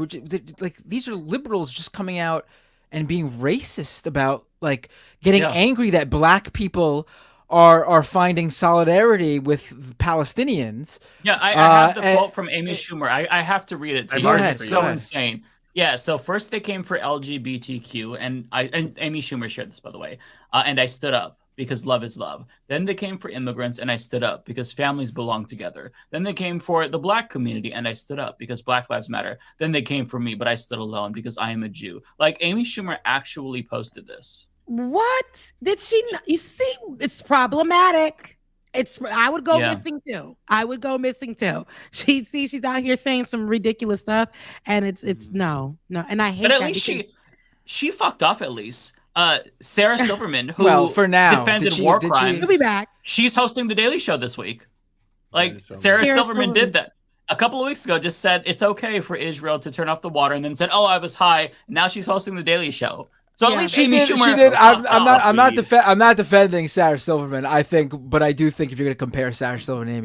like these are liberals just coming out and being racist about like getting angry that black people are finding solidarity with Palestinians. Yeah, I have the quote from Amy Schumer. I have to read it to you. It's so insane. Yeah, so first they came for LGBTQ, and Amy Schumer shared this, by the way, and I stood up because love is love. Then they came for immigrants, and I stood up because families belong together. Then they came for the black community, and I stood up because Black Lives Matter. Then they came for me, but I stood alone because I am a Jew. Like, Amy Schumer actually posted this. What did she? You see, it's problematic. I would go missing too. I would go missing too. She's out here saying some ridiculous stuff, and it's no, and I hate. But at that least she fucked off at least. Sarah Silverman, who well, for now, defended war crimes, she'll be back. She's hosting the Daily Show this week. Like Sarah Silverman did that a couple of weeks ago. Just said it's okay for Israel to turn off the water, and then said, "Oh, I was high." Now she's hosting the Daily Show. So at least she did. I'm not defending Sarah Silverman. I think, but I do think if you're going to compare Sarah Silverman and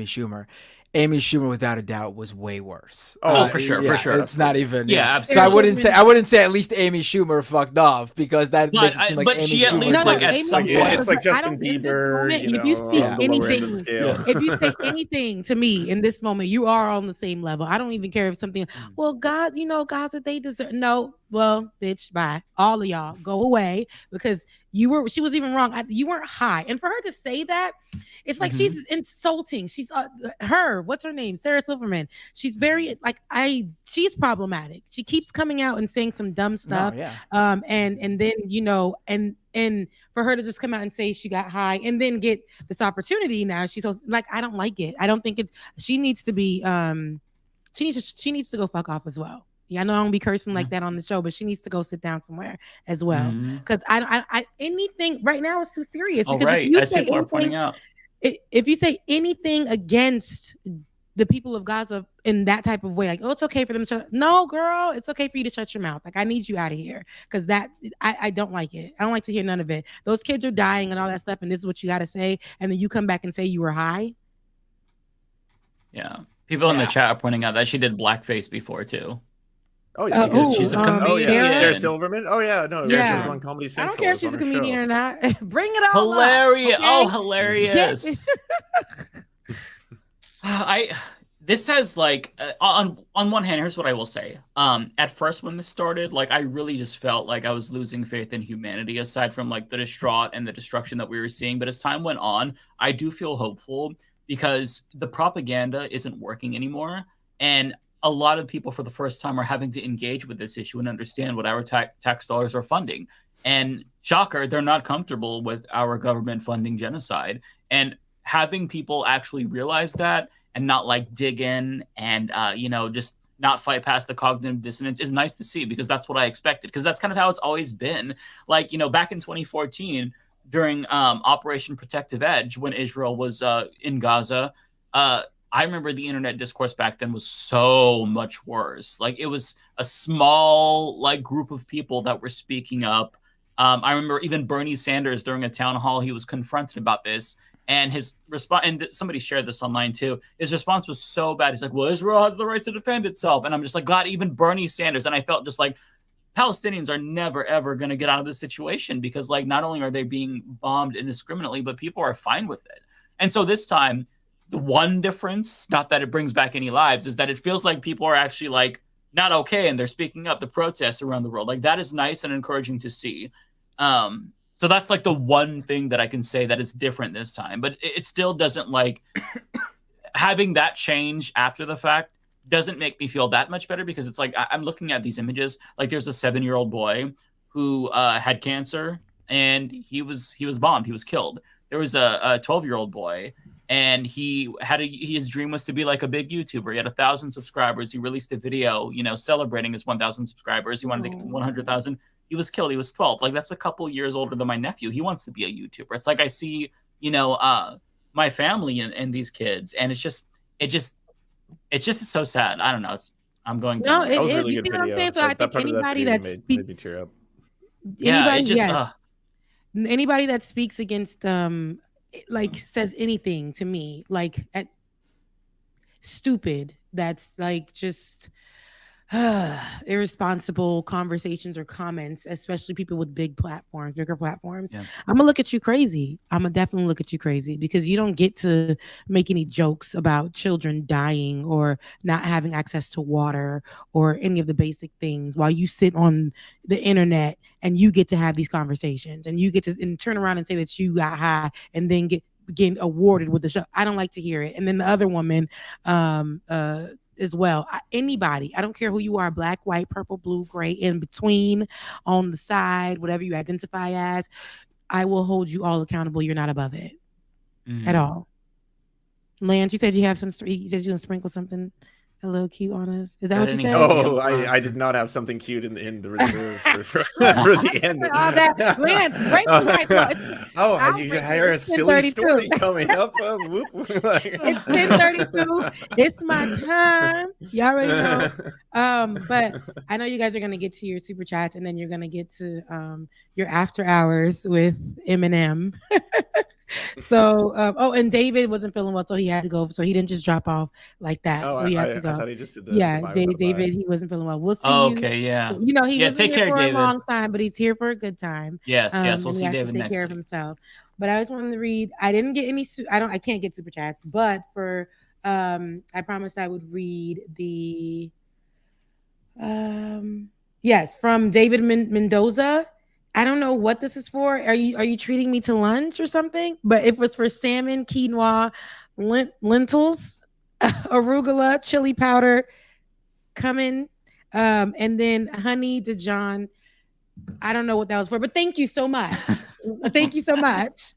Amy Schumer, without a doubt, was way worse. Oh, for sure. It's not even. Yeah, absolutely. So I wouldn't say at least Amy Schumer fucked off, because that makes it seem like Amy she at Schumer. least at some point. It's like Justin Bieber. If you speak anything, if you say anything to me in this moment, you are on the same level. I don't even care if something. Well, God, guys that they deserve. No, well, bitch, bye. All of y'all, go away, because she was even wrong. You weren't high, and for her to say that, it's like she's insulting. She's what's her name? Sarah Silverman. She's very she's problematic. She keeps coming out and saying some dumb stuff. And then and for her to just come out and say she got high and then get this opportunity now, she's like, I don't like it. I don't think she needs to be she needs to go fuck off as well. Yeah, I know I don't be cursing like that on the show, but she needs to go sit down somewhere as well. Because I anything right now is too serious. All right, as people are pointing out. If you say anything against the people of Gaza in that type of way, like, oh, it's okay for them to, no, girl, it's okay for you to shut your mouth. Like, I need you out of here, because I don't like it. I don't like to hear none of it. Those kids are dying and all that stuff, and this is what you got to say, and then you come back and say you were high. Yeah, people in the chat are pointing out that she did blackface before too. Oh yeah, because she's a comedian. Sarah Silverman. Oh yeah, no, Sarah Silverman on Comedy Central. I don't care if she's a comedian or not. Bring it on. Hilarious! Up, okay? Oh, hilarious! This has like on one hand, here's what I will say. At first when this started, like I really just felt like I was losing faith in humanity, aside from like the distraught and the destruction that we were seeing. But as time went on, I do feel hopeful, because the propaganda isn't working anymore, and a lot of people for the first time are having to engage with this issue and understand what our tax dollars are funding. And shocker, they're not comfortable with our government funding genocide. And having people actually realize that and not like dig in and, just not fight past the cognitive dissonance is nice to see, because that's what I expected. Because that's kind of how it's always been. Like, back in 2014, during Operation Protective Edge, when Israel was in Gaza, I remember the internet discourse back then was so much worse. Like, it was a small group of people that were speaking up. I remember even Bernie Sanders, during a town hall, he was confronted about this, and his response, and somebody shared this online too, his response was so bad. He's like, well, Israel has the right to defend itself. And I'm just like, God, even Bernie Sanders. And I felt just like, Palestinians are never, ever going to get out of this situation, because not only are they being bombed indiscriminately, but people are fine with it. And so this time, the one difference, not that it brings back any lives, is that it feels like people are actually not okay, and they're speaking up. The protests around the world, that is nice and encouraging to see. So that's the one thing that I can say that is different this time. But it still doesn't having that change after the fact doesn't make me feel that much better, because it's I'm looking at these images. There's a 7-year-old boy who had cancer, and he was bombed. He was killed. there was a 12-year-old boy, and his dream was to be like a big YouTuber. He had 1,000 subscribers. He released a video, celebrating his 1,000 subscribers. He wanted to get to 100,000. He was killed. He was 12. Like, that's a couple years older than my nephew. He wants to be a YouTuber. It's like I see, my family and these kids, and it's just so sad. I don't know. I'm going. No, that was is. really You good see what I'm video. saying? So I think anybody that made me tear up. Anybody that speaks against like says anything to me like stupid, that's like just irresponsible conversations or comments, especially people with bigger platforms. I'm gonna look at you crazy. I'm gonna definitely look at you crazy, because you don't get to make any jokes about children dying or not having access to water or any of the basic things while you sit on the internet and you get to have these conversations and you get to turn around and say that you got high and then getting awarded with the show. I don't like to hear it. And then the other woman as well. Anybody, I don't care who you are, black, white, purple, blue, gray, in between, on the side, whatever you identify as, I will hold you all accountable. You're not above it at all. Lance, you said you have you said you're gonna sprinkle something a little cute on us. Is that what you said? Oh, I did not have something cute in the reserve for the end. That Lance, break you hear a silly story coming up. It's 10:32. It's my time. You already know. But I know you guys are gonna get to your super chats, and then you're gonna get to your after hours with Eminem. So, and David wasn't feeling well, so he had to go. So he didn't just drop off like that. So he had to go. I thought he just did the David, he wasn't feeling well. We'll see. Okay, yeah. He was take here care, for David. a long time, but he's here for a good time. Yes, we'll see David take next care week. of himself. But I just wanted to read. I didn't get any. I can't get super chats, but for I promised I would read the. Yes, from David Mendoza. I don't know what this is for. Are you treating me to lunch or something? But it was for salmon, quinoa, lentils, arugula, chili powder, cumin, and then honey Dijon. I don't know what that was for, but thank you so much. Thank you so much.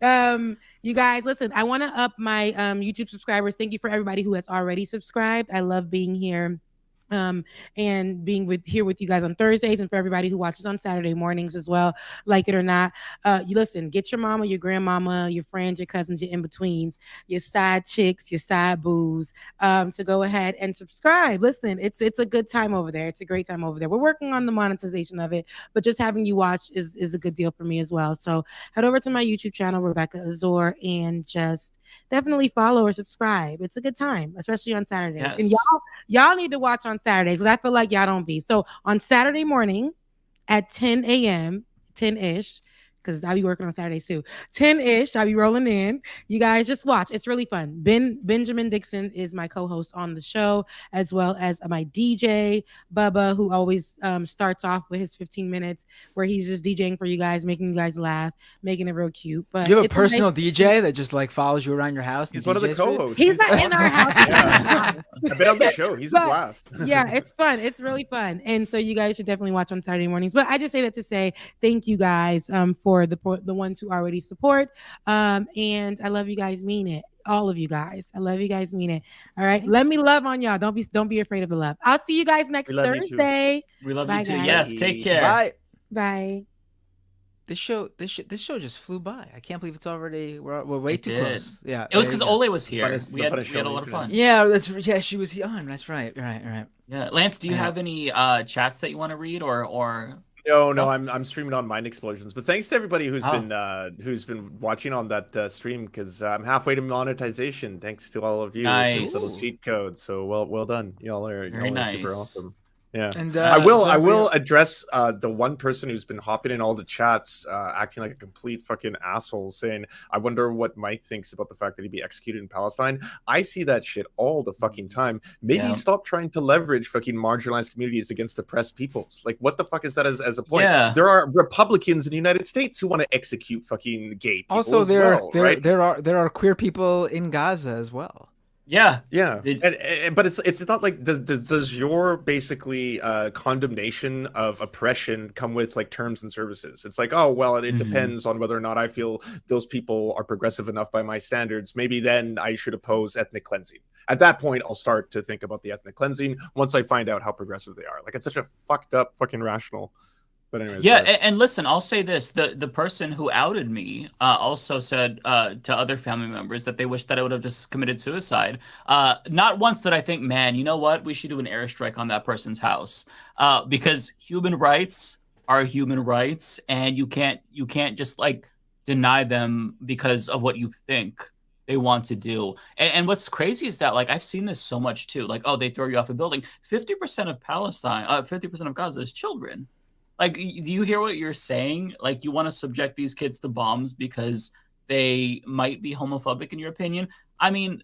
You guys, listen, I want to up my YouTube subscribers. Thank you for everybody who has already subscribed. I love being here. And being here with you guys on Thursdays, and for everybody who watches on Saturday mornings as well, like it or not. You listen, get your mama, your grandmama, your friends, your cousins, your in-betweens, your side chicks, your side boos, to go ahead and subscribe. Listen, it's a good time over there. It's a great time over there. We're working on the monetization of it, but just having you watch is a good deal for me as well. So head over to my YouTube channel, Rebecca Azor, and just definitely follow or subscribe. It's a good time, especially on Saturdays. Yes. And y'all need to watch on Saturdays, because I feel like y'all don't be. So on Saturday morning at 10 a.m., 10-ish, because I'll be working on Saturdays too. 10-ish, I'll be rolling in. You guys just watch. It's really fun. Benjamin Dixon is my co-host on the show, as well as my DJ, Bubba, who always starts off with his 15 minutes where he's just DJing for you guys, making you guys laugh, making it real cute. But you have a personal DJ that just like follows you around your house? He's one of the co-hosts. He's not in our house. Yeah. I've been on the show. He's a blast. Yeah, it's fun. It's really fun. And so you guys should definitely watch on Saturday mornings. But I just say that to say thank you guys for the ones who already support. And I love you guys, mean it. All of you guys. I love you guys, mean it. All right. Let me love on y'all. Don't be afraid of the love. I'll see you guys next Thursday. We love Bye, you too. guys. Yes, take care. Bye. Bye. This show just flew by. I can't believe it's already we're way too close. Yeah, it was because Ole was here. We had a lot of fun. Yeah, she was on. That's right. Right. Yeah, Lance, do you have any chats that you want to read or? No, I'm streaming on Mind Explosions. But thanks to everybody who's been watching on that stream, because I'm halfway to monetization. Thanks to all of you. Nice. This little cheat code. So well done. Y'all are super awesome. Yeah, and I will address the one person who's been hopping in all the chats, acting like a complete fucking asshole, saying, "I wonder what Mike thinks about the fact that he'd be executed in Palestine." I see that shit all the fucking time. Maybe stop trying to leverage fucking marginalized communities against oppressed peoples. Like, what the fuck is that as a point? Yeah. There are Republicans in the United States who want to execute fucking gay people. Also, there are queer people in Gaza as well. Yeah, but it's not like does your basically condemnation of oppression come with like terms and services? It's like, oh well, it depends on whether or not I feel those people are progressive enough by my standards. Maybe then I should oppose ethnic cleansing. At that point, I'll start to think about the ethnic cleansing once I find out how progressive they are. Like, it's such a fucked up fucking rational. But anyways, yeah, and listen, I'll say this: the person who outed me also said to other family members that they wish that I would have just committed suicide. Not once did I think, man, you know what? We should do an airstrike on that person's house, because human rights are human rights, and you can't just like deny them because of what you think they want to do. And what's crazy is that, like, I've seen this so much too. Like, oh, they throw you off a building. 50% of Palestine, 50% of Gaza is children. Like, do you hear what you're saying? Like, you want to subject these kids to bombs because they might be homophobic, in your opinion? I mean,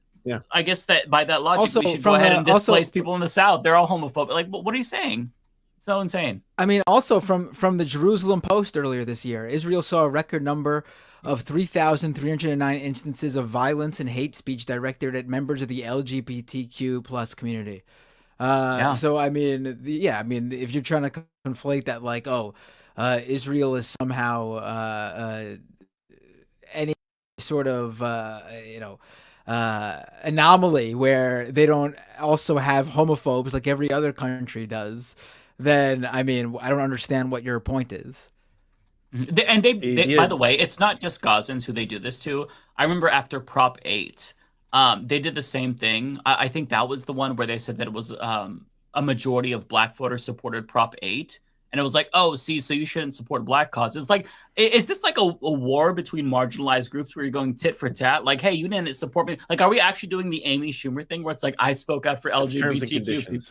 I guess that by that logic, Also, we should from go ahead the- and displace also- people in the South. They're all homophobic. Like, what are you saying? It's so insane. I mean, also from the Jerusalem Post earlier this year, Israel saw a record number of 3,309 instances of violence and hate speech directed at members of the LGBTQ plus community. So I mean, I mean, if you're trying to conflate that, like, Israel is somehow any sort of anomaly where they don't also have homophobes like every other country does, then I mean, I don't understand what your point is. And they by the way, it's not just Gazans who they do this to. I remember after Prop 8, they did the same thing. I think that was the one where they said that it was a majority of black voters supported Prop 8. And it was like, oh, see, so you shouldn't support black causes. Like, is this like a war between marginalized groups where you're going tit for tat? Like, hey, you didn't support me. Like, are we actually doing the Amy Schumer thing where it's like, I spoke out for LGBTQ people?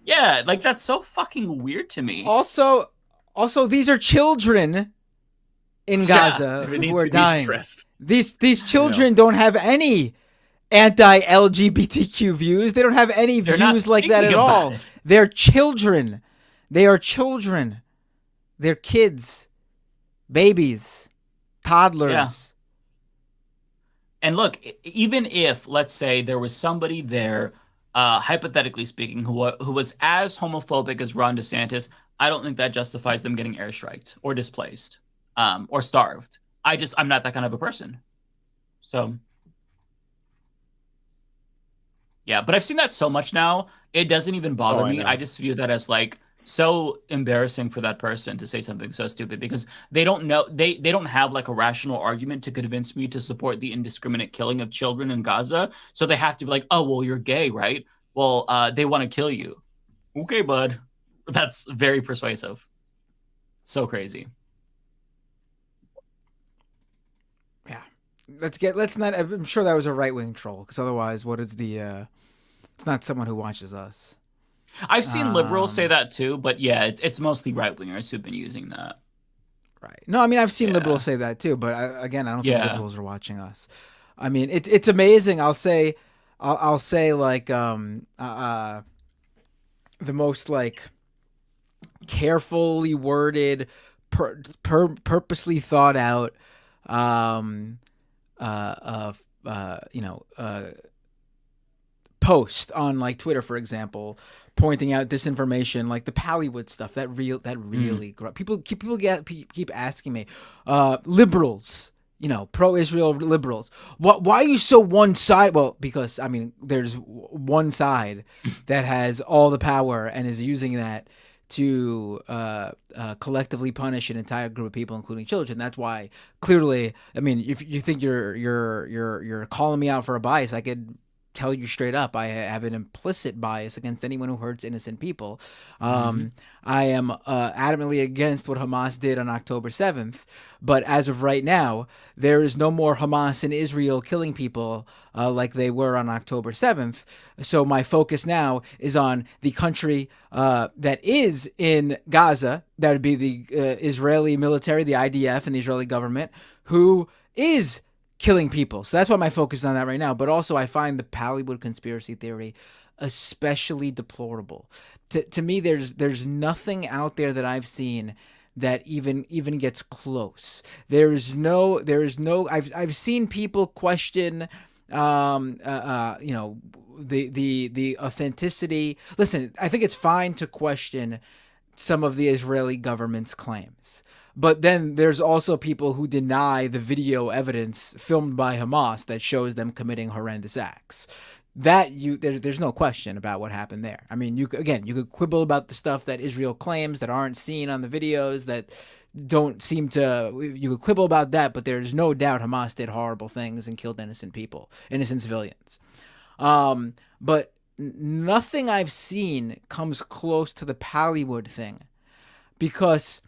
Yeah, like, that's so fucking weird to me. Also, these are children in Gaza who are dying. These children don't have any anti-LGBTQ views. They don't have any views like that at all. They're children. They are children. They're kids, babies, toddlers. Yeah. And look, even if, let's say, there was somebody there, hypothetically speaking, who was as homophobic as Ron DeSantis, I don't think that justifies them getting airstriked or displaced, or starved. I'm not that kind of a person. So, yeah, but I've seen that so much now, it doesn't even bother me. I just view that as like so embarrassing for that person to say something so stupid, because they don't know, they don't have like a rational argument to convince me to support the indiscriminate killing of children in Gaza. So they have to be like, oh, well, you're gay, right? Well, they want to kill you. Okay, bud. That's very persuasive. So crazy. Yeah. Let's not, I'm sure that was a right-wing troll, because otherwise what is the, it's not someone who watches us. I've seen liberals say that too, but yeah, it's mostly right-wingers who've been using that. Right. No, I mean, I've seen liberals say that too, but I don't think liberals are watching us. I mean, it's amazing. I'll say like, the most like carefully worded, purposely thought out, post on like Twitter, for example, pointing out disinformation, like the Pallywood stuff, that really people keep asking me, liberals, pro-Israel liberals, why are you so one side? Well, because I mean, there's one side that has all the power and is using that to collectively punish an entire group of people, including children. That's why, clearly, I mean, if you think you're calling me out for a bias, I could tell you straight up, I have an implicit bias against anyone who hurts innocent people. I am adamantly against what Hamas did on October 7th, but as of right now, there is no more Hamas in Israel killing people like they were on October 7th. So my focus now is on the country that is in Gaza. That would be the Israeli military, the IDF, and the Israeli government, who is killing people. So that's why my focus is on that right now. But also, I find the Pallywood conspiracy theory especially deplorable. To me, there's nothing out there that I've seen that even gets close. I've seen people question you know, the authenticity. Listen, I think it's fine to question some of the Israeli government's claims. But then there's also people who deny the video evidence filmed by Hamas that shows them committing horrendous acts. There's no question about what happened there. I mean, you could quibble about the stuff that Israel claims that aren't seen on the videos, that don't seem to. You could quibble about that, but there's no doubt Hamas did horrible things and killed innocent people, innocent civilians. But nothing I've seen comes close to the Pallywood thing, because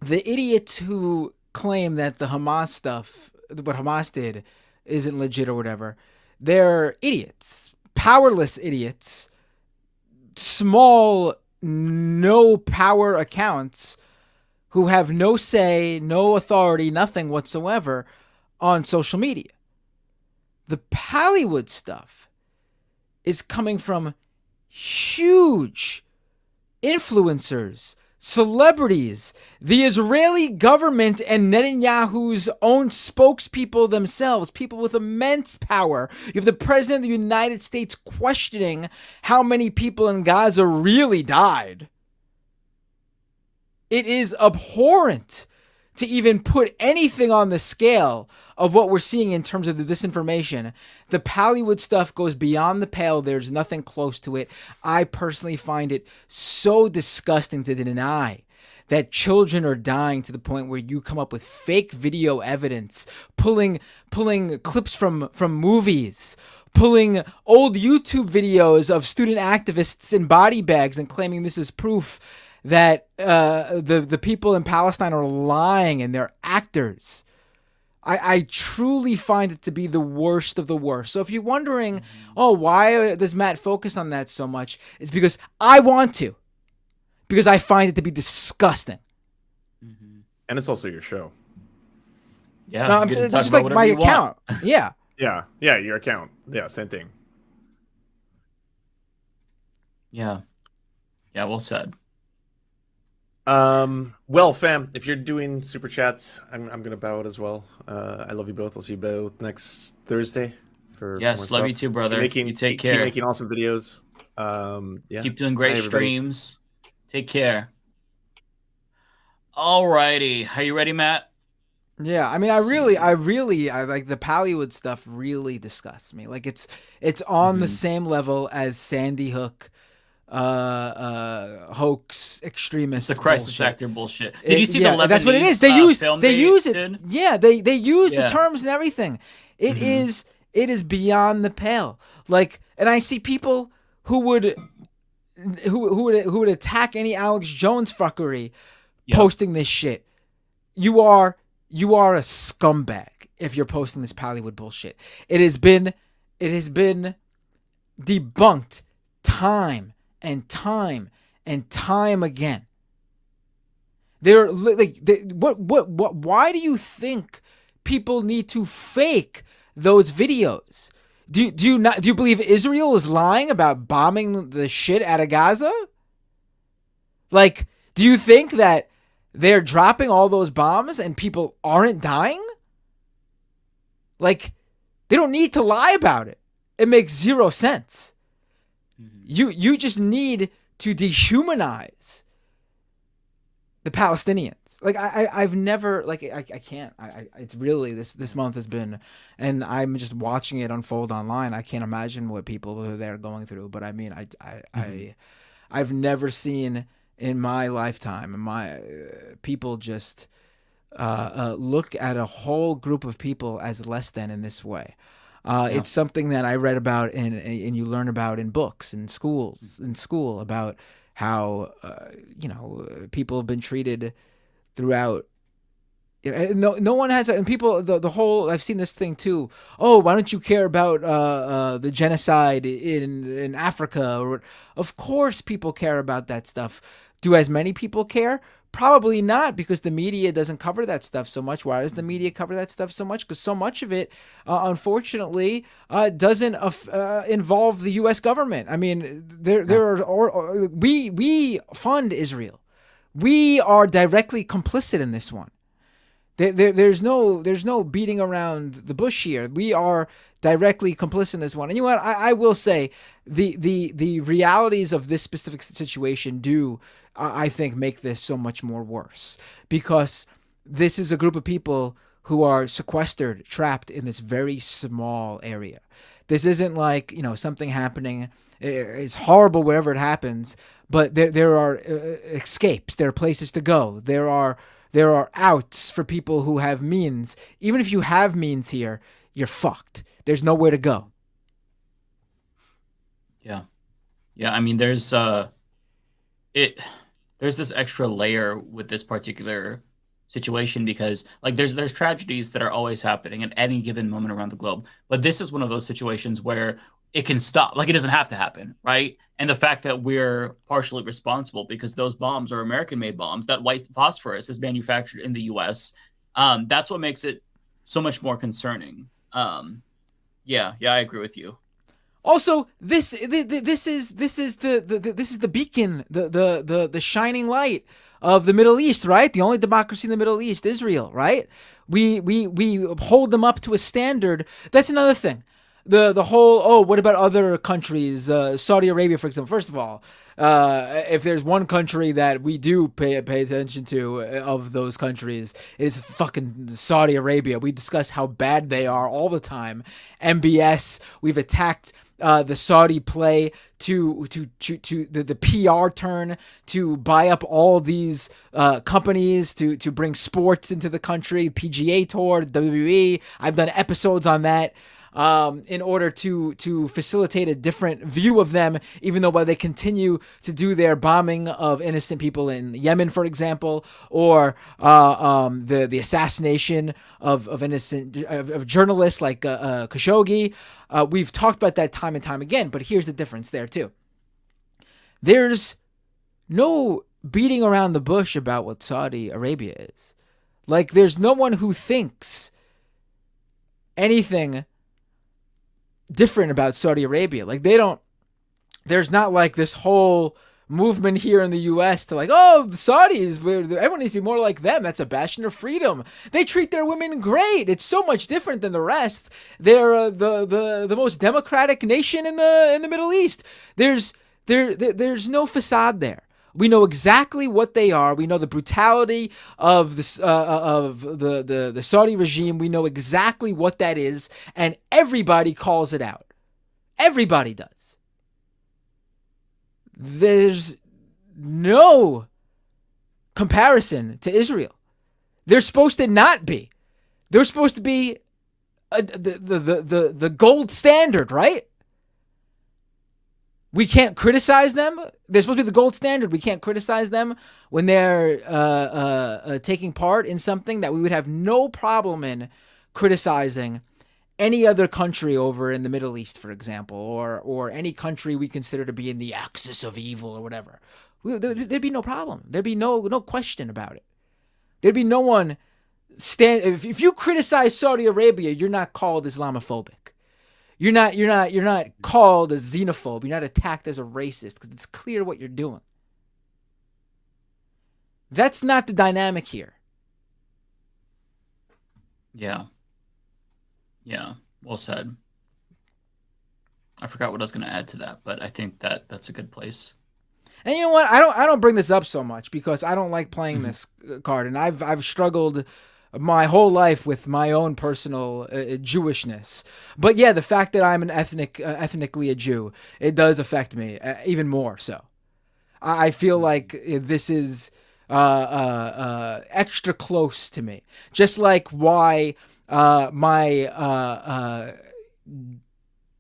the idiots who claim that the Hamas stuff, what Hamas did, isn't legit or whatever, they're idiots, powerless idiots, small, no power accounts who have no say, no authority, nothing whatsoever on social media. The Pallywood stuff is coming from huge influencers, celebrities, the Israeli government, and Netanyahu's own spokespeople themselves, people with immense power. You have the president of the United States questioning how many people in Gaza really died. It is abhorrent to even put anything on the scale of what we're seeing in terms of the disinformation. The Pallywood stuff goes beyond the pale. There's nothing close to it. I personally find it so disgusting to deny that children are dying to the point where you come up with fake video evidence, pulling clips from movies, pulling old YouTube videos of student activists in body bags and claiming this is proof that the people in Palestine are lying and they're actors. I truly find it to be the worst of the worst. So if you're wondering, why does Matt focus on that so much? It's because I want to. Because I find it to be disgusting. And it's also your show. Yeah. No, it's just like my account. Yeah. Yeah, your account. Yeah, same thing. Yeah. Yeah, well said. Well, fam, if you're doing super chats, I'm gonna bow out as well. I love you both. I'll see you both next Thursday for yes, more love stuff. you too, brother. You take care. Keep making awesome videos. Yeah. Keep doing great Bye, everybody. streams. Take care. Alrighty, are you ready, Matt? Yeah, I mean, I like the Pallywood stuff. Really disgusts me. Like it's on the same level as Sandy Hook, hoax extremist. The crisis bullshit. actor bullshit. Did you see the Lebanese that's what it is. They use it. Did? Yeah, they use the terms and everything. It is beyond the pale. Like, and I see people who would attack any Alex Jones fuckery posting this shit. You are a scumbag if you're posting this Pallywood bullshit. It has been debunked time and time and time again. Why do you think people need to fake those videos? Do you believe Israel is lying about bombing the shit out of Gaza? Like, do you think that they're dropping all those bombs and people aren't dying? Like, they don't need to lie about it. It makes zero sense. You just need to dehumanize the Palestinians. Like, I've never, like, I can't. It's really, this month has been, and I'm just watching it unfold online. I can't imagine what people are there going through. But I mean, I've never seen in my lifetime, people just look at a whole group of people as less than in this way. It's something that I read about and you learn about in books in school about how people have been treated throughout. No one has, and people the whole. I've seen this thing too. Oh, why don't you care about the genocide in Africa? Or, of course, people care about that stuff. Do as many people care? Probably not, because the media doesn't cover that stuff so much. Why does the media cover that stuff so much? Because so much of it, unfortunately, doesn't involve the U.S. government. I mean, we fund Israel. We are directly complicit in this one. There's no beating around the bush here. We are directly complicit in this one. And you know what? I will say the realities of this specific situation do, I think, make this so much more worse, because this is a group of people who are sequestered, trapped in this very small area. This isn't like, something happening. It's horrible wherever it happens, but there are escapes. There are places to go. There are outs for people who have means. Even if you have means here, you're fucked. There's nowhere to go. Yeah. I mean, there's this extra layer with this particular situation, because like there's tragedies that are always happening at any given moment around the globe, but this is one of those situations where it can stop. Like, it doesn't have to happen, right? And the fact that we're partially responsible because those bombs are American-made bombs, that white phosphorus is manufactured in the U.S. That's what makes it so much more concerning. Yeah, I agree with you. Also, this is the beacon, the shining light of the Middle East, right? The only democracy in the Middle East, Israel, right? We hold them up to a standard. That's another thing. The whole, what about other countries? Saudi Arabia, for example. First of all, if there's one country that we do pay attention to of those countries, is fucking Saudi Arabia. We discuss how bad they are all the time. MBS, we've attacked the Saudi play to the PR turn to buy up all these companies to bring sports into the country, PGA Tour, WWE. I've done episodes on that. In order to facilitate a different view of them, even though while they continue to do their bombing of innocent people in Yemen, for example, or the assassination of innocent of journalists like Khashoggi. We've talked about that time and time again, but here's the difference there too. There's no beating around the bush about what Saudi Arabia is. Like, there's no one who thinks anything different about Saudi Arabia. Like, there's not like this whole movement here in the U.S. to like, the Saudis, everyone needs to be more like them. That's a bastion of freedom. They treat their women great. It's so much different than the rest. They're the most democratic nation in the Middle East. There's no facade there. We know exactly what they are. We know the brutality of the Saudi regime. We know exactly what that is, and everybody calls it out. Everybody does. There's no comparison to Israel. They're supposed to not be. They're supposed to be the gold standard, right? We can't criticize them. They're supposed to be the gold standard. We can't criticize them when they're taking part in something that we would have no problem in criticizing any other country over in the Middle East, for example, or any country we consider to be in the axis of evil or whatever. There'd be no problem. There'd be no question about it. There'd be no one if you criticize Saudi Arabia, you're not called Islamophobic. You're not called a xenophobe. You're not attacked as a racist because it's clear what you're doing. That's not the dynamic here. Yeah. Well said. I forgot what I was going to add to that, but I think that's a good place. And you know what? I don't bring this up so much because I don't like playing this card, and I've struggled my whole life with my own personal Jewishness. But yeah, the fact that I'm an ethnically a Jew, it does affect me even more so. I feel like this is extra close to me. Just like why my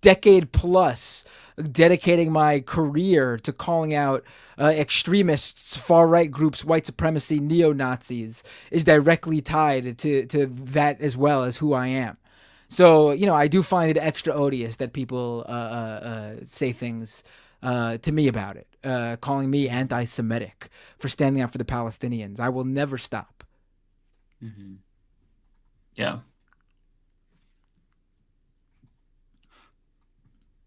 decade plus dedicating my career to calling out extremists, far-right groups, white supremacy, neo-Nazis is directly tied to that as well as who I am. So, I do find it extra odious that people say things to me about it, calling me anti-Semitic for standing up for the Palestinians. I will never stop. Mm-hmm. Yeah.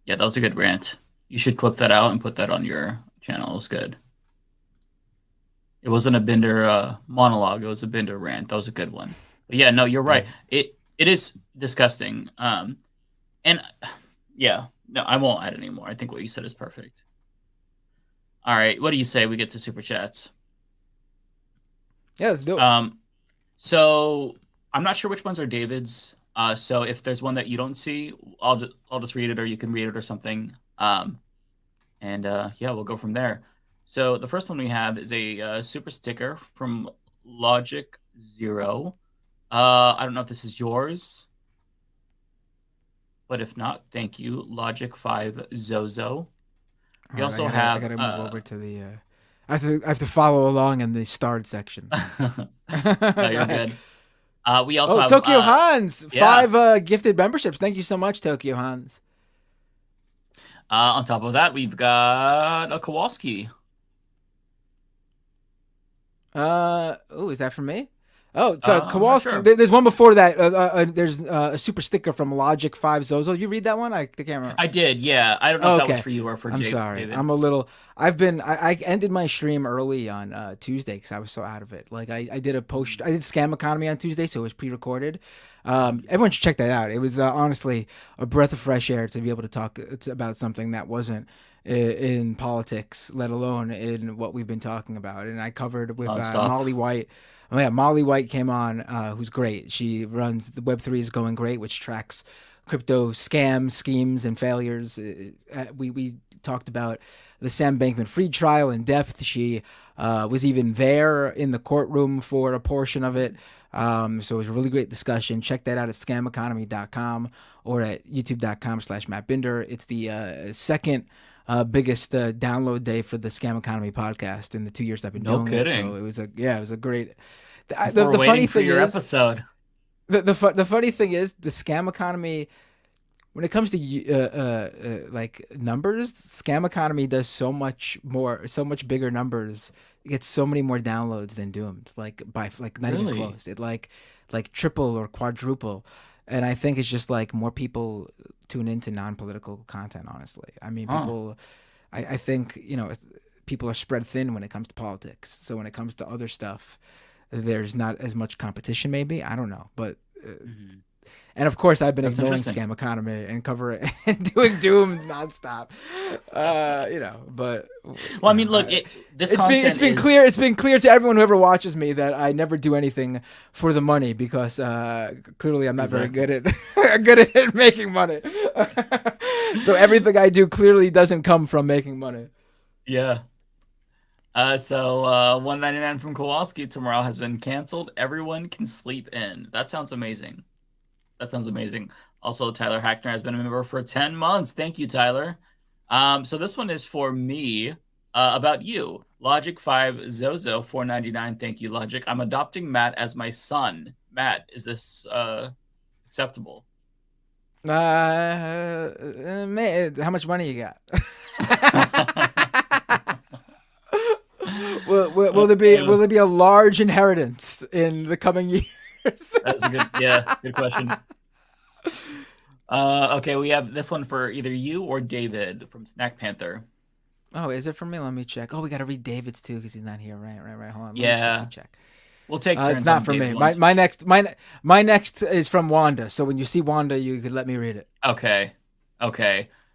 Yeah, that was a good rant. You should clip that out and put that on your channel. It was good. It wasn't a Binder monologue. It was a Binder rant. That was a good one. But yeah, no, you're right. It is disgusting. And yeah, no, I won't add anymore. I think what you said is perfect. All right, what do you say we get to super chats? Yeah, let's do it. So I'm not sure which ones are David's. So if there's one that you don't see, I'll just read it, or you can read it, or something. And yeah, we'll go from there. So the first one we have is a super sticker from Logic Zero. I don't know if this is yours, but if not, thank you, Logic 5 Zozo. We also have. I gotta move over to the. I have to follow along in the starred section. No, you're good. We also have Tokyo Hans, yeah. 5 gifted memberships. Thank you so much, Tokyo Hans. On top of that, we've got a Kowalski. Oh, is that for me? Oh, so Kowalski. Sure. There's one before that. There's a super sticker from Logic 5 Zozo. You read that one? I can't remember. I did, yeah. I don't know if that was for you or for I'm David. sorry. I'm a little. I ended my stream early on Tuesday because I was so out of it. Like I did a post. I did Scam Economy on Tuesday, so it was pre-recorded. Everyone should check that out. It was honestly a breath of fresh air to be able to talk about something that wasn't in politics, let alone in what we've been talking about. And I covered with Molly White. Oh yeah, Molly White came on, who's great. She runs the Web3 is Going Great, which tracks crypto scams, schemes, and failures. We talked about the Sam Bankman-Fried trial in depth. She was even there in the courtroom for a portion of it. So it was a really great discussion. Check that out at scameconomy.com or at youtube.com/MattBinder. It's the second biggest download day for the Scam Economy podcast in the 2 years I've been doing it. So it was a great. The funny thing is, episode. The funny thing is, the Scam Economy, when it comes to like numbers, Scam Economy does so much bigger numbers. It gets so many more downloads than Doomed, like by not even close. It like triple or quadruple. And I think it's just like more people tune into non-political content, honestly. I mean, people, I think, people are spread thin when it comes to politics. So when it comes to other stuff, there's not as much competition, maybe. I don't know. But, and of course, I've been ignoring Scam Economy and covering and doing Doom nonstop. But well, I mean, look, it's been clear. It's been clear to everyone who ever watches me that I never do anything for the money because clearly I'm not very good at making money. So everything I do clearly doesn't come from making money. Yeah. So $1.99 from Kowalski. Tomorrow has been canceled. Everyone can sleep in. That sounds amazing. Also, Tyler Hackner has been a member for 10 months. Thank you, Tyler. So this one is for me, about you. Logic 5 Zozo $4.99. Thank you, Logic. I'm adopting Matt as my son. Matt, is this acceptable? Man, how much money you got? Will there be a large inheritance in the coming years? That's a good question. Okay, we have this one for either you or David from Snack Panther. Oh, is it for me? Let me check. Oh, we got to read David's too because he's not here. Right. Hold on. Let me check. We'll take turns. It's not for me. My next is from Wanda. So when you see Wanda, you could let me read it. Okay.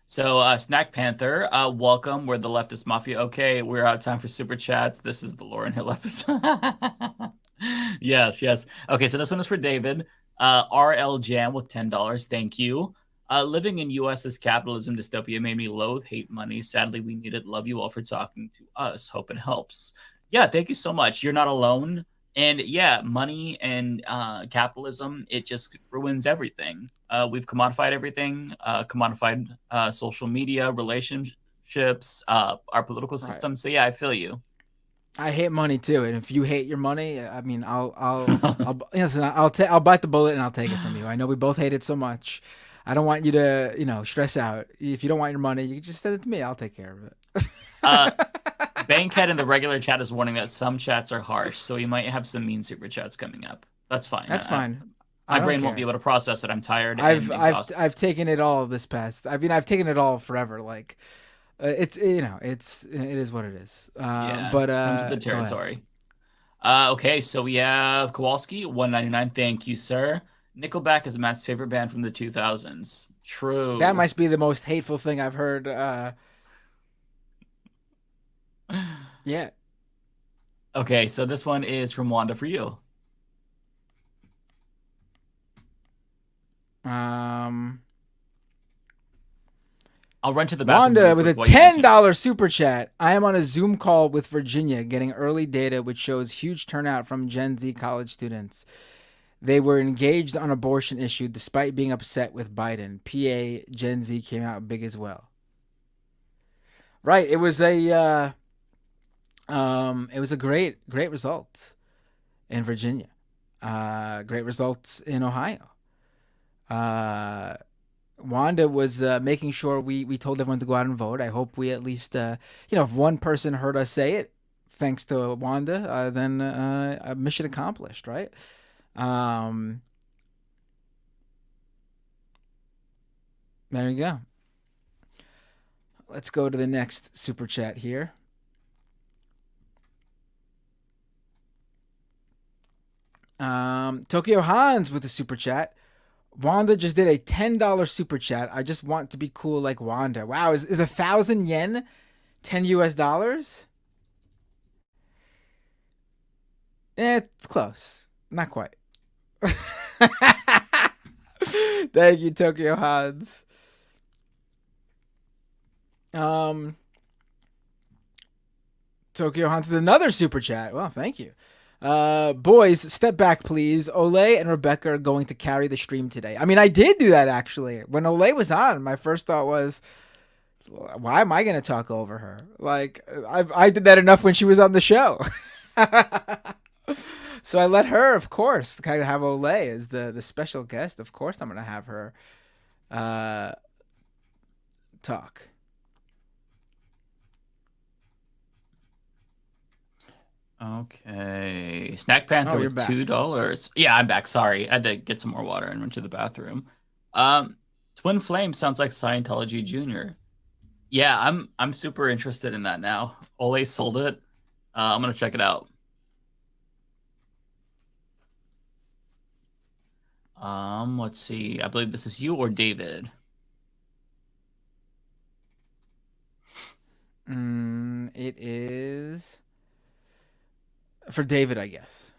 So Snack Panther, welcome. We're the Leftist Mafia. Okay, we're out of time for super chats. This is the Lauryn Hill episode. Yes. Okay, so this one is for David. RL Jam with $10. Thank you. Living in U.S.'s capitalism dystopia made me loathe, hate money. Sadly, we need it. Love you all for talking to us. Hope it helps. Yeah, thank you so much. You're not alone. And yeah, money and capitalism, it just ruins everything. We've commodified everything, commodified social media, relationships, our political system. Right. So yeah, I feel you. I hate money too, and if you hate your money, I mean, I'll bite the bullet and I'll take it from you. I know we both hate it so much. I don't want you to, stress out. If you don't want your money, you can just send it to me. I'll take care of it. Bankhead in the regular chat is warning that some chats are harsh, so we might have some mean super chats coming up. That's fine. That's fine. My brain won't be able to process it. I'm tired. I've taken it all this past. I mean, I've taken it all forever. Like, it is what it is. But comes with the territory. Okay, so we have Kowalski $1.99. Thank you, sir. Nickelback is Matt's favorite band from the 2000s. True. That might be the most hateful thing I've heard. Yeah. Okay, so this one is from Wanda for you. I'll run to the bathroom. Wanda with a $10 super chat. I am on a Zoom call with Virginia getting early data which shows huge turnout from Gen Z college students. They were engaged on abortion issue despite being upset with Biden. PA Gen Z came out big as well. Right, it was a great result in Virginia. Great results in Ohio. Wanda was making sure we told everyone to go out and vote. I hope we at least, if one person heard us say it, thanks to Wanda, then mission accomplished, right? There you go. Let's go to the next super chat here. Tokyo Hans with the super chat. Wanda just did a $10 super chat. I just want to be cool like Wanda. Wow, is 1,000 yen $10 US? It's close. Not quite. Thank you, Tokyo Hans. Tokyo Hans with another super chat. Well, thank you. Boys, step back, please. Olay and Rebecca are going to carry the stream today. I mean, I did do that, actually. When Olay was on, my first thought was, why am I going to talk over her? Like, I did that enough when she was on the show. So I let her, of course, kind of have Olay as the special guest. Of course I'm going to have her talk. Okay. Snack Panther with $2. Yeah, I'm back. Sorry. I had to get some more water and went to the bathroom. Twin Flame sounds like Scientology Junior. Yeah, I'm super interested in that now. Ole sold it. I'm gonna check it out. Let's see. I believe this is you or David. It is for David, I guess.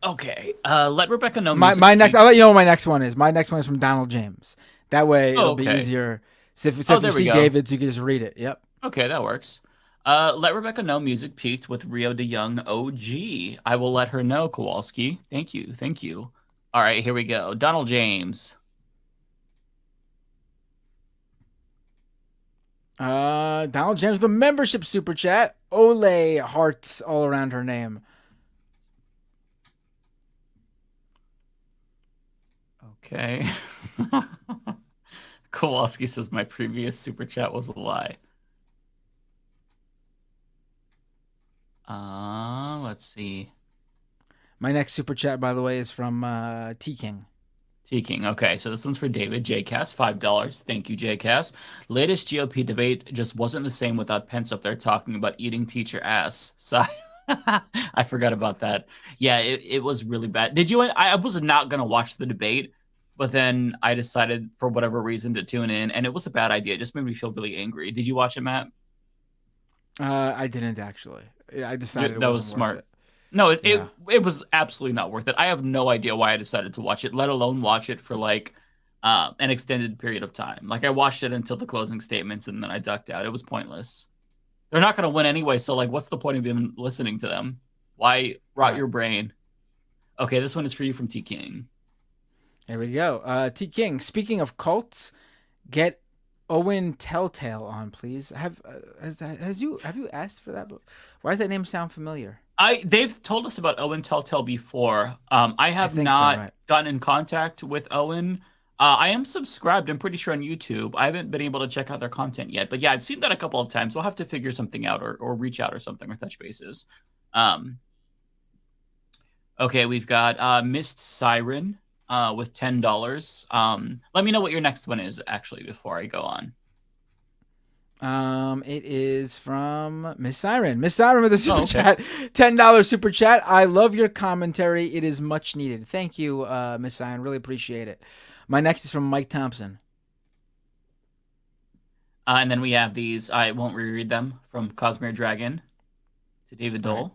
Okay. Let Rebecca know. My next. I'll let you know what my next one is. My next one is from Donald James. That way it'll be easier. So if you see David's, you can just read it. Yep. Okay, that works. Let Rebecca know music peaked with Rio de Young OG. I will let her know, Kowalski. Thank you. Thank you. All right, here we go. Donald James. Donald James, the membership super chat. Ole hearts all around her name. Okay. Kowalski says my previous super chat was a lie. Let's see. My next super chat, by the way, is from T King. T King. Okay, so this one's for David. JCast, $5. Thank you, JCast. Latest GOP debate just wasn't the same without Pence up there talking about eating teacher ass. So I forgot about that. Yeah, it was really bad. Did you? I was not gonna watch the debate, but then I decided for whatever reason to tune in, and it was a bad idea. It just made me feel really angry. Did you watch it, Matt? I didn't actually. I decided that was smart. No, it was absolutely not worth it. I have no idea why I decided to watch it, let alone watch it for like an extended period of time. Like I watched it until the closing statements and then I ducked out. It was pointless. They're not going to win anyway, so like what's the point of even listening to them? Why rot your brain? Okay, this one is for you from T King. There we go. T King, speaking of cults, get Owen Telltale on, please. Have you asked for that? Why does that name sound familiar? They've told us about Owen Telltale before. I have not gotten in contact with Owen. I am subscribed, I'm pretty sure, on YouTube. I haven't been able to check out their content yet. But yeah, I've seen that a couple of times. We'll have to figure something out or reach out or something or touch bases. Okay, we've got Mist Siren with $10. Let me know what your next one is, actually, before I go on. It is from Miss Siren. Miss Siren with a super chat, $10 super chat. I love your commentary. It is much needed. Thank you, Miss Siren. Really appreciate it. My next is from Mike Thompson. And then we have these. I won't reread them. From Cosmere Dragon to David Dole.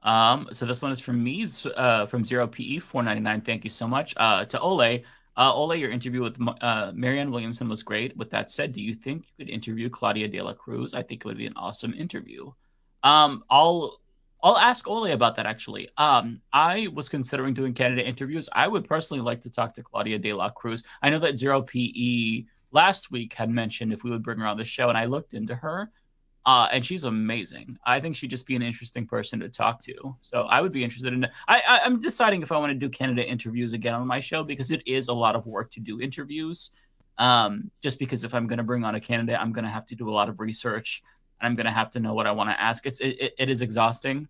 Right. So this one is from me, from 0PE499. Thank you so much. To Ole. Ole, your interview with Marianne Williamson was great. With that said, do you think you could interview Claudia de la Cruz? I think it would be an awesome interview. I'll ask Ole about that, actually. I was considering doing candidate interviews. I would personally like to talk to Claudia de la Cruz. I know that 0PE last week had mentioned if we would bring her on the show, and I looked into her, and she's amazing. I think she'd just be an interesting person to talk to. So I would be interested in. I'm deciding if I want to do candidate interviews again on my show, because it is a lot of work to do interviews. Just because if I'm going to bring on a candidate, I'm going to have to do a lot of research, and I'm going to have to know what I want to ask. It is exhausting.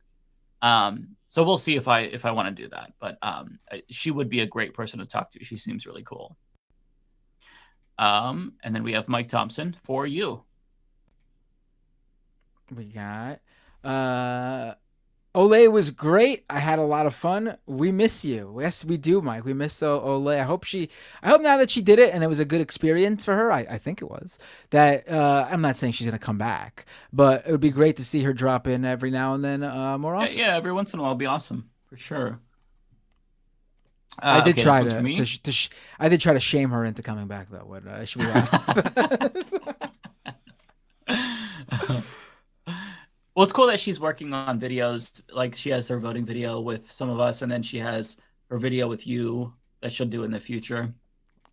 So we'll see if I want to do that. But she would be a great person to talk to. She seems really cool. And then we have Mike Thompson for you. We got Ole was great. I had a lot of fun. We miss you. Yes, we do, Mike. We miss Ole. I hope now that she did it and it was a good experience for her. I think it was. That I'm not saying she's gonna come back, but it would be great to see her drop in every now and then more often. Yeah, every once in a while would be awesome for sure. I did try I did try to shame her into coming back though. When she was Well, it's cool that she's working on videos. Like, she has her voting video with some of us, and then she has her video with you that she'll do in the future.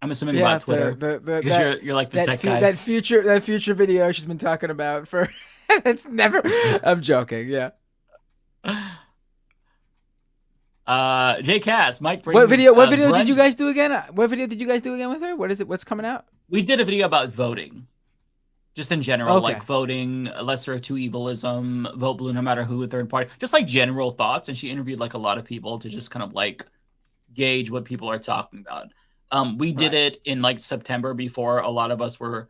I'm assuming about Twitter, because you're like the tech guy. That future video she's been talking about for. It's never. I'm joking. Yeah. Jay Cass, Mike. What video did you guys do again? What video did you guys do again with her? What is it? What's coming out? We did a video about voting. Just in general, like voting, lesser of two evilism, vote blue no matter who, third party, just like general thoughts. And she interviewed like a lot of people to just kind of like gauge what people are talking about. We did it in like September before a lot of us were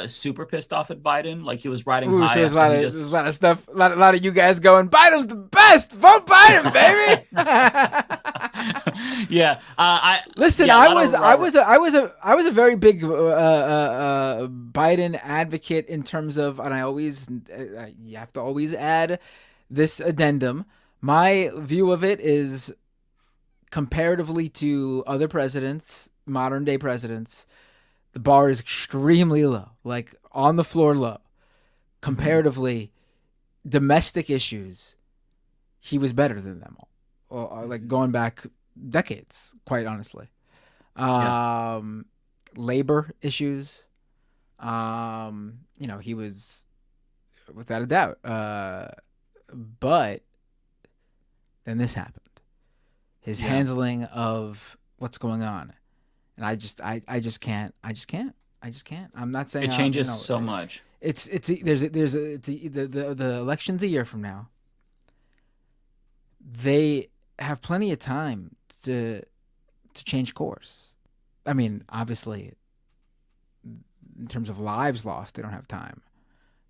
super pissed off at Biden. Like, he was riding high. So there's a lot of stuff, a lot of you guys going, Biden's the best. Vote Biden, baby. Yeah. I was a very big Biden advocate in terms of, and I always you have to always add this addendum. My view of it is, comparatively to other presidents, modern day presidents, the bar is extremely low, like on the floor low. Comparatively, domestic issues, he was better than them all. Or like going back decades, quite honestly. Labor issues, he was without a doubt. But then this happened. His handling of what's going on. And I just can't. I'm not saying it changes so much. The election's a year from now. They have plenty of time to change course. I mean, obviously, in terms of lives lost, they don't have time.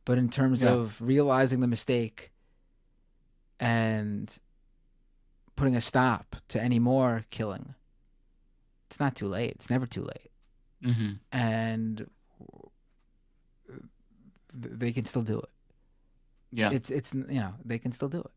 But in terms of realizing the mistake and putting a stop to any more killing, it's not too late. It's never too late. Mm-hmm. And they can still do it. Yeah. It's they can still do it.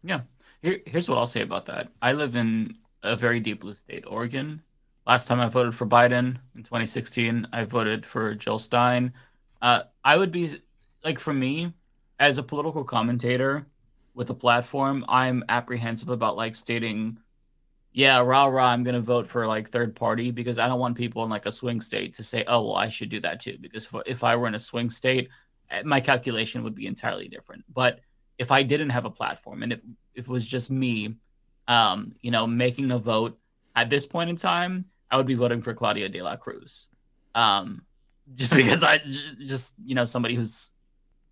Yeah. Here's what I'll say about that. I live in a very deep blue state, Oregon. Last time I voted for Biden in 2016, I voted for Jill Stein. I would be, like, for me, as a political commentator with a platform, I'm apprehensive about, like, stating, rah, I'm going to vote for, like, third party, because I don't want people in, like, a swing state to say, oh, well, I should do that too. Because if I were in a swing state, my calculation would be entirely different. But if I didn't have a platform, and if it was just me, making a vote at this point in time, I would be voting for Claudia de la Cruz. Just because somebody who's,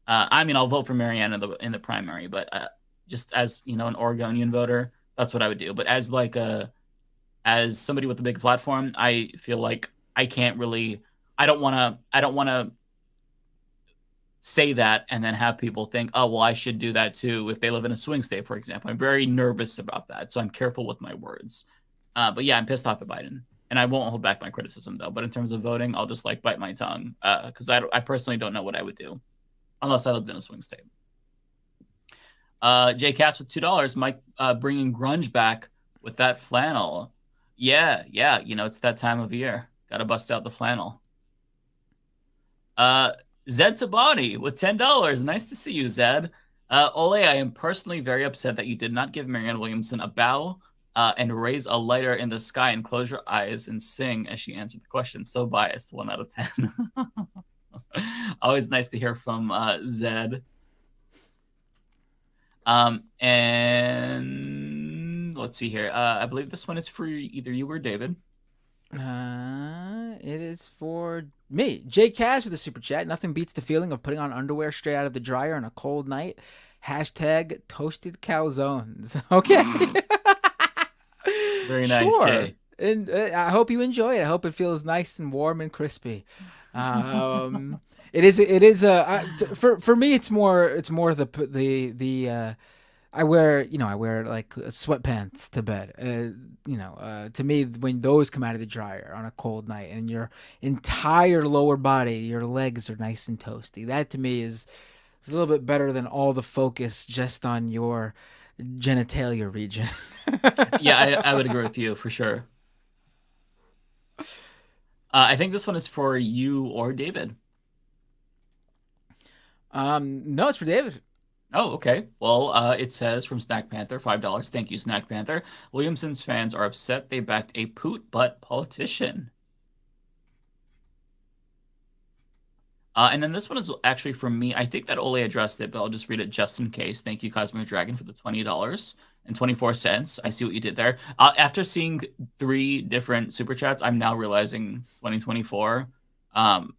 I'll vote for Marianne in the primary, but just as, an Oregonian voter, that's what I would do. But as as somebody with a big platform, I feel like I can't really, I don't want to say that and then have people think, oh, well, I should do that too if they live in a swing state, for example. I'm very nervous about that, so I'm careful with my words. But yeah, I'm pissed off at Biden, and I won't hold back my criticism though. But in terms of voting, I'll just like bite my tongue because I personally don't know what I would do unless I lived in a swing state. Jay Cass with $2. Mike bringing grunge back with that flannel. Yeah, it's that time of year. Got to bust out the flannel. Zed Tabani with $10. Nice to see you, Zed. Ole, I am personally very upset that you did not give Marianne Williamson a bow and raise a lighter in the sky and close your eyes and sing as she answered the question. So biased, 1 out of 10. Always nice to hear from Zed. And let's see here. I believe this one is for either you or David. It is for me. Jay Cash with a super chat. Nothing beats the feeling of putting on underwear straight out of the dryer on a cold night. Hashtag toasted calzones. Okay. Very nice, sure. Jay. And I hope you enjoy it. I hope it feels nice and warm and crispy. It is for me. It's more the I wear like sweatpants to bed. To me, when those come out of the dryer on a cold night and your entire lower body, your legs are nice and toasty, that to me is a little bit better than all the focus just on your genitalia region. Yeah, I would agree with you for sure. I think this one is for you or David. No, it's for David. Oh, okay. Well, it says from Snack Panther, $5. Thank you, Snack Panther. Williamson's fans are upset they backed a poot-butt politician. And then this one is actually from me. I think that Ole addressed it, but I'll just read it just in case. Thank you, Cosmic Dragon, for the $20.24. I see what you did there. After seeing 3 different super chats, I'm now realizing 2024. I'm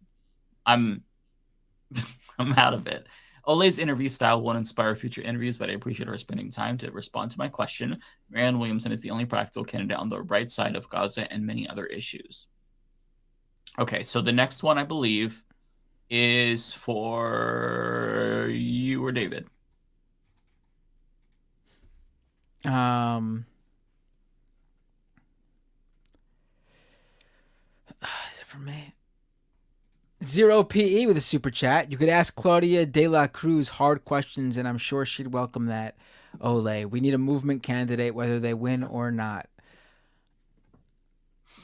out of it. Ole's interview style won't inspire future interviews, but I appreciate her spending time to respond to my question. Marianne Williamson is the only practical candidate on the right side of Gaza and many other issues. Okay, so the next one, I believe, is for you or David. Is it for me? 0PE with a super chat. You could ask Claudia De La Cruz hard questions, and I'm sure she'd welcome that. Ole, we need a movement candidate, whether they win or not.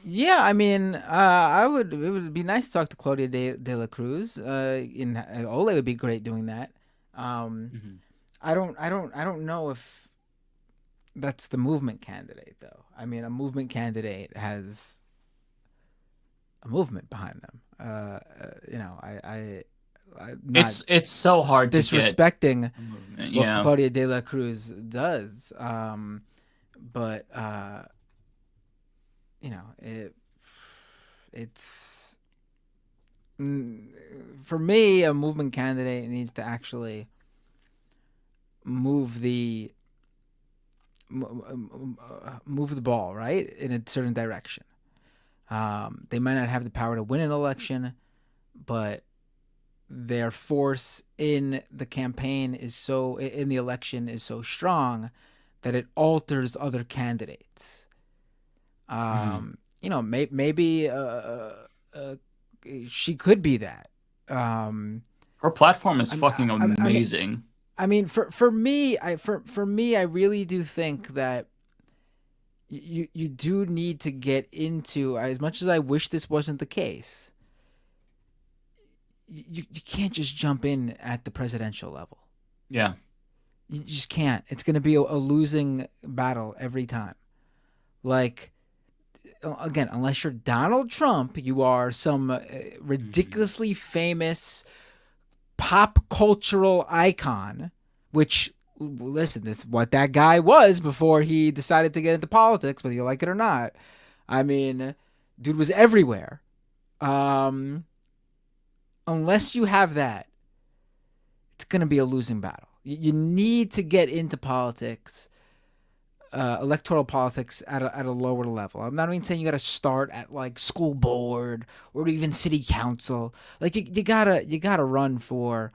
Yeah, I mean, it would be nice to talk to Claudia De La Cruz. Ole would be great doing that. I don't know if that's the movement candidate, though. I mean, a movement candidate has a movement behind them. It's so hard to disrespecting get what Claudia De La Cruz does. But it's for me, a movement candidate needs to actually move the ball right in a certain direction. They might not have the power to win an election, but their force in the campaign in the election is so strong that it alters other candidates. Maybe she could be that. Her platform is fucking amazing. I mean, for me, I really do think that you do need to get into, as much as I wish this wasn't the case, you can't just jump in at the presidential level. Yeah. You just can't. It's going to be a losing battle every time. Like, again, unless you're Donald Trump, you are some ridiculously famous pop cultural icon, which, listen, this is what that guy was before he decided to get into politics, whether you like it or not. I mean, dude was everywhere. Unless you have that, it's going to be a losing battle. You need to get into politics, electoral politics at a lower level. I'm not even saying you got to start at like school board or even city council. Like you gotta run for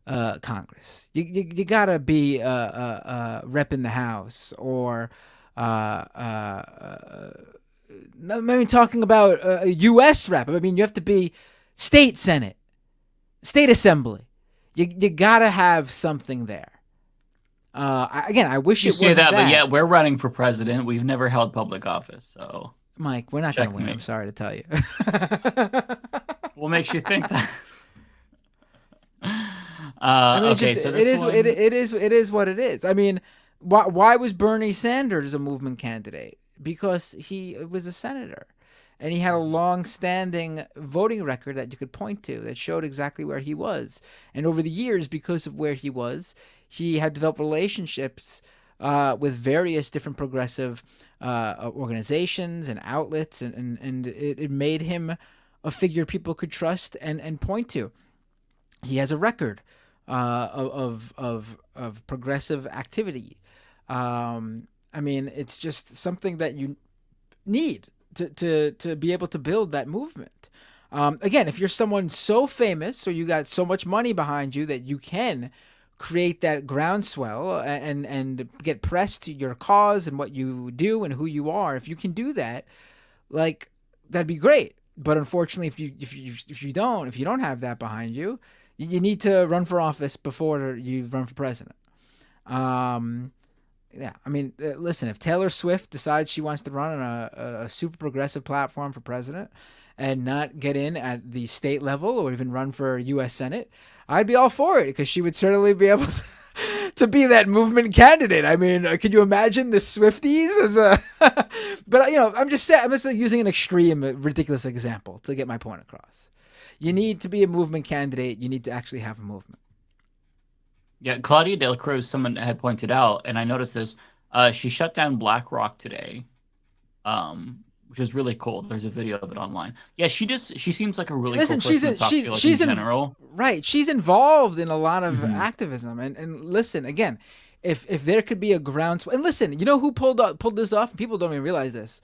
Congress. You gotta be rep in the House, or maybe talking about a U.S. rep. I mean, you have to be state Senate, state assembly. You gotta have something there. I wish you it say wasn't that, but yeah, we're running for president. We've never held public office, so Mike, we're not gonna win. I'm sorry to tell you. What makes you think that? I mean, okay, so this it is what it is. I mean, why was Bernie Sanders a movement candidate? Because he was a senator, and he had a long-standing voting record that you could point to that showed exactly where he was. And over the years, because of where he was, he had developed relationships with various different progressive organizations and outlets, and it made him a figure people could trust and point to. He has a record of progressive activity. I mean, it's just something that you need to be able to build that movement. Again, if you're someone so famous or you got so much money behind you that you can create that groundswell and get press to your cause and what you do and who you are, if you can do that, like, that'd be great. But unfortunately, if you don't have that behind you, you need to run for office before you run for president. Yeah, I mean, listen, if Taylor Swift decides she wants to run on a super progressive platform for president and not get in at the state level or even run for U.S. Senate, I'd be all for it, because she would certainly be able to be that movement candidate. I mean, could you imagine the Swifties as a... But, I'm just using an extreme, ridiculous example to get my point across. You need to be a movement candidate. You need to actually have a movement. Yeah, Claudia Del Cruz, someone had pointed out, and I noticed this, she shut down BlackRock today, which is really cool. There's a video of it online. Yeah, she seems like a really cool person to talk to, like, in general. Right, she's involved in a lot of activism. And listen, again, if there could be a groundswell, and listen, you know who pulled this off? People don't even realize this.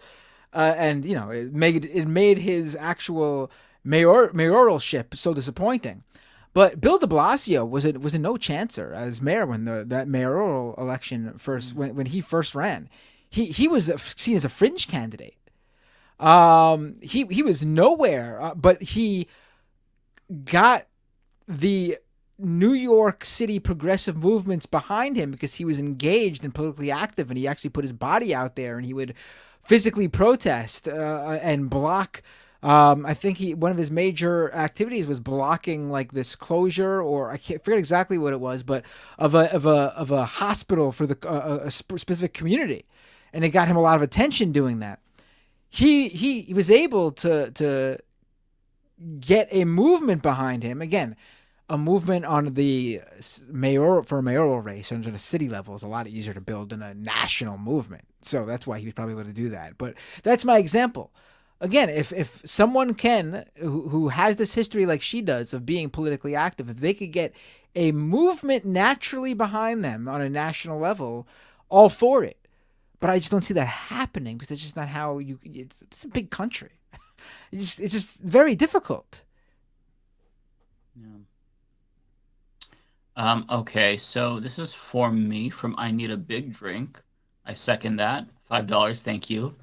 And it made his actual mayoralship so disappointing. But Bill de Blasio was a no chancer as mayor when that mayoral election first when he first ran. He was seen as a fringe candidate. He was nowhere, but he got the New York City progressive movements behind him because he was engaged and politically active, and he actually put his body out there, and he would physically protest and block. I think one of his major activities was blocking like this closure, or I forget exactly what it was, but of a hospital for a specific community, and it got him a lot of attention doing that. He was able to get a movement behind him. Again, a movement on the mayoral race under the city level is a lot easier to build than a national movement. So that's why he was probably able to do that. But that's my example. Again, if someone who has this history like she does of being politically active, if they could get a movement naturally behind them on a national level, all for it. But I just don't see that happening because it's just not how it's a big country. It's just very difficult. Yeah. Okay, so this is for me from I Need a Big Drink. I second that. $5, thank you.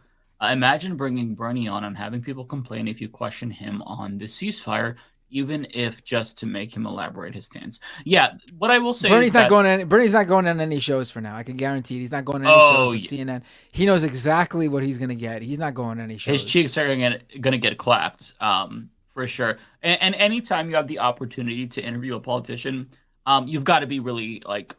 Imagine bringing Bernie on and having people complain if you question him on the ceasefire, even if just to make him elaborate his stance. Yeah, what I will say Bernie's is not going on any shows for now. I can guarantee he's not going on any shows with CNN. He knows exactly what he's going to get. He's not going on any shows. His cheeks are going to get clapped, for sure. And anytime you have the opportunity to interview a politician, you've got to be really like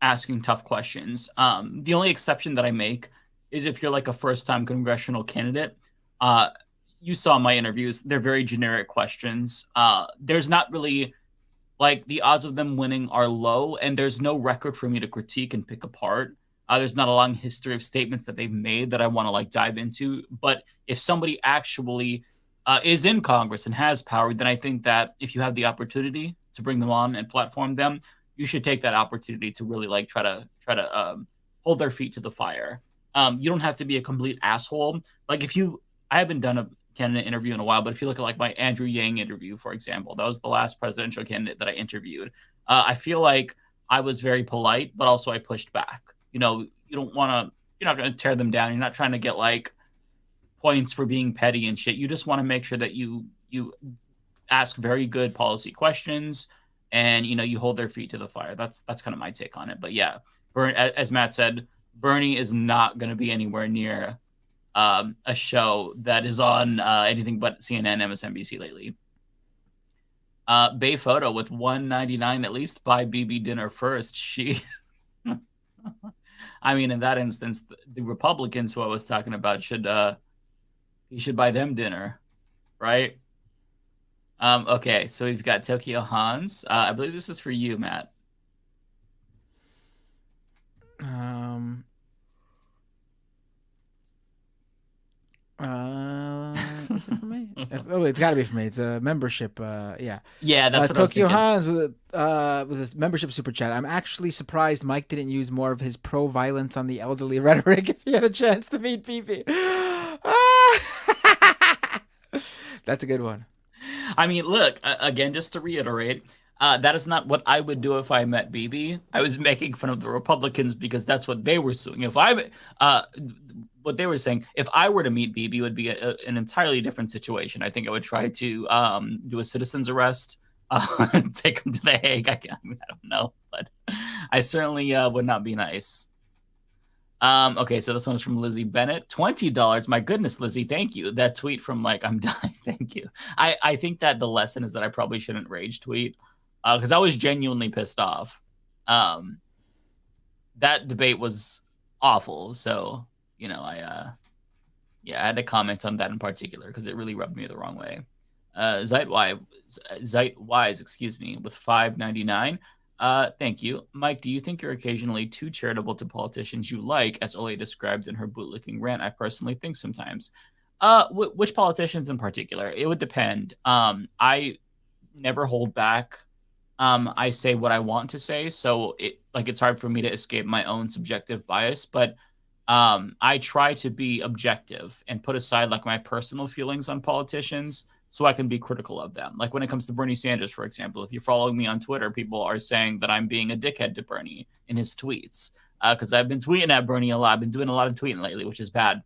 asking tough questions. The only exception that I make is if you're like a first-time congressional candidate. You saw my interviews. They're very generic questions. There's not really, like, the odds of them winning are low, and there's no record for me to critique and pick apart. There's not a long history of statements that they've made that I want to, like, dive into. But if somebody actually is in Congress and has power, then I think that if you have the opportunity to bring them on and platform them, you should take that opportunity to really, like, try to hold their feet to the fire. You don't have to be a complete asshole. Like, I haven't done candidate interview in a while, but if you look at like my Andrew Yang interview, for example, that was the last presidential candidate that I interviewed. I feel like I was very polite, but also I pushed back. You know, you're not going to tear them down. You're not trying to get like points for being petty and shit. You just want to make sure that you ask very good policy questions and, you know, you hold their feet to the fire. That's kind of my take on it. But yeah, as Matt said, Bernie is not going to be anywhere near a show that is on anything but CNN, MSNBC lately. Bay Photo with $1.99, at least buy BB dinner first. She's I mean, in that instance, the Republicans who I was talking about should buy them dinner, right? Okay, so we've got Tokyo Hans. I believe this is for you, Matt. Is it for me? Oh, it's got to be for me. It's a membership. Yeah. Yeah, that's what Tokyo I was thinking. Hans with this membership super chat. I'm actually surprised Mike didn't use more of his pro-violence on the elderly rhetoric if he had a chance to meet Pee-Pee. That's a good one. I mean, look, again, just to reiterate, that is not what I would do if I met BB. I was making fun of the Republicans because that's what they were suing. What they were saying, if I were to meet BB, it would be an entirely different situation. I think I would try to do a citizen's arrest, take him to The Hague. I don't know, but I certainly would not be nice. Okay, so this one's from Lizzie Bennett. $20. My goodness, Lizzie, thank you. That tweet from like, I'm dying. Thank you. I think that the lesson is that I probably shouldn't rage tweet because I was genuinely pissed off. That debate was awful. So, you know, I had to comment on that in particular because it really rubbed me the wrong way. Zeitwise, excuse me, with $5.99. Thank you. Mike, do you think you're occasionally too charitable to politicians you like, as Ole described in her bootlicking rant? I personally think sometimes. Which politicians in particular? It would depend. I never hold back. I say what I want to say, so it's hard for me to escape my own subjective bias, but I try to be objective and put aside like my personal feelings on politicians so I can be critical of them. Like when it comes to Bernie Sanders, for example, if you're following me on Twitter, people are saying that I'm being a dickhead to Bernie in his tweets because I've been tweeting at Bernie a lot. I've been doing a lot of tweeting lately, which is bad.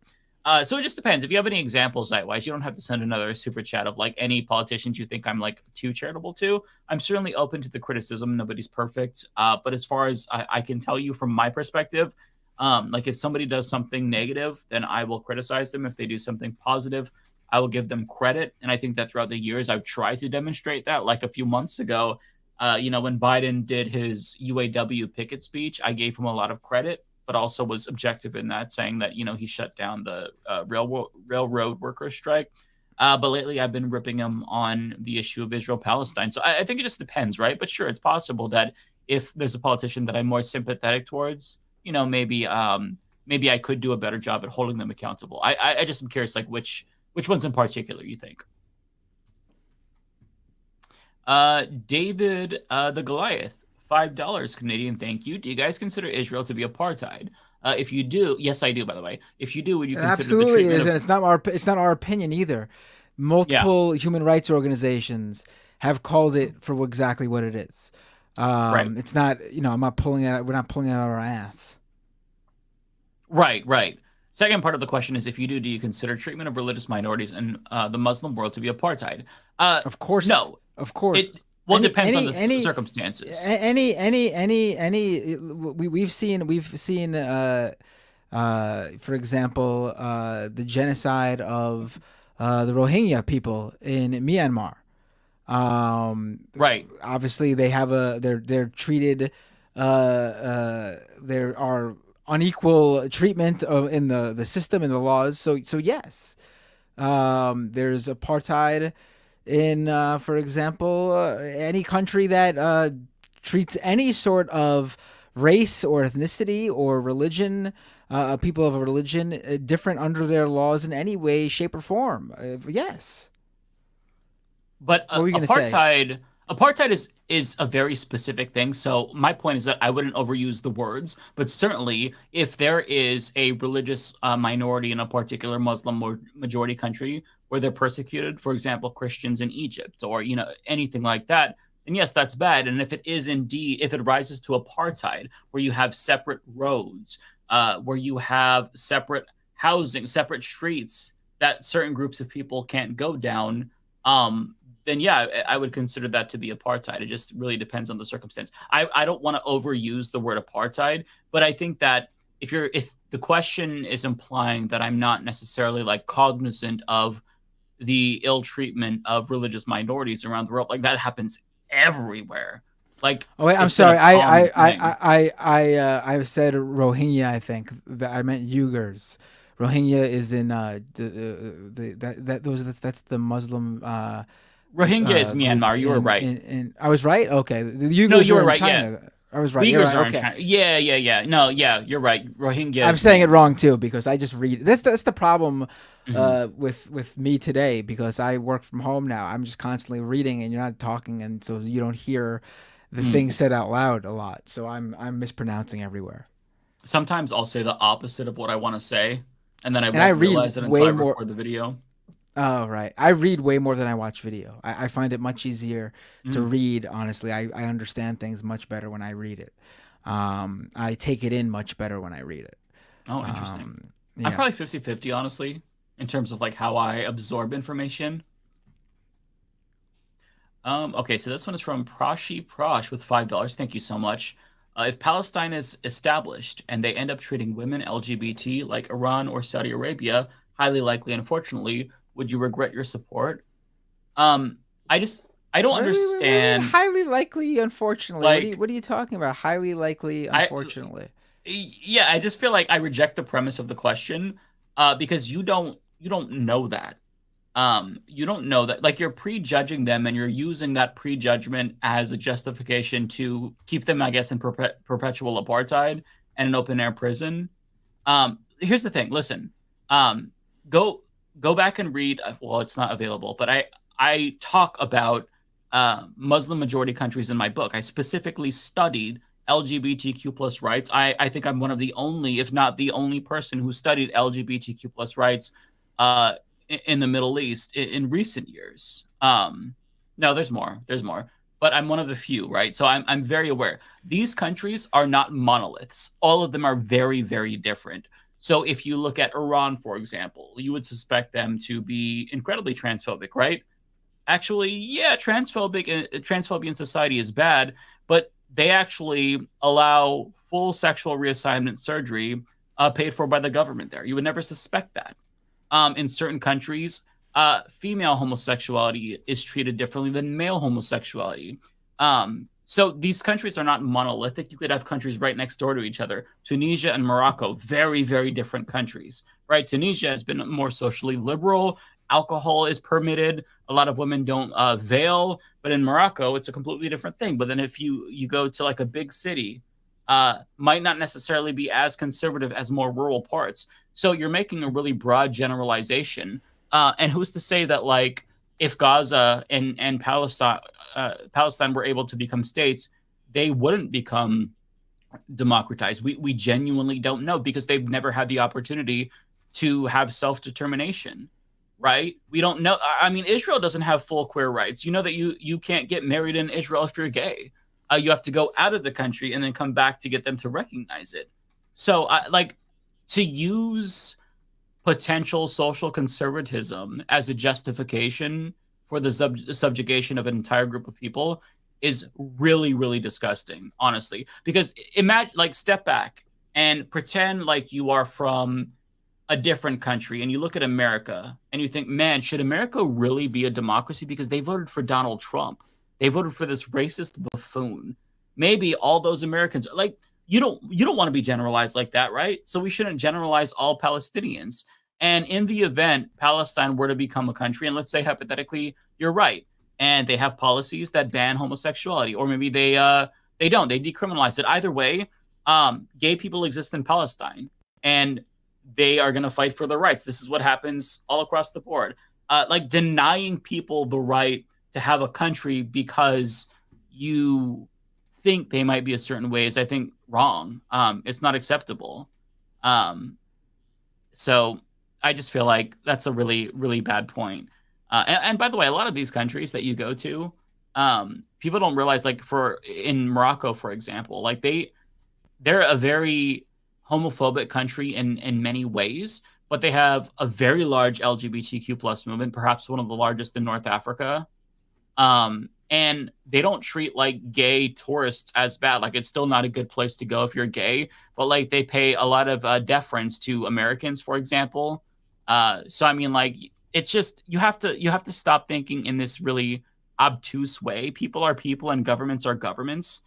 So it just depends. If you have any examples, Zeitwise, you don't have to send another super chat of like any politicians you think I'm like too charitable to. I'm certainly open to the criticism. Nobody's perfect. But as far as I can tell you from my perspective, like if somebody does something negative, then I will criticize them. If they do something positive, I will give them credit. And I think that throughout the years, I've tried to demonstrate that. Like a few months ago, when Biden did his UAW picket speech, I gave him a lot of credit, but also was objective in that, saying that, he shut down the railroad worker strike. But lately I've been ripping him on the issue of Israel-Palestine. So I think it just depends, right? But sure, it's possible that if there's a politician that I'm more sympathetic towards, maybe I could do a better job at holding them accountable. I just am curious, like which ones in particular you think? David the Goliath, $5 Canadian. Thank you. Do you guys consider Israel to be apartheid? If you do, yes, I do. By the way, if you do, would you consider absolutely the treatment is, and it's not our opinion either. Multiple human rights organizations have called it for exactly what it is. Right. It's not, I'm not pulling it. We're not pulling it out of our ass. Right. Second part of the question is, if you do you consider treatment of religious minorities in the Muslim world to be apartheid? Of course. No. Of course. It depends on the circumstances. We've seen, for example, the genocide of the Rohingya people in Myanmar. Right. Obviously, they have they're treated. There are unequal treatment in the system and the laws. So yes, there's apartheid in, for example, any country that treats any sort of race or ethnicity or religion, people of a religion, different under their laws in any way, shape, or form. Yes. But apartheid, Apartheid is a very specific thing. So my point is that I wouldn't overuse the words, but certainly if there is a religious minority in a particular Muslim or majority country where they're persecuted, for example, Christians in Egypt or anything like that, then yes, that's bad. And if it is indeed, if it rises to apartheid, where you have separate roads, where you have separate housing, separate streets that certain groups of people can't go down, then yeah, I would consider that to be apartheid. It just really depends on the circumstance. I don't want to overuse the word apartheid, but I think that if the question is implying that I'm not necessarily like cognizant of the ill treatment of religious minorities around the world, like that happens everywhere. Like, oh wait, I'm sorry. I said Rohingya. I think that I meant Uyghurs. Rohingya is in that's the Muslim. Rohingya is Myanmar. You were right. I was right. Okay, the Uyghurs no, you were are in right. China. Yeah. I was right. Uyghurs right. are Okay. in China. Yeah. No, yeah, you're right. Rohingya. I'm saying it wrong too because I just read. That's the problem with me today because I work from home now. I'm just constantly reading and you're not talking, and so you don't hear the things said out loud a lot. So I'm mispronouncing everywhere. Sometimes I'll say the opposite of what I want to say, and then I realize it until I record the video. Oh, right. I read way more than I watch video. I find it much easier to read, honestly. I understand things much better when I read it. I take it in much better when I read it. Oh, interesting. Yeah. I'm probably 50-50, honestly, in terms of like how I absorb information. Okay, so this one is from Prashi Prash with $5. Thank you so much. If Palestine is established and they end up treating women LGBT like Iran or Saudi Arabia, highly likely, unfortunately, would you regret your support? I don't understand. Highly likely, unfortunately. Like, what are you talking about? Highly likely, unfortunately. Yeah, I just feel like I reject the premise of the question because you don't know that. You don't know that. Like, you're prejudging them and you're using that prejudgment as a justification to keep them, I guess, in perpetual apartheid and an open air prison. Here's the thing. Listen, go back and read. Well, it's not available, but I talk about Muslim majority countries in my book. I specifically studied LGBTQ plus rights. I think I'm one of the only, if not the only person who studied LGBTQ plus rights in the Middle East in recent years. No, there's more, but I'm one of the few, right? So I'm very aware. These countries are not monoliths. All of them are very, very different. So if you look at Iran, for example, you would suspect them to be incredibly transphobic, right? Actually, yeah, transphobia in society is bad, but they actually allow full sexual reassignment surgery paid for by the government there. You would never suspect that. In certain countries, female homosexuality is treated differently than male homosexuality. So these countries are not monolithic. You could have countries right next door to each other. Tunisia and Morocco, very, very different countries, right? Tunisia has been more socially liberal. Alcohol is permitted. A lot of women don't veil. But in Morocco, it's a completely different thing. But then if you go to like a big city, might not necessarily be as conservative as more rural parts. So you're making a really broad generalization. And who's to say that, like, if Gaza and Palestine were able to become states, they wouldn't become democratized? We genuinely don't know because they've never had the opportunity to have self-determination, right? We don't know. I mean, Israel doesn't have full queer rights. You know that you can't get married in Israel if you're gay. You have to go out of the country and then come back to get them to recognize it. So, like, to use potential social conservatism as a justification for the subjugation of an entire group of people is really, really disgusting, honestly. Because imagine, like, step back and pretend like you are from a different country and you look at America and you think, man, should America really be a democracy? Because they voted for Donald Trump. They voted for this racist buffoon. Maybe all those Americans, like, you don't want to be generalized like that, right? So we shouldn't generalize all Palestinians. And in the event Palestine were to become a country, and let's say hypothetically you're right, and they have policies that ban homosexuality, or maybe they don't, they decriminalize it. Either way, gay people exist in Palestine, and they are going to fight for their rights. This is what happens all across the board. Like, denying people the right to have a country because you think they might be a certain way is, I think, wrong. It's not acceptable. So I just feel like that's a really, really bad point. And by the way, a lot of these countries that you go to, people don't realize, like in Morocco, for example, like they're a very homophobic country in many ways, but they have a very large LGBTQ plus movement, perhaps one of the largest in North Africa. And they don't treat like gay tourists as bad. Like it's still not a good place to go if you're gay, but like they pay a lot of deference to Americans, for example. So I mean, like it's just you have to stop thinking in this really obtuse way. People are people and governments are governments.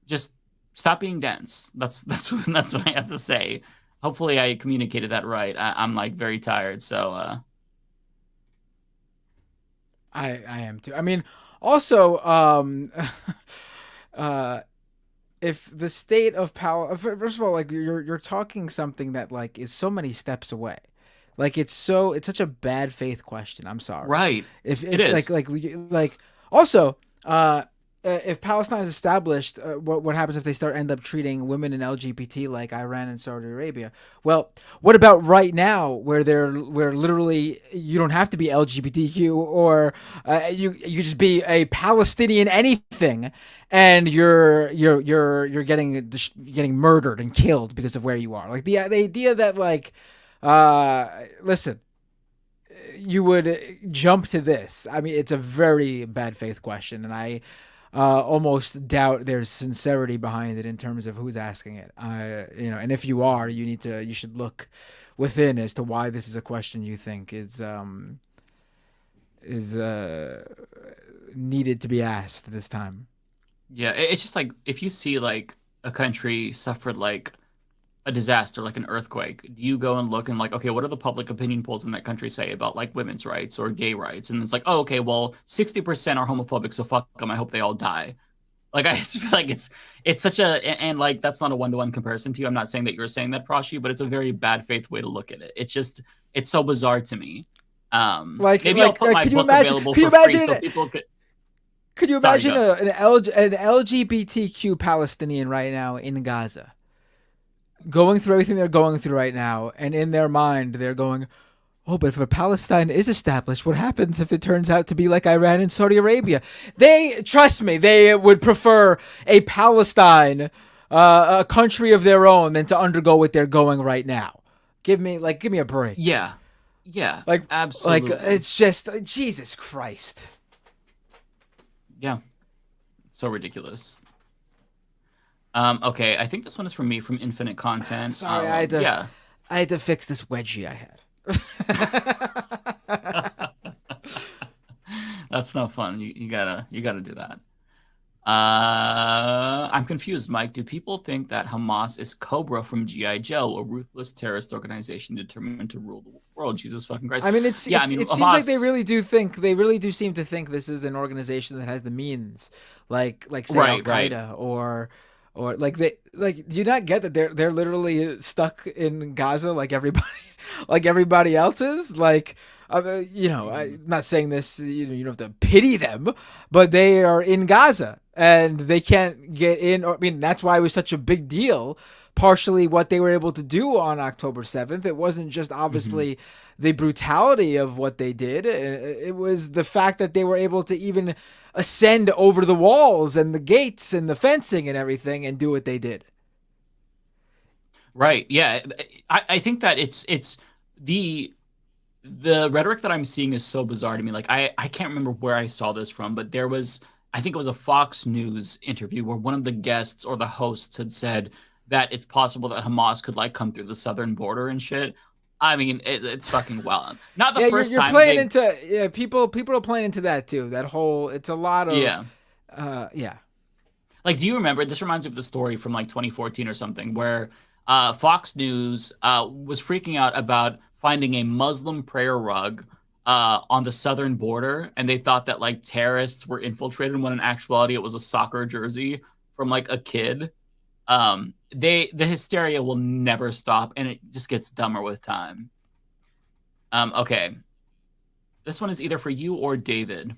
Just stop being dense. That's what I have to say. Hopefully I communicated that right. I'm like very tired, so I am too. I mean, also, if the state of power, first of all, like you're talking something that like is so many steps away, like it's such a bad faith question. I'm sorry. Right. If it is like also, if Palestine is established, what happens if they end up treating women and LGBT like Iran and Saudi Arabia? Well, what about right now, where literally you don't have to be LGBTQ or you just be a Palestinian anything, and you're getting murdered and killed because of where you are. Like the idea that like, listen, you would jump to this. I mean, it's a very bad faith question, and I almost doubt there's sincerity behind it in terms of who's asking it. And if you are, you should look within as to why this is a question you think is needed to be asked this time. Yeah, it's just like if you see like a country suffered like a disaster, like an earthquake, do you go and look and like, okay, what do the public opinion polls in that country say about like women's rights or gay rights? And it's like, oh, okay, well, 60% are homophobic, so fuck them. I hope they all die. Like, I just feel like it's such and like, that's not a one-to-one comparison to you. I'm not saying that you're saying that, Prashi, but it's a very bad faith way to look at it. It's so bizarre to me. Maybe I'll put my book available for free so people could... Could you imagine an LGBTQ Palestinian right now in Gaza going through everything they're going through right now, and in their mind they're going, oh, but if Palestine is established, what happens if it turns out to be like Iran and Saudi Arabia? Trust me, they would prefer a Palestine, a country of their own, than to undergo what they're going right now. Give me a break. Yeah, like absolutely. Like it's just Jesus Christ. Yeah, so ridiculous. Okay, I think this one is from me from Infinite Content. Sorry, I had to fix this wedgie I had. That's no fun. You gotta do that. I'm confused, Mike. Do people think that Hamas is Cobra from G.I. Joe, a ruthless terrorist organization determined to rule the world? Jesus fucking Christ. I mean, it seems like they really do seem to think this is an organization that has the means, like say Al-Qaeda or like do you not get that they're literally stuck in Gaza like everybody else is? Like, I'm not saying this, you don't have to pity them, but they are in Gaza and they can't get in. I mean, that's why it was such a big deal. Partially what they were able to do on October 7th. It wasn't just obviously the brutality of what they did. It was the fact that they were able to even ascend over the walls and the gates and the fencing and everything and do what they did. Right. Yeah. I think that it's the rhetoric that I'm seeing is so bizarre to me. Like I can't remember where I saw this from, but I think it was a Fox News interview where one of the guests or the hosts had said that it's possible that Hamas could like come through the southern border and shit. I mean, it's fucking well. Not the first you're time. Playing into people are playing into that too. That whole it's a lot of yeah. Like, do you remember? This reminds me of the story from like 2014 or something where Fox News was freaking out about finding a Muslim prayer rug on the southern border, and they thought that like terrorists were infiltrated when in actuality it was a soccer jersey from like a kid. The hysteria will never stop, and it just gets dumber with time. Okay. This one is either for you or David.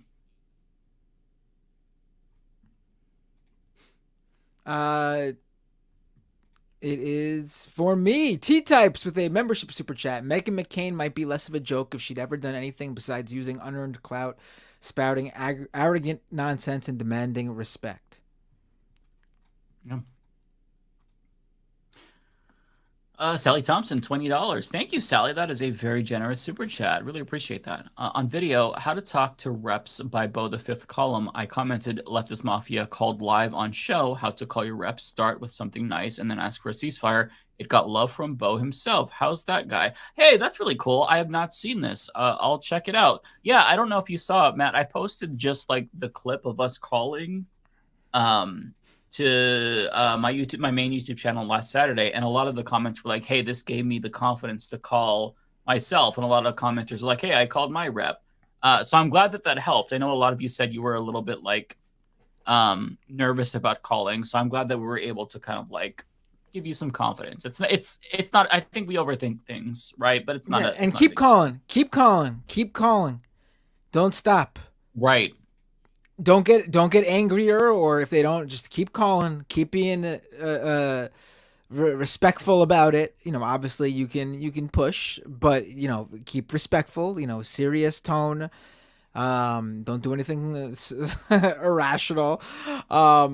It is for me. T-Types with a membership super chat. Meghan McCain might be less of a joke if she'd ever done anything besides using unearned clout, spouting arrogant nonsense, and demanding respect. Yeah. Sally Thompson, $20. Thank you, Sally. That is a very generous super chat. Really appreciate that. On video, How to Talk to Reps by Bo the Fifth Column. I commented Leftist Mafia called live on show how to call your reps. Start with something nice and then ask for a ceasefire. It got love from Bo himself. How's that guy? Hey, that's really cool. I have not seen this. I'll check it out. Yeah, I don't know if you saw it, Matt. I posted just like the clip of us calling to my main YouTube channel last Saturday, and a lot of the comments were like, "Hey, this gave me the confidence to call myself," and a lot of commenters were like, "Hey, I called my rep." So I'm glad that helped. I know a lot of you said you were a little bit like nervous about calling, so I'm glad that we were able to kind of like give you some confidence. It's not. I think we overthink things, right? But it's not. And keep calling, keep calling, keep calling. Don't stop. Right. Don't get angrier, or if they don't, just keep calling, keep being respectful about it. You know, obviously you can push, but you know, keep respectful. You know, serious tone. Don't do anything irrational,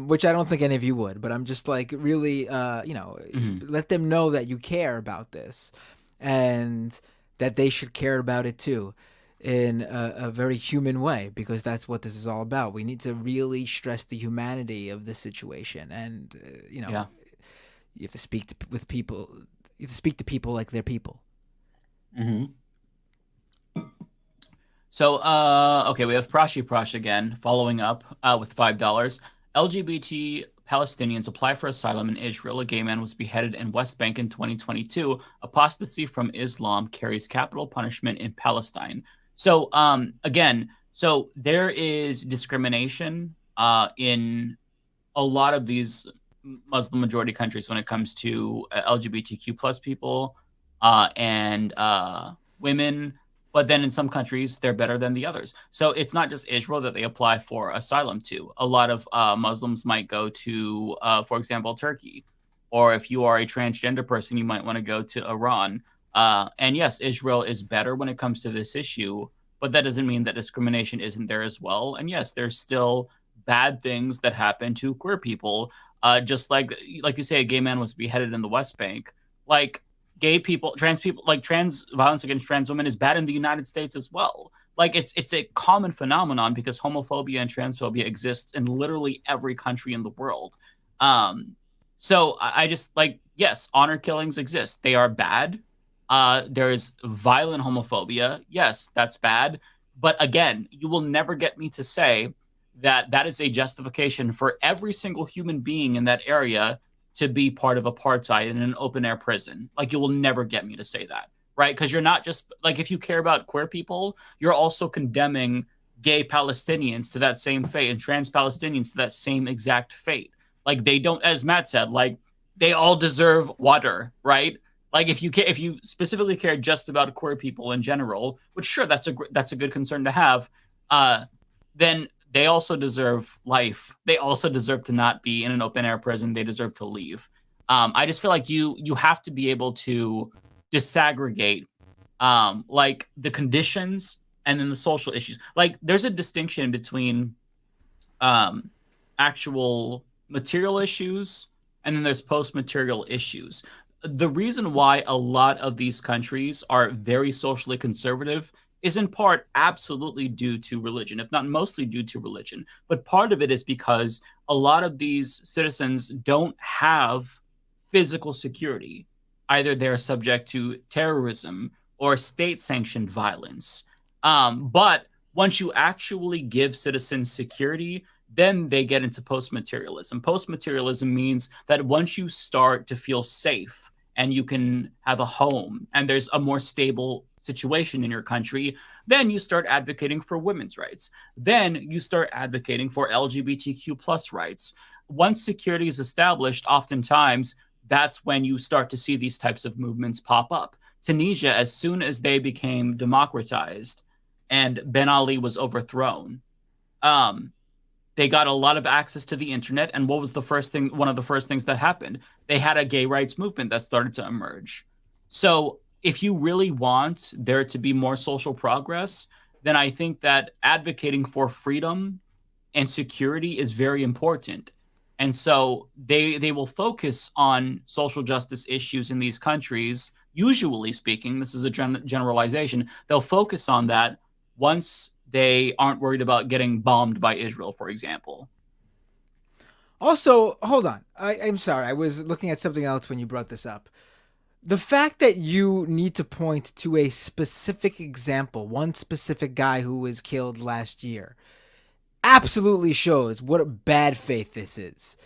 which I don't think any of you would. But I'm just like really, let them know that you care about this, and that they should care about it too, in a very human way, because that's what this is all about. We need to really stress the humanity of this situation, and you have to speak with people. You have to speak to people like they're people. Mm-hmm. So, okay, we have Prash again, following up with $5. LGBT Palestinians apply for asylum in Israel. A gay man was beheaded in West Bank in 2022. Apostasy from Islam carries capital punishment in Palestine. So, again, so there is discrimination in a lot of these Muslim majority countries when it comes to LGBTQ plus people and women. But then in some countries, they're better than the others. So it's not just Israel that they apply for asylum to. A lot of Muslims might go to, for example, Turkey. Or if you are a transgender person, you might want to go to Iran. And yes, Israel is better when it comes to this issue, but that doesn't mean that discrimination isn't there as well. And yes, there's still bad things that happen to queer people. Just like you say, a gay man was beheaded in the West Bank. Like, gay people, like trans violence against trans women is bad in the United States as well. Like it's a common phenomenon because homophobia and transphobia exists in literally every country in the world. So I just like, yes, honor killings exist. They are bad. There's violent homophobia. Yes, that's bad. But again, you will never get me to say that is a justification for every single human being in that area to be part of apartheid in an open air prison. Like, you will never get me to say that, right? Because you're not just like, if you care about queer people, you're also condemning gay Palestinians to that same fate and trans Palestinians to that same exact fate. Like, they don't, as Matt said, like, they all deserve water, right? Like, if you specifically care just about queer people in general, which sure, that's a good concern to have, then they also deserve life. They also deserve to not be in an open air prison. They deserve to leave. I just feel like you have to be able to disaggregate like the conditions and then the social issues. Like, there's a distinction between actual material issues and then there's post-material issues. The reason why a lot of these countries are very socially conservative is in part absolutely due to religion, if not mostly due to religion. But part of it is because a lot of these citizens don't have physical security. Either they're subject to terrorism or state-sanctioned violence. But once you actually give citizens security, then they get into post-materialism. Post-materialism means that once you start to feel safe and you can have a home and there's a more stable situation in your country, then you start advocating for women's rights. Then you start advocating for LGBTQ plus rights. Once security is established, oftentimes that's when you start to see these types of movements pop up. Tunisia, as soon as they became democratized and Ben Ali was overthrown, they got a lot of access to the internet. And what was one of the first things that happened? They had a gay rights movement that started to emerge. So if you really want there to be more social progress, then I think that advocating for freedom and security is very important. And so they will focus on social justice issues in these countries. Usually speaking, this is a generalization. They'll focus on that once they aren't worried about getting bombed by Israel, for example. Also, hold on. I'm sorry. I was looking at something else when you brought this up. The fact that you need to point to a specific example, one specific guy who was killed last year, absolutely shows what a bad faith this is.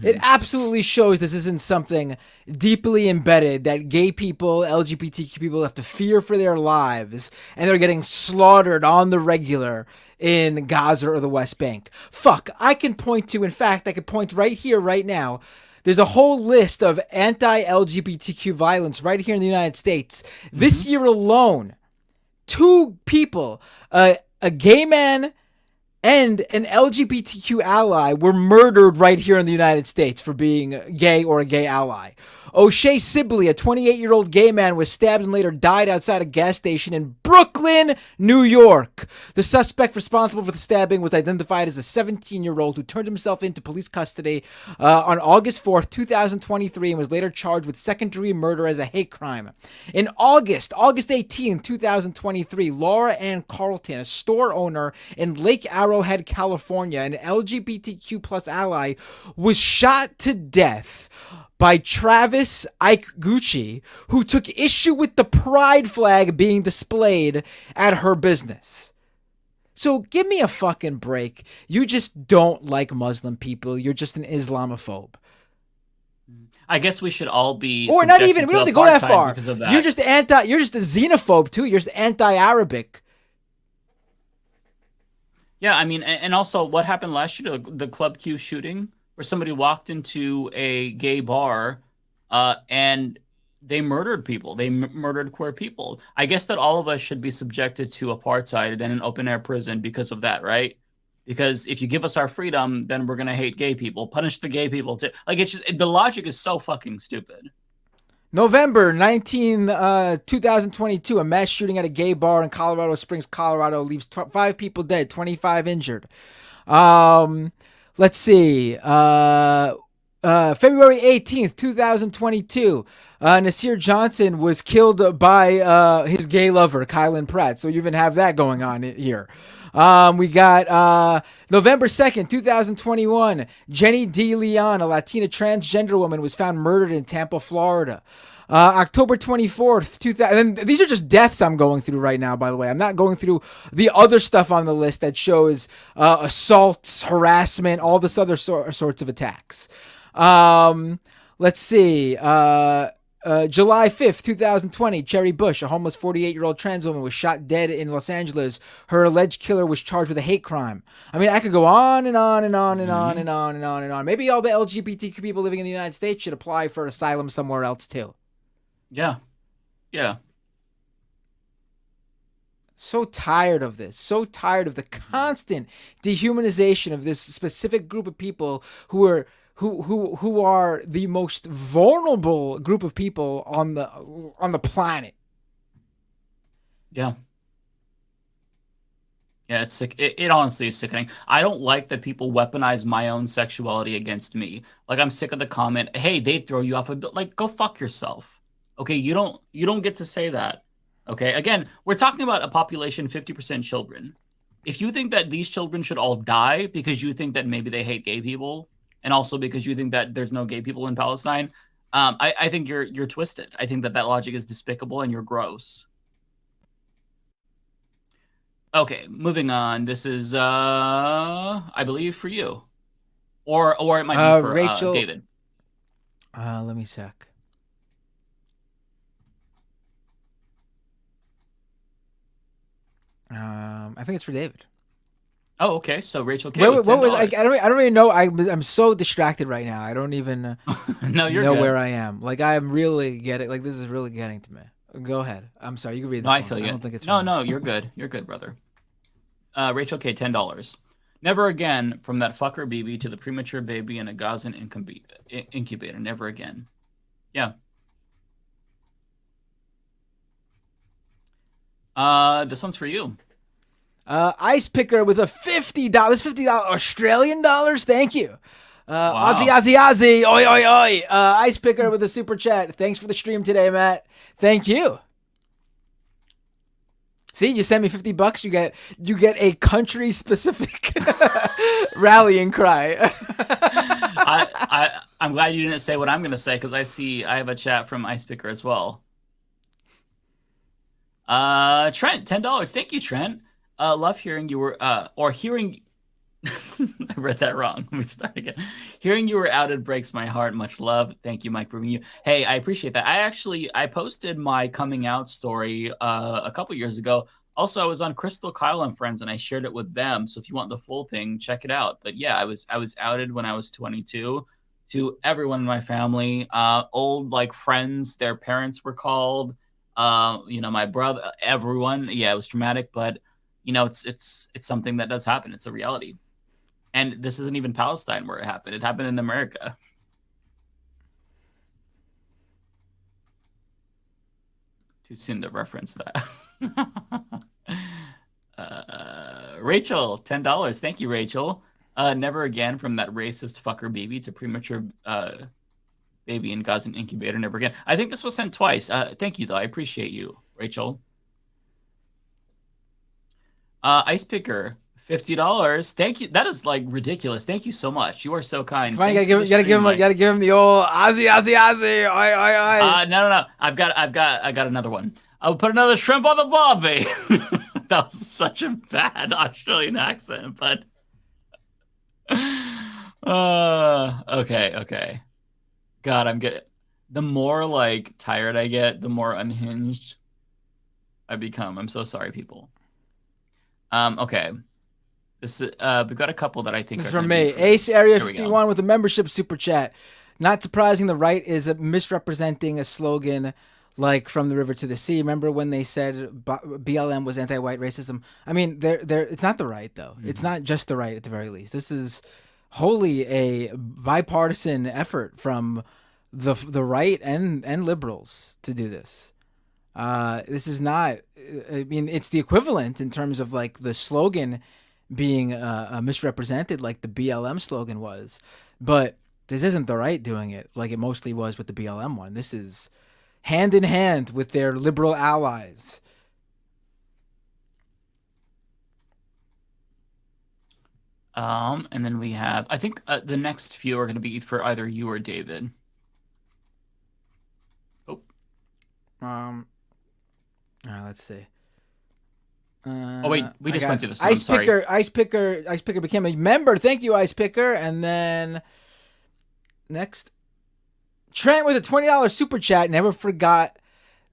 It absolutely shows this isn't something deeply embedded that gay people, LGBTQ people have to fear for their lives, and they're getting slaughtered on the regular in Gaza or the West Bank. Fuck, I can point right here, right now. There's a whole list of anti-LGBTQ violence right here in the United States. This year alone, 2 people, a gay man and an LGBTQ ally, were murdered right here in the United States for being gay or a gay ally. O'Shea Sibley, a 28-year-old gay man, was stabbed and later died outside a gas station in Brooklyn, New York. The suspect responsible for the stabbing was identified as a 17-year-old who turned himself into police custody on August 4th, 2023, and was later charged with second-degree murder as a hate crime. In August 18th, 2023, Laura Ann Carlton, a store owner in Lake Arrowhead, California, an LGBTQ plus ally, was shot to death by Travis Ike Gucci, who took issue with the pride flag being displayed at her business. So give me a fucking break. You just don't like Muslim people. You're just an Islamophobe. I guess we should all be, or not even. We don't have to go that far. That. You're just a xenophobe too. You're just anti-Arabic. Yeah, I mean, and also what happened last year, the Club Q shooting, where somebody walked into a gay bar and they murdered people. They murdered queer people. I guess that all of us should be subjected to apartheid and an open-air prison because of that, right? Because if you give us our freedom, then we're going to hate gay people, punish the gay people too. Like, it's just, the logic is so fucking stupid. November 2022, a mass shooting at a gay bar in Colorado Springs, Colorado leaves 5 people dead, 25 injured. Let's see. February 18th, 2022, Nasir Johnson was killed by his gay lover, Kylan Pratt. So you even have that going on here. We got November 2nd, 2021, Jenny D. Leon, a Latina transgender woman, was found murdered in Tampa, Florida. October 24th, 2000. And these are just deaths I'm going through right now, by the way. I'm not going through the other stuff on the list that shows assaults, harassment, all this other sorts of attacks. Let's see. July 5th, 2020, Cherry Bush, a homeless 48-year-old trans woman, was shot dead in Los Angeles. Her alleged killer was charged with a hate crime. I mean, I could go on and on and on and on and on and on and on. Maybe all the LGBTQ people living in the United States should apply for asylum somewhere else too. Yeah. Yeah. So tired of this. So tired of the constant dehumanization of this specific group of people who are the most vulnerable group of people on the planet. Yeah. Yeah, it's sick. It honestly is sickening. I don't like that people weaponize my own sexuality against me. Like, I'm sick of the comment, "Hey, they'd throw you off a building." Like, go fuck yourself. Okay, you don't get to say that. Okay, again, we're talking about a population 50% children. If you think that these children should all die because you think that maybe they hate gay people, and also because you think that there's no gay people in Palestine, I think you're twisted. I think that logic is despicable and you're gross. Okay, moving on. This is, I believe, for you, or it might be for Rachel. David. Let me check. I think it's for David. Oh, okay. So Rachel K. What was I don't really know. I'm so distracted right now. I don't even know good. Where I am. Like, I'm really getting, like, this is really getting to me. Go ahead. I'm sorry. You can read this. No, I feel you. I don't think it's no. You're good. You're good, brother. Rachel K, $10. Never again from that fucker BB to the premature baby in a Gazan incubator. Never again. Yeah. This one's for you. Ice Picker with a $50, $50 Australian dollars. Thank you. Wow. Aussie. Oi, oi, oi. Ice Picker with a super chat. Thanks for the stream today, Matt. Thank you. See, you send me $50, you get a country specific rallying cry. I'm glad you didn't say what I'm gonna say because I have a chat from Ice Picker as well. Trent, $10. Thank you, Trent. Love hearing you were hearing I read that wrong. Let me start again. Hearing you were outed breaks my heart. Much love. Thank you, Mike, for being you. Hey, I appreciate that. I posted my coming out story a couple years ago. Also, I was on Crystal, Kyle, and Friends, and I shared it with them. So if you want the full thing, check it out. But yeah, I was outed when I was 22 to everyone in my family. Old like friends, their parents were called. My brother, everyone. Yeah, it was traumatic, but it's something that does happen. It's a reality. And this isn't even Palestine where it happened. It happened in America. Too soon to reference that. Rachel, $10. Thank you, Rachel. Never again from that racist fucker baby to premature baby in Gazan incubator. Never again. I think this was sent twice. Thank you, though. I appreciate you, Rachel. Ice Picker, $50. Thank you. That is like ridiculous. Thank you so much. You are so kind. Come on, you gotta give him the old Aussie. Oi. No. I got another one. I'll put another shrimp on the barbie. That was such a bad Australian accent, but okay. God, I'm getting the more like tired I get, the more unhinged I become. I'm so sorry, people. Okay. This we've got a couple that I think this is are from me. Ace Area 51 with a membership super chat. Not surprising, the right is misrepresenting a slogan like "From the River to the Sea." Remember when they said BLM was anti-white racism? I mean, it's not the right though. Mm-hmm. It's not just the right at the very least. This is wholly a bipartisan effort from the right and liberals to do this. This is not. I mean, it's the equivalent in terms of like the slogan being misrepresented, like the BLM slogan was, but this isn't the right doing it like it mostly was with the BLM one. This is hand in hand with their liberal allies. And then we have, I think the next few are going to be for either you or David. Let's see. Oh wait, we just went through this. Ice Picker became a member. Thank you, Ice Picker. And then next, Trent with a $20 super chat. Never forget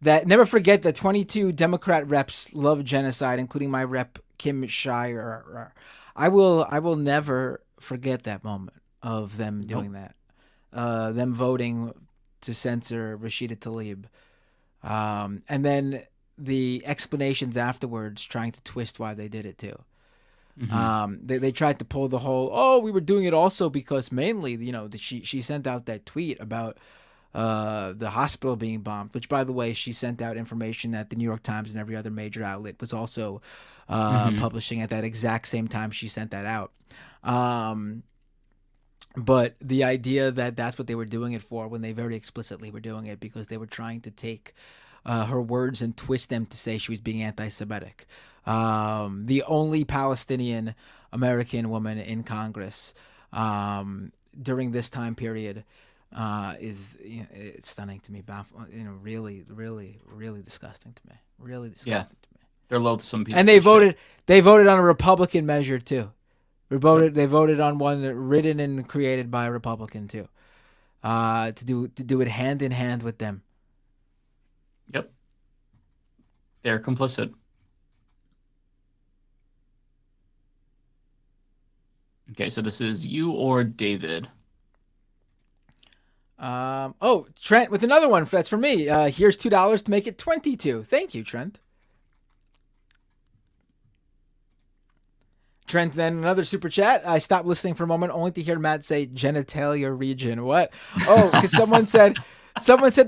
that 22 Democrat reps love genocide, including my rep Kim Shire. I will never forget that moment of them doing that. Them voting to censor Rashida Tlaib. And then the explanations afterwards trying to twist why they did it too. Mm-hmm. They tried to pull the whole, we were doing it also because mainly, she sent out that tweet about the hospital being bombed, which by the way, she sent out information that the New York Times and every other major outlet was also publishing at that exact same time she sent that out. But the idea that that's what they were doing it for, when they very explicitly were doing it because they were trying to take her words and twist them to say she was being anti-Semitic. The only Palestinian American woman in Congress during this time period is it's stunning to me. Really, really, really disgusting to me. Really disgusting to me. They're loathsome pieces. And they voted on a Republican measure too. They voted on one written and created by a Republican too. To do it hand in hand with them. Yep. They're complicit. Okay, so this is you or David. Trent with another one. That's for me. Here's $2 to make it 22. Thank you, Trent. Trent, then another super chat. I stopped listening for a moment only to hear Matt say genitalia region. What? Oh, because someone said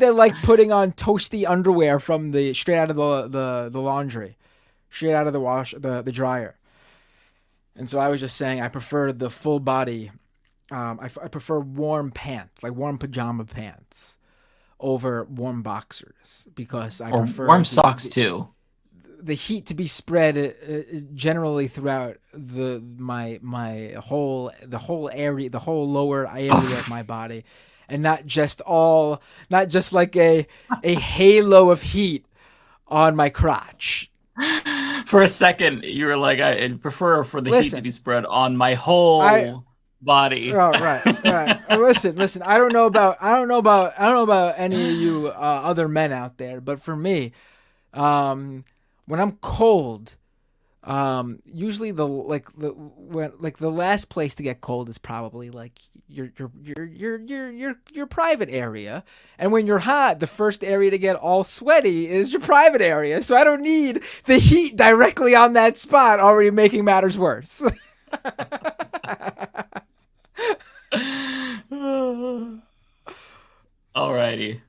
they like putting on toasty underwear from the straight out of the laundry, straight out of the wash the dryer. And so I was just saying I prefer the full body. I prefer warm pants, like warm pajama pants, over warm boxers because I prefer warm socks too. The heat to be spread generally throughout the whole area, the whole lower area of my body, and not just like a halo of heat on my crotch. For a second, you were like, I prefer for the heat to be spread on my whole body. Oh, right. Listen. I don't know about any of you other men out there, but for me, when I'm cold, usually the last place to get cold is probably like your private area, and when you're hot, the first area to get all sweaty is your private area. So I don't need the heat directly on that spot, already making matters worse. Alrighty.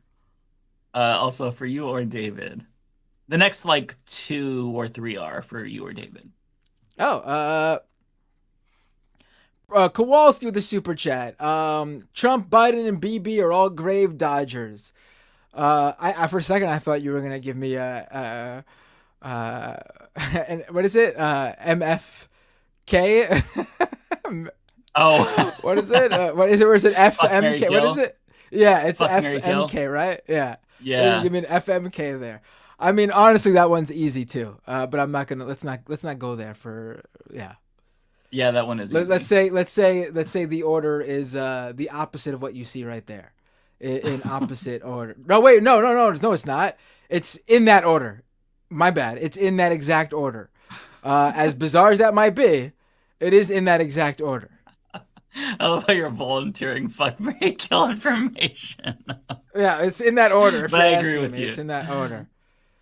Also for you or David. The next like 2 or 3 are for you or David. Kowalski with the super chat. Trump, Biden, and BB are all grave dodgers. I for a second I thought you were gonna give me and what is it? MFK. Oh, what is it? What is it? Or is it FMK? What is it? Yeah, it's Fuck, FMK, right? Yeah. Yeah. Give me an FMK there. I mean, honestly, that one's easy too. But I'm not gonna. Let's not go there for. Yeah. Yeah, that one is easy. Let's say the order is the opposite of what you see right there, in opposite order. No, wait, no, it's not. It's in that order. My bad. It's in that exact order. As bizarre as that might be, it is in that exact order. I love how you're volunteering fuck, marry, kill information. Yeah, it's in that order. But I agree with you. It's in that order.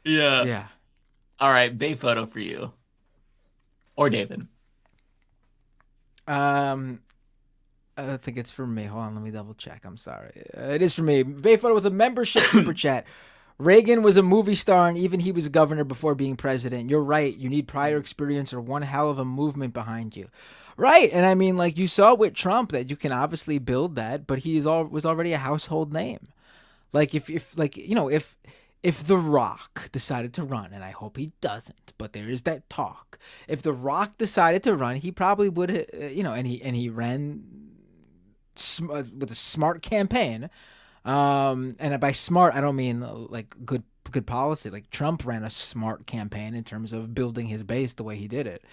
Yeah. Yeah. All right, Bay photo for you. Or David. I think it's for me. Hold on, let me double check. I'm sorry. It is for me. Bay photo with a membership super chat. Reagan was a movie star and even he was governor before being president. You're right. You need prior experience or one hell of a movement behind you. Right. And I mean, like you saw with Trump that you can obviously build that, but he was already a household name. Like if The Rock decided to run, and I hope he doesn't, but there is that talk. If The Rock decided to run, he probably would, and he ran with a smart campaign. And by smart, I don't mean like good policy. Like Trump ran a smart campaign in terms of building his base the way he did it.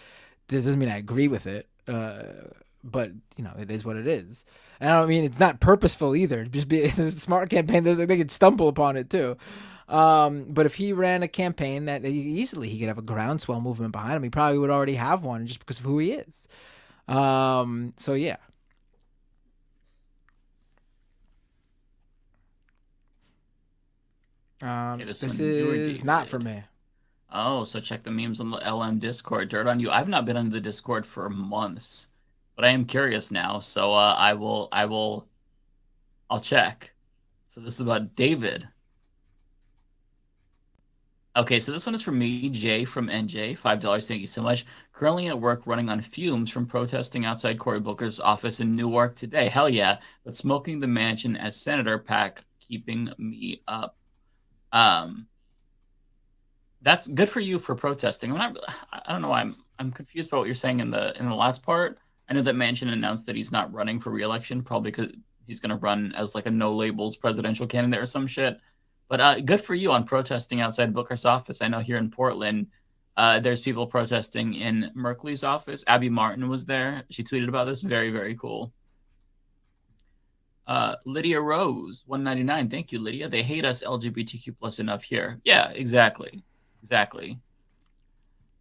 This doesn't mean I agree with it, but it is what it is. And I don't mean it's not purposeful either. It's a smart campaign. They could stumble upon it too. But if he ran a campaign that easily he could have a groundswell movement behind him, he probably would already have one just because of who he is. So yeah. This is not for me. Oh, so check the memes on the LM Discord. Dirt on you. I've not been on the Discord for months, but I am curious now. So I'll check. So this is about David. Okay, so this one is from me, Jay from NJ. $5. Thank you so much. Currently at work running on fumes from protesting outside Cory Booker's office in Newark today. Hell yeah. But smoking the mansion as senator pack keeping me up. That's good for you for protesting. I don't know why I'm confused about what you're saying in the last part. I know that Manchin announced that he's not running for re-election, probably because he's going to run as like a no labels presidential candidate or some shit. But good for you on protesting outside Booker's office. I know here in Portland, there's people protesting in Merkley's office. Abby Martin was there. She tweeted about this. Very, very cool. Lydia Rose, 199. Thank you, Lydia. They hate us LGBTQ plus enough here. Yeah, exactly.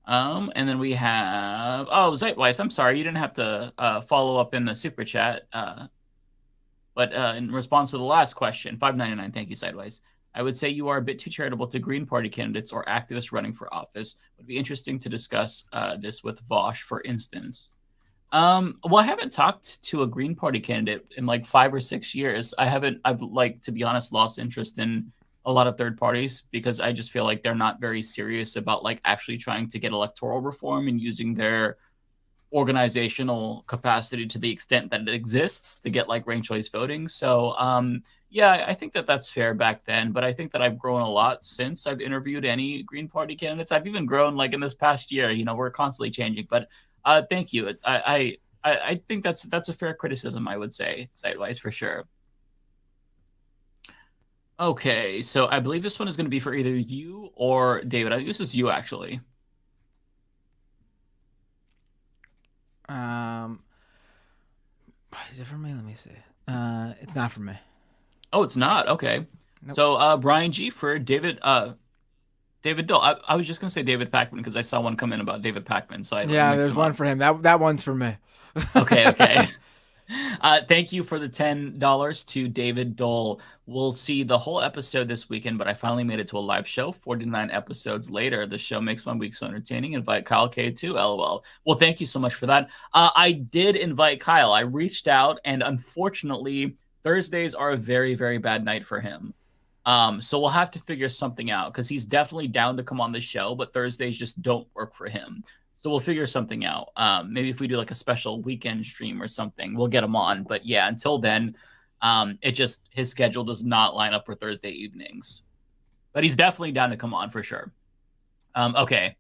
And then we have Zeitweiss. I'm sorry, you didn't have to follow up in the super chat. But in response to the last question, $5.99. Thank you, Zeitweiss. I would say you are a bit too charitable to Green Party candidates or activists running for office. It would be interesting to discuss this with Vosh, for instance. Well, I haven't talked to a Green Party candidate in like 5 or 6 years. I've like, to be honest, lost interest in a lot of third parties because I just feel like they're not very serious about like actually trying to get electoral reform and using their organizational capacity to the extent that it exists to get like ranked choice voting. So, yeah, I think that that's fair back then, but I think that I've grown a lot since I've interviewed any Green Party candidates. I've even grown like in this past year. You know, we're constantly changing, but thank you. I think that's a fair criticism. I would say sidewise for sure. Okay, so I believe this one is going to be for either you or David. I think this is you actually. Is it for me? Let me see. It's not for me. Oh, it's not. Okay. Nope. So Brian G for David. David Dole. I was just gonna say David Pakman because I saw one come in about David Pakman. So there's one for him. That one's for me. Okay. Thank you for the $10 to David Dole. We'll see the whole episode this weekend, but I finally made it to a live show 49 episodes later. The show makes my week so entertaining. Invite Kyle K too, LOL. Well, thank you so much for that. I did invite Kyle. I reached out, and unfortunately, Thursdays are a very, very bad night for him. So we'll have to figure something out because he's definitely down to come on the show, but Thursdays just don't work for him. So we'll figure something out. Maybe if we do like a special weekend stream or something, we'll get him on. But yeah, until then, his schedule does not line up for Thursday evenings. But he's definitely down to come on for sure. Okay.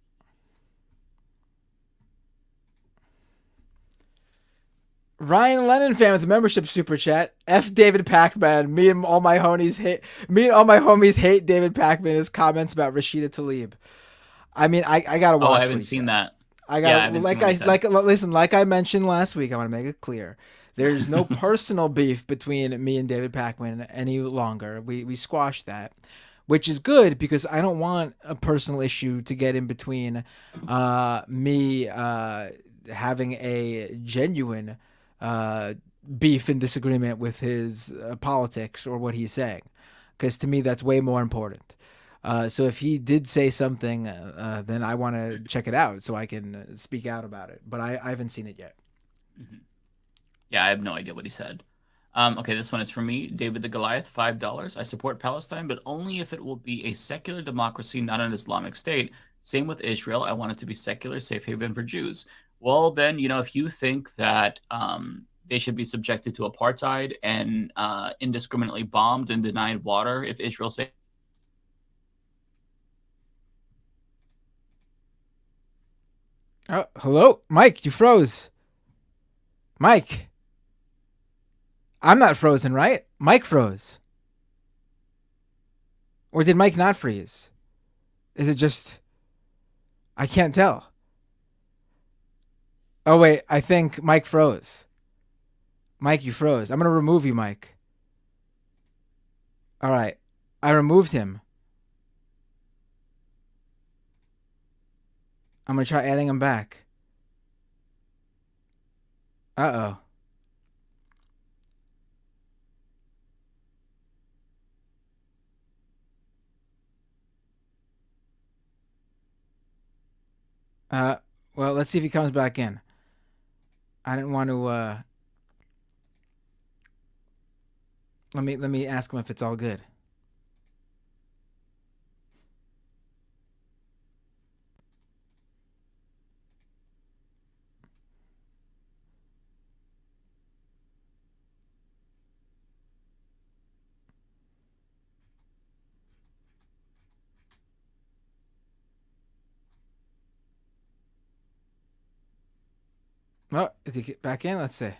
Ryan Lennon fan with a membership super chat. F David Pakman. Me and all my homies hate David Pakman. His comments about Rashida Tlaib. I mean, I gotta watch. Oh, I haven't seen that. Listen, like I mentioned last week, I want to make it clear. There's no personal beef between me and David Pakman any longer. We squashed that, which is good because I don't want a personal issue to get in between me having a genuine beef and disagreement with his politics or what he's saying, because to me that's way more important. So if he did say something, then I want to check it out so I can speak out about it. But I haven't seen it yet. Mm-hmm. Yeah, I have no idea what he said. Okay, this one is for me. David the Goliath, $5. I support Palestine, but only if it will be a secular democracy, not an Islamic state. Same with Israel. I want it to be secular, safe haven for Jews. Well, then, if you think that they should be subjected to apartheid and indiscriminately bombed and denied water if Israel say. Oh, hello? Mike, you froze. Mike. I'm not frozen, right? Mike froze. Or did Mike not freeze? Is it just... I can't tell. Oh, wait. I think Mike froze. Mike, you froze. I'm going to remove you, Mike. All right. I removed him. I'm going to try adding him back. Uh-oh. Well, let's see if he comes back in. I didn't want to, let me ask him if it's all good. Oh, is he back in? Let's see.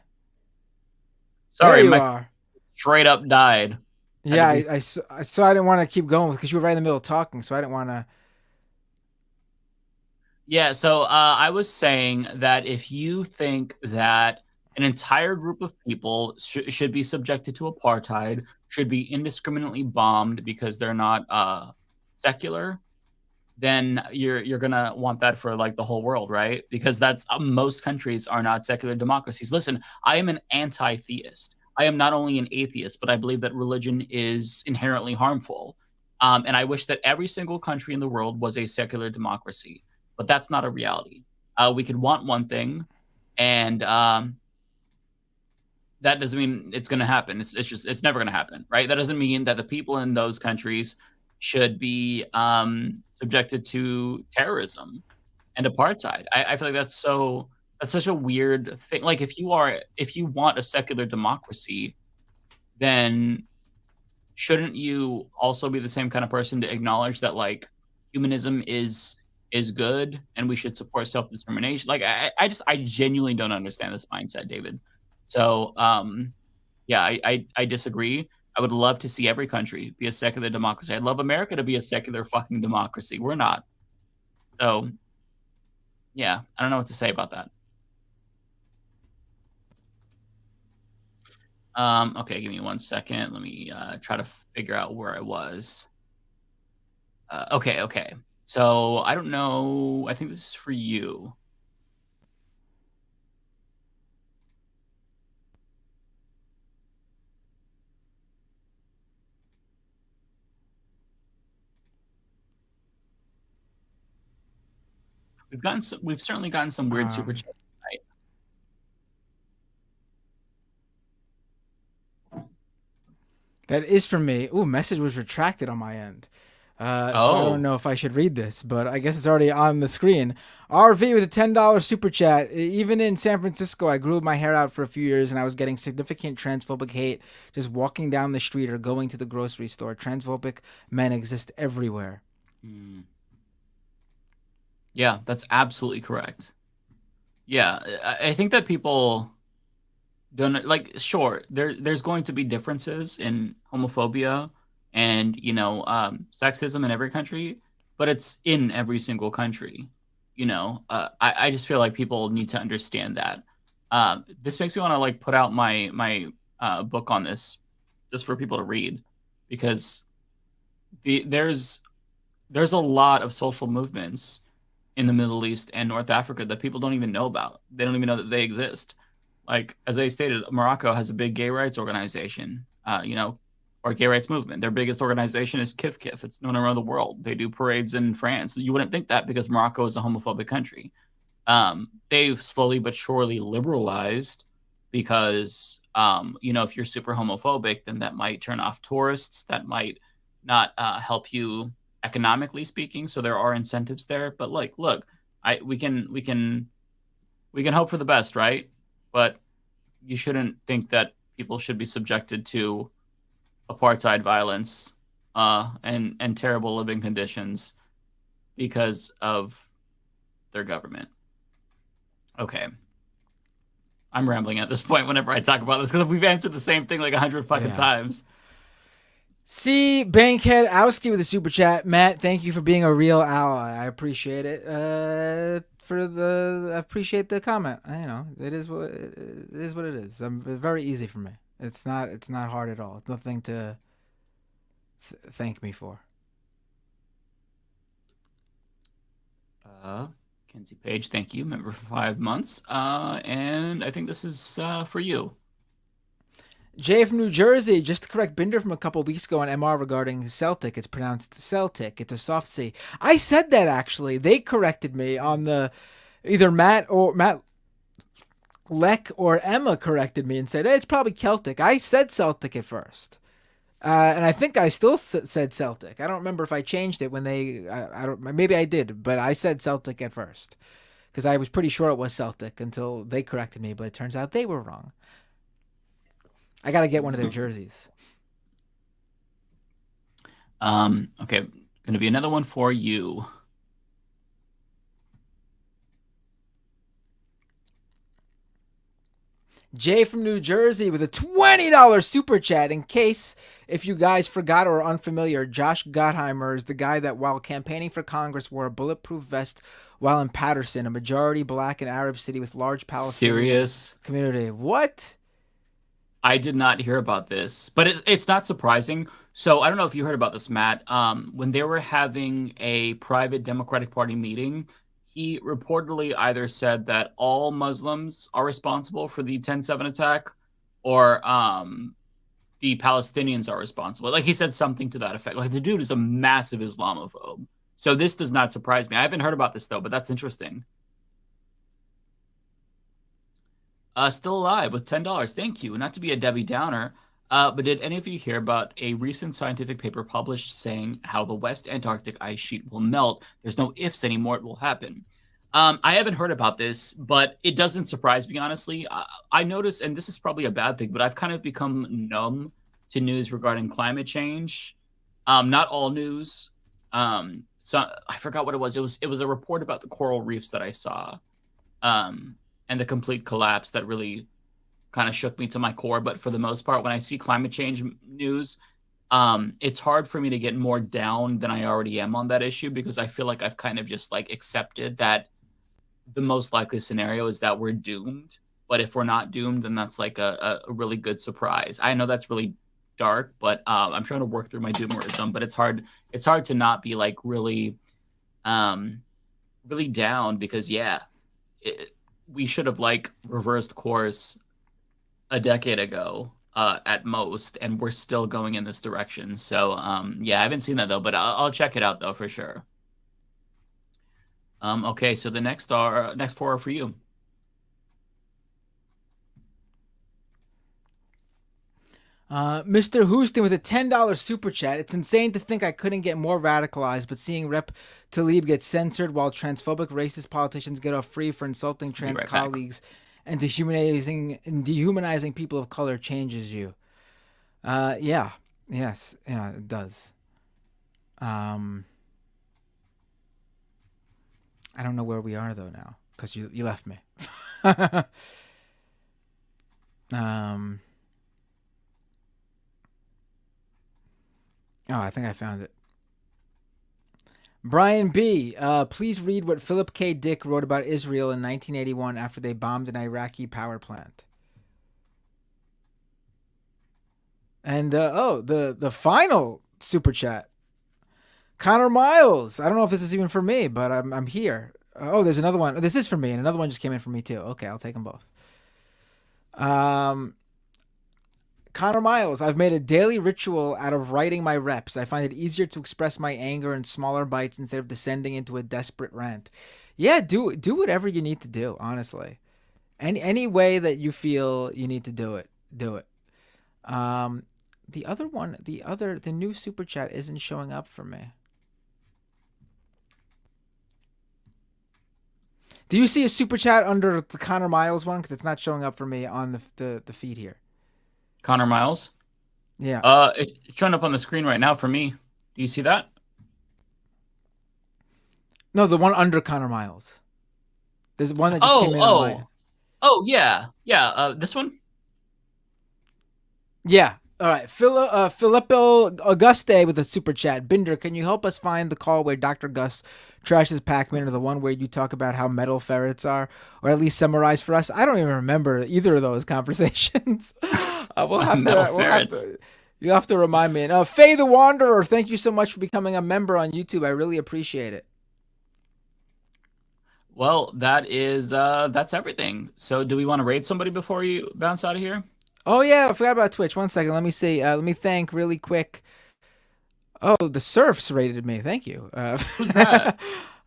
Sorry, there you are. Straight up died. Yeah, I saw. I didn't want to keep going because you were right in the middle of talking, so I didn't want to. Yeah, so I was saying that if you think that an entire group of people should be subjected to apartheid, should be indiscriminately bombed because they're not secular, then you're gonna want that for like the whole world, right? Because that's most countries are not secular democracies. Listen, I am an anti-theist. I am not only an atheist, but I believe that religion is inherently harmful. And I wish that every single country in the world was a secular democracy, but that's not a reality. We could want one thing, and that doesn't mean it's going to happen. It's never going to happen, right? That doesn't mean that the people in those countries should be subjected to terrorism and apartheid. I feel like that's such a weird thing. Like if you want a secular democracy, then shouldn't you also be the same kind of person to acknowledge that like humanism is good and we should support self-determination? Like I genuinely don't understand this mindset, David. So yeah, I disagree. I would love to see every country be a secular democracy. I'd love America to be a secular fucking democracy. We're not. So yeah, I don't know what to say about that. Okay, give me 1 second. Let me try to figure out where I was. Okay. So I don't know. I think this is for you. We've certainly gotten some weird super chats tonight. That is for me. Ooh, message was retracted on my end. So I don't know if I should read this, but I guess it's already on the screen. RV with a $10 super chat. Even in San Francisco, I grew my hair out for a few years and I was getting significant transphobic hate just walking down the street or going to the grocery store. Transphobic men exist everywhere. Yeah, that's absolutely correct. Yeah, I think that people don't like. Sure, there's going to be differences in homophobia and sexism in every country, but it's in every single country. I just feel like people need to understand that. This makes me want to like put out my book on this just for people to read, because there's a lot of social movements in the Middle East and North Africa that people don't even know about. They don't even know that they exist. Like, as I stated, Morocco has a big gay rights organization, or gay rights movement. Their biggest organization is Kif Kif. It's known around the world. They do parades in France. You wouldn't think that because Morocco is a homophobic country. They've slowly but surely liberalized because, if you're super homophobic, then that might turn off tourists. That might not help you economically speaking. So there are incentives there. But like, look, we can hope for the best, right? But you shouldn't think that people should be subjected to apartheid violence and terrible living conditions because of their government. Okay. I'm rambling at this point whenever I talk about this because we've answered the same thing like 100 fucking times. See, Bankhead Owski with a super chat. Matt, thank you for being a real ally. I appreciate it. I appreciate the comment. It is what it is. Very easy for me. It's not hard at all. It's nothing to thank me for. Kenzie Page, thank you. Member for 5 months. And I think this is for you. Jay from New Jersey, just to correct Binder from a couple weeks ago on MR regarding Celtic. It's pronounced Celtic. It's a soft C. I said that actually. They corrected me on either Matt Leck or Emma corrected me and said, hey, it's probably Celtic. I said Celtic at first. And I think I still said Celtic. I don't remember if I changed it when maybe I did, but I said Celtic at first because I was pretty sure it was Celtic until they corrected me, but it turns out they were wrong. I got to get one of their jerseys. Okay. Going to be another one for you. Jay from New Jersey with a $20 super chat. In case if you guys forgot or are unfamiliar, Josh Gottheimer is the guy that while campaigning for Congress wore a bulletproof vest while in Patterson, a majority black and Arab city with large Palestinian community. What? I did not hear about this, but it's not surprising. So I don't know if you heard about this, Matt. When they were having a private Democratic Party meeting, he reportedly either said that all Muslims are responsible for the 10/7 attack, or the Palestinians are responsible. Like he said something to that effect. Like the dude is a massive Islamophobe. So this does not surprise me. I haven't heard about this though, but that's interesting. Still alive with $10. Thank you. Not to be a Debbie Downer, but did any of you hear about a recent scientific paper published saying how the West Antarctic ice sheet will melt? There's no ifs anymore. It will happen. I haven't heard about this, but it doesn't surprise me, honestly. I noticed, and this is probably a bad thing, but I've kind of become numb to news regarding climate change. Not all news. So I forgot what it was. It was a report about the coral reefs that I saw. And the complete collapse that really kind of shook me to my core. But for the most part, when I see climate change news, it's hard for me to get more down than I already am on that issue, because I feel like I've kind of just like accepted that the most likely scenario is that we're doomed. But if we're not doomed, then that's like a really good surprise. I know that's really dark, but I'm trying to work through my doomerism, but it's hard to not be like really really down, because we should have like reversed course a decade ago at most, and we're still going in this direction. So I haven't seen that though, but I'll check it out though for sure. Okay, so the next four are for you. Mr. Houston with a $10 super chat. It's insane to think I couldn't get more radicalized, but seeing Rep. Tlaib get censored while transphobic, racist politicians get off free for insulting trans colleagues and dehumanizing people of color changes you. Yes, it does. I don't know where we are though now, because you left me. I think I found it. Brian B. Please read what Philip K. Dick wrote about Israel in 1981 after they bombed an Iraqi power plant. And the final super chat. Connor Miles. I don't know if this is even for me, but I'm here. There's another one. This is for me, and another one just came in for me too. Okay, I'll take them both. Connor Miles, I've made a daily ritual out of writing my reps. I find it easier to express my anger in smaller bites instead of descending into a desperate rant. Yeah, do whatever you need to do, honestly. Any way that you feel you need to do it, do it. The other one, the new super chat isn't showing up for me. Do you see a super chat under the Connor Miles one? Because it's not showing up for me on the feed here. Connor Miles? Yeah. It's showing up on the screen right now for me. Do you see that? No, the one under Connor Miles. There's one that just came in on my... Oh, yeah. Yeah, this one? Yeah. All right. Filippo Auguste with a super chat. Binder, can you help us find the call where Dr. Gus trashes Pac-Man, or the one where you talk about how metal ferrets are, or at least summarize for us? I don't even remember either of those conversations. You'll have to remind me. And Faye the Wanderer, thank you so much for becoming a member on YouTube. I really appreciate it. Well, that's everything. So do we want to raid somebody before you bounce out of here? Oh yeah, I forgot about Twitch. 1 second. Let me see. Let me thank really quick. Oh, the Surfs rated me. Thank you. Who's that?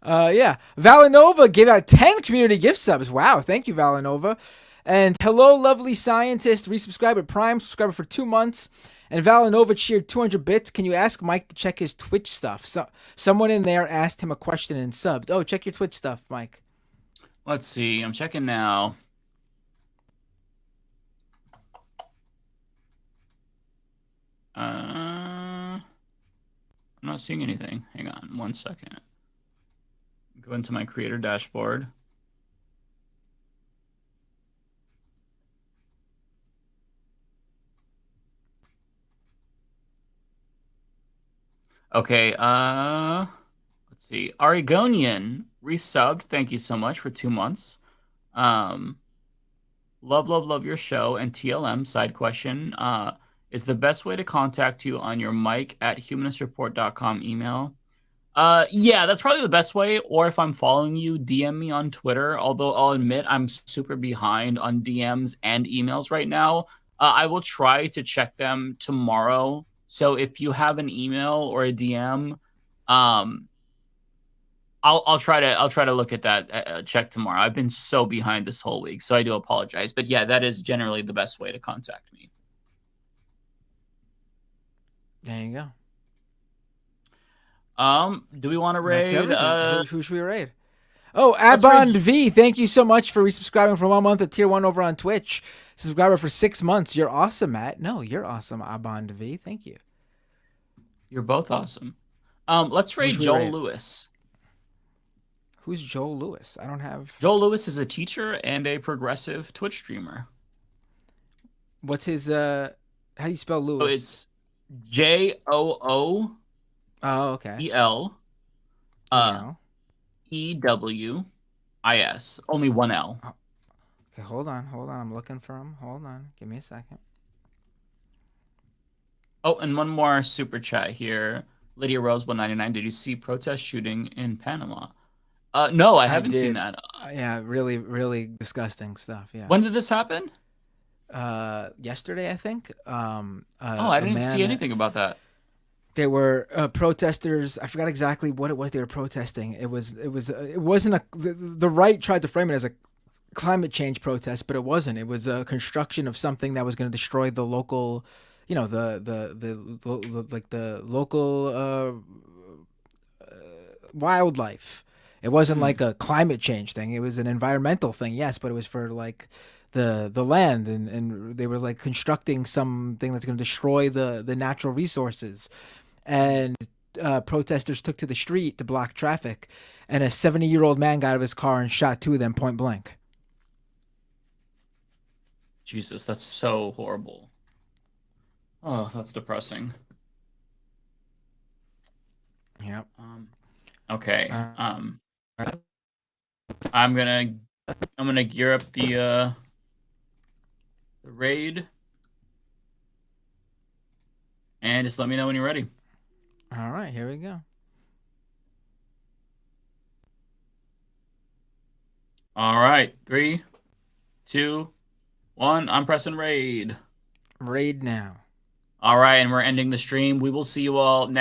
Yeah. Valinova gave out 10 community gift subs. Wow. Thank you, Valinova. And hello, lovely scientist. Resubscribe at Prime. Subscriber for 2 months. And Valinova cheered 200 bits. Can you ask Mike to check his Twitch stuff? Someone in there asked him a question and subbed. Oh, check your Twitch stuff, Mike. Let's see. I'm checking now. I'm not seeing anything. Hang on 1 second. Go into my creator dashboard. Okay, let's see. Oregonian resubbed. Thank you so much for 2 months. Love your show. And TLM side question. Is the best way to contact you on your mike@humanistreport.com email? Yeah, that's probably the best way. Or if I'm following you, DM me on Twitter. Although I'll admit I'm super behind on DMs and emails right now. I will try to check them tomorrow. So if you have an email or a DM, I'll try to look at that check tomorrow. I've been so behind this whole week, so I do apologize. But yeah, that is generally the best way to contact me. There you go. Do we want to raid? Who should we raid? Oh, Abond V, thank you so much for resubscribing for 1 month at Tier 1 over on Twitch. Subscriber for 6 months. You're awesome, Matt. No, you're awesome, Abond V. Thank you. You're both awesome. Let's raid Joel Lewis. Who's Joel Lewis? I don't have... Joel Lewis is a teacher and a progressive Twitch streamer. What's his... How do you spell Lewis? So it's Jooo. Oh, okay. EL. EWIS. Only one L. Oh. Okay, hold on. I'm looking for him. Hold on. Give me a second. Oh, and one more super chat here. Lydia Rose 199. Did you see protest shooting in Panama? No, I haven't seen that. Yeah, really, really disgusting stuff. Yeah. When did this happen? Yesterday, I think. I didn't see anything about that. There were protesters. I forgot exactly what it was they were protesting. It wasn't the right tried to frame it as a climate change protest, but it wasn't. It was a construction of something that was going to destroy the local, the local wildlife. It wasn't like a climate change thing. It was an environmental thing, yes, but it was for like the land, and they were like constructing something that's going to destroy the natural resources. And protesters took to the street to block traffic, and a 70-year-old man got out of his car and shot 2 of them point blank. Jesus, that's so horrible. Oh, that's depressing. Yep. Okay. I'm gonna gear up the raid, and just let me know when you're ready. All right, here we go. All right, 3, 2, 1. I'm pressing raid. Raid now. All right, and we're ending the stream. We will see you all next.